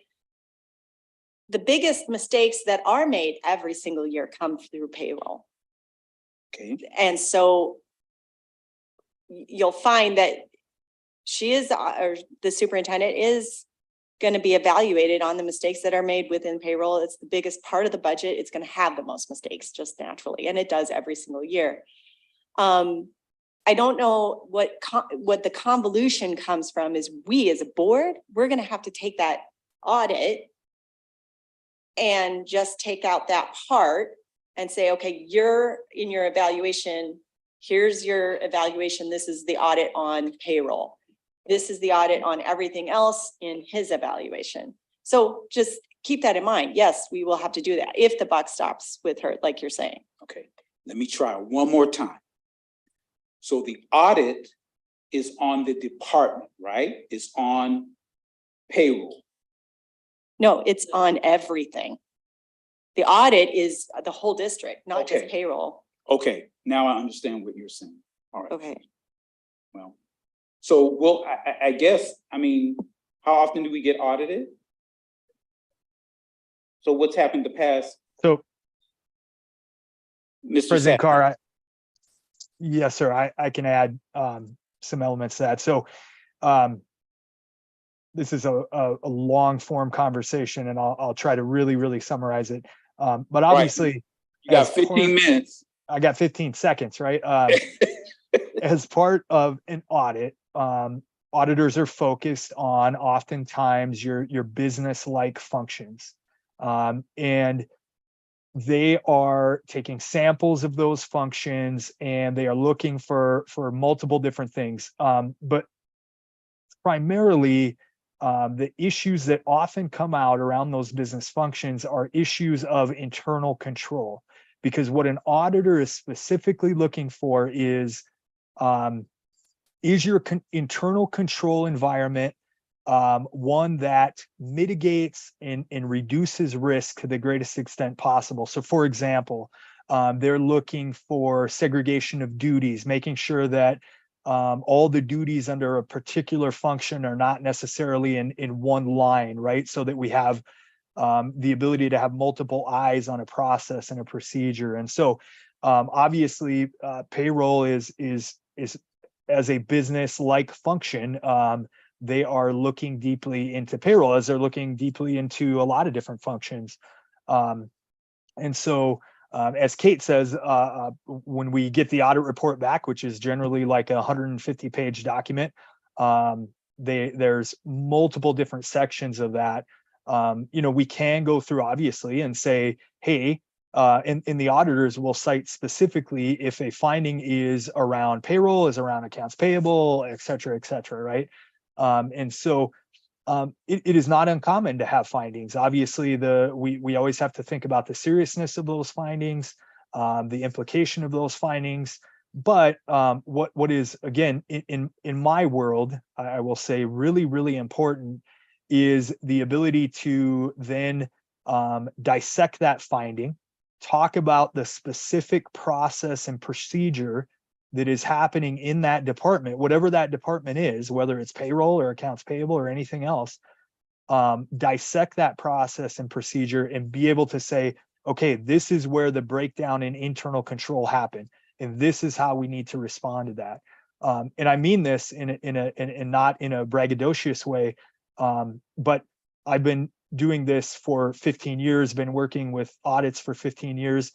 The biggest mistakes that are made every single year come through payroll. Okay. And so you'll find that she is, or the superintendent is going to be evaluated on the mistakes that are made within payroll. It's the biggest part of the budget. It's going to have the most mistakes just naturally, and it does every single year. I don't know what the convolution comes from is we as a board, we're going to have to take that audit and just take out that part and say, okay, you're in your evaluation. Here's your evaluation. This is the audit on payroll. This is the audit on everything else in his evaluation. So just keep that in mind. Yes, we will have to do that if the buck stops with her, like you're saying. Okay, let me try one more time. So the audit is on the department, right? It's on payroll. No, it's on everything. The audit is the whole district, not just Okay. payroll. Okay, now I understand what you're saying. All right. Okay. Well, so I guess, I mean, how often do we get audited? So what's happened the past, So Mr. President Sapp? Carr, yes, sir, I can add some elements to that. So this is a long form conversation, and I'll try to really summarize it. But obviously, You got as 15 minutes. I got 15 seconds, right? As part of an audit, auditors are focused on oftentimes your business-like functions. And they are taking samples of those functions, and they are looking for multiple different things. But primarily, the issues that often come out around those business functions are issues of internal control. Because what an auditor is specifically looking for is Is your internal control environment one that mitigates and reduces risk to the greatest extent possible? So for example, they're looking for segregation of duties, making sure that all the duties under a particular function are not necessarily in one line, right? So that we have the ability to have multiple eyes on a process and a procedure. And so obviously payroll is as a business-like function, they are looking deeply into payroll as they're looking deeply into a lot of different functions. And so as Kate says, when we get the audit report back, which is generally like a 150-page document, there's multiple different sections of that. We can go through obviously and say, hey, and the auditors will cite specifically if a finding is around payroll, is around accounts payable, et cetera, right? And so it is not uncommon to have findings. Obviously, we always have to think about the seriousness of those findings, the implication of those findings. But what is, again, in my world, I will say really, really important is the ability to then dissect that finding, talk about the specific process and procedure that is happening in that department, whatever that department is, whether it's payroll or accounts payable or anything else, dissect that process and procedure and be able to say, okay, this is where the breakdown in internal control happened, and this is how we need to respond to that. And I mean this in not in a braggadocious way, but I've been doing this for 15 years, been working with audits for 15 years.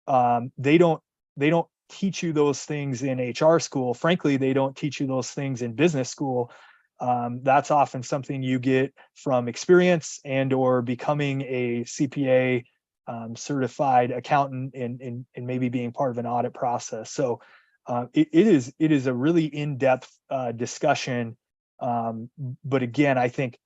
They don't teach you those things in HR school. Frankly, they don't teach you those things in business school. That's often something you get from experience and or becoming a CPA certified accountant and maybe being part of an audit process. So it is a really in-depth discussion. But again, I think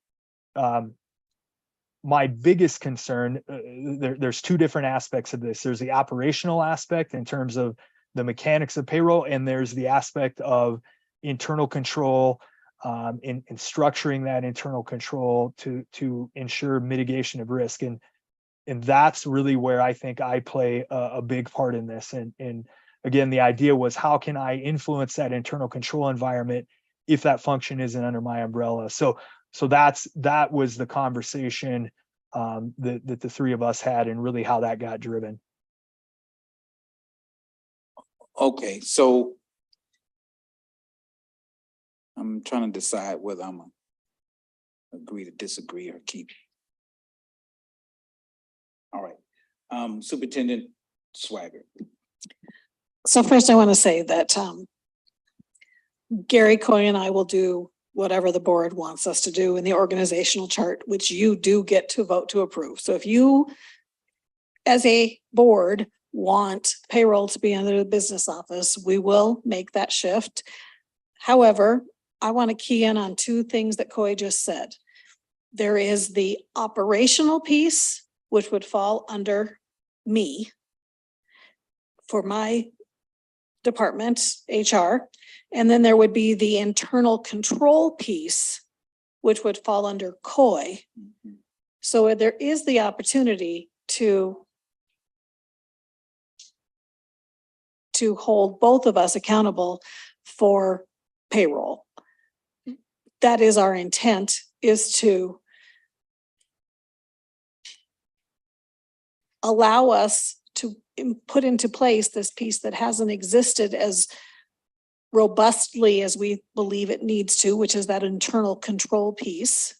my biggest concern, there's two different aspects of this. There's the operational aspect in terms of the mechanics of payroll, and there's the aspect of internal control in structuring that internal control to ensure mitigation of risk. And that's really where I think I play a big part in this. And again, the idea was, how can I influence that internal control environment if that function isn't under my umbrella? So that was the conversation that the three of us had, and really how that got driven. Okay, so I'm trying to decide whether I'm gonna agree to disagree or keep. All right, Superintendent Swaggart. So first I want to say that Gary Coy and I will do whatever the board wants us to do in the organizational chart, which you do get to vote to approve. So if you, as a board, want payroll to be under the business office, we will make that shift. However, I want to key in on two things that Coy just said. There is the operational piece, which would fall under me for my department, HR. And then there would be the internal control piece, which would fall under Coy. So there is the opportunity to hold both of us accountable for payroll. That is our intent, is to allow us to put into place this piece that hasn't existed as robustly as we believe it needs to, which is that internal control piece,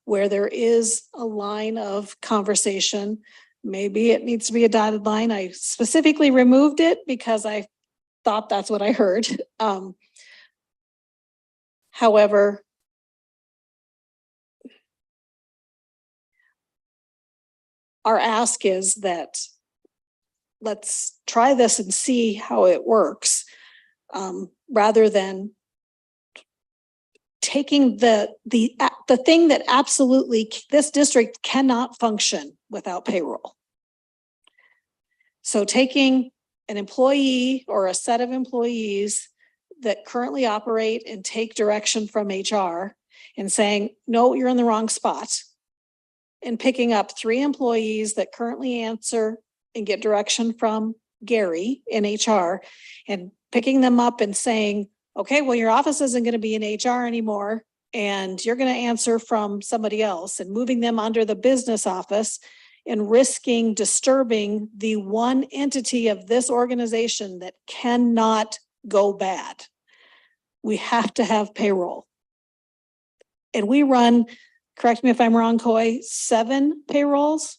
where there is a line of conversation. Maybe it needs to be a dotted line. I specifically removed it because I thought that's what I heard. However, our ask is that let's try this and see how it works, rather than taking the thing that absolutely this district cannot function without payroll. So taking an employee or a set of employees that currently operate and take direction from HR and saying, no, you're in the wrong spot. And picking up 3 employees that currently answer and get direction from Gary in HR and picking them up and saying, okay, well, your office isn't going to be in HR anymore. And you're going to answer from somebody else, and moving them under the business office and risking disturbing the one entity of this organization that cannot go bad. We have to have payroll. And we run, correct me if I'm wrong, Coy, 7 payrolls?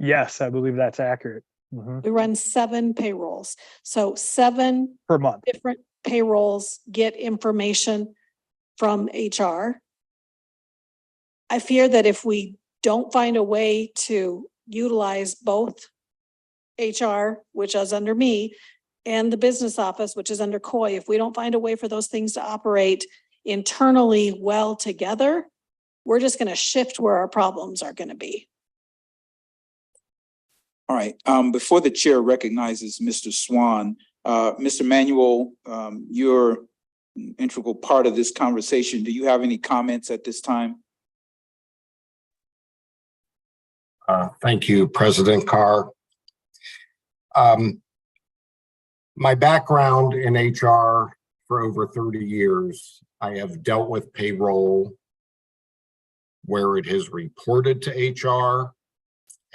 Yes, I believe that's accurate. Mhm. We run 7 payrolls. So 7 Per month. different payrolls get information from HR. I fear that if we don't find a way to utilize both HR, which is under me, and the business office, which is under Coy, if we don't find a way for those things to operate internally well together, we're just going to shift where our problems are going to be. All right, before the chair recognizes Mr. Swan, Mr. Manuel, you're an integral part of this conversation. Do you have any comments at this time? Thank you, President Carr. My background in HR for over 30 years, I have dealt with payroll where it has reported to HR,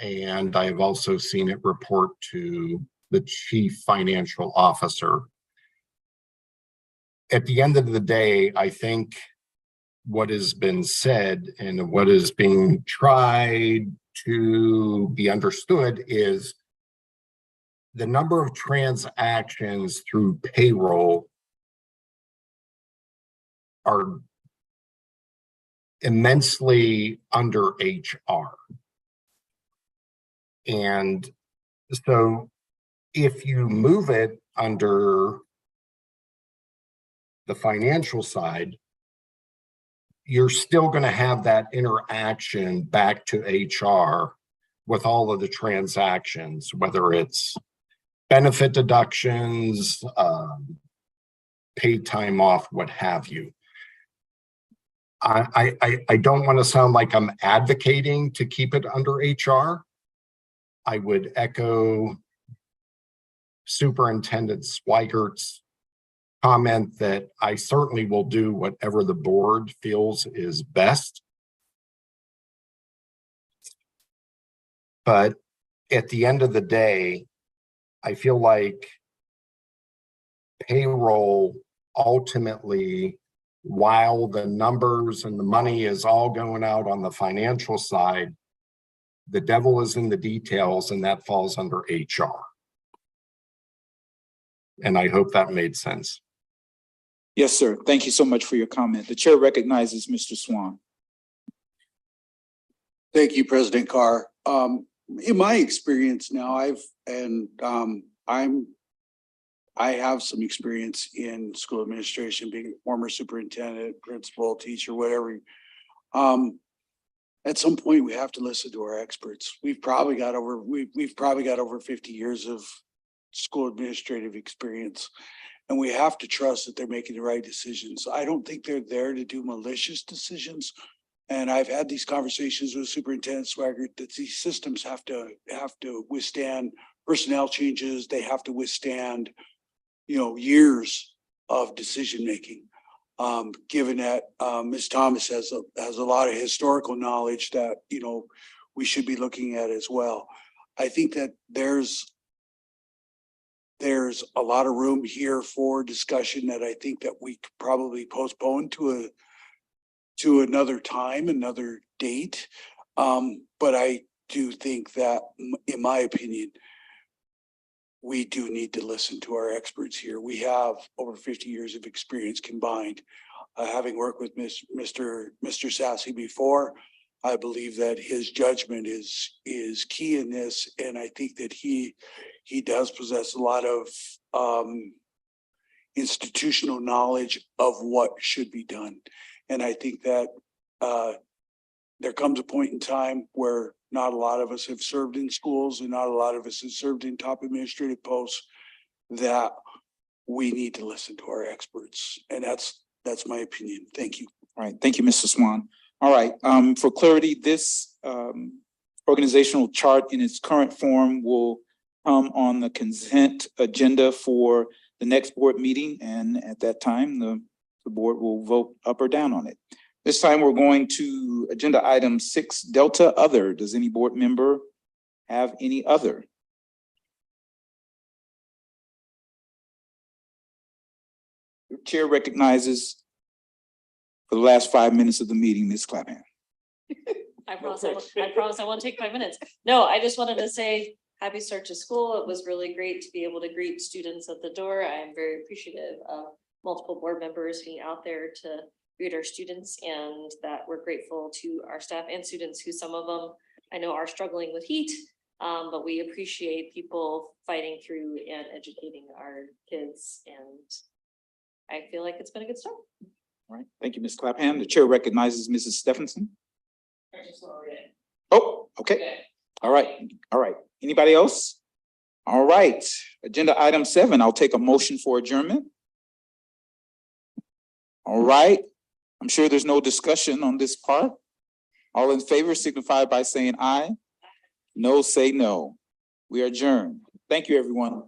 and I've also seen it report to the chief financial officer. At the end of the day, I think what has been said and what is being tried to be understood is the number of transactions through payroll are immensely under HR. And so if you move it under the financial side, you're still going to have that interaction back to HR with all of the transactions, whether it's benefit deductions, paid time off, what have you. I don't want to sound like I'm advocating to keep it under HR. I would echo Superintendent Sweigert's comment that I certainly will do whatever the board feels is best. But at the end of the day, I feel like payroll ultimately, while the numbers and the money is all going out on the financial side, the devil is in the details, and that falls under HR. And I hope that made sense. Yes, sir. Thank you so much for your comment. The chair recognizes Mr. Swan. Thank you, President Carr. In my experience now, I have some experience in school administration, being a former superintendent, principal, teacher, whatever. At some point, we have to listen to our experts. We've probably got over 50 years of school administrative experience, and we have to trust that they're making the right decisions. I don't think they're there to do malicious decisions. And I've had these conversations with Superintendent Swaggart that these systems have to withstand personnel changes. They have to withstand, years of decision making. Given that Ms. Thomas has a lot of historical knowledge that we should be looking at as well. I think that there's a lot of room here for discussion that I think that we could probably postpone to another time, another date. But I do think that, in my opinion, we do need to listen to our experts here. We have over 50 years of experience combined. Having worked with Mr. Sassy before, I believe that his judgment is key in this, and I think that he does possess a lot of institutional knowledge of what should be done. And I think that there comes a point in time where not a lot of us have served in schools, and not a lot of us have served in top administrative posts. that we need to listen to our experts. And that's my opinion. Thank you. All right, thank you, Mr. Swan. All right, for clarity, this organizational chart in its current form will come on the consent agenda for the next board meeting, and at that time, the board will vote up or down on it. This time, we're going to agenda item 6, Delta Other. Does any board member have any other? The chair recognizes for the last 5 minutes of the meeting, Ms. Clapham. I promise I won't take 5 minutes. No, I just wanted to say, happy start to school. It was really great to be able to greet students at the door. I am very appreciative of multiple board members being out there to greet our students, and that we're grateful to our staff and students who, some of them I know are struggling with heat. But we appreciate people fighting through and educating our kids, and I feel like it's been a good start. All right, thank you, Ms. Clapham. The chair recognizes Mrs. Stephenson. Oh, okay. All right. Anybody else? All right, agenda item 7, I'll take a motion for adjournment. All right, I'm sure there's no discussion on this part. All in favor signify by saying aye. No, say no. We are adjourned. Thank you, everyone.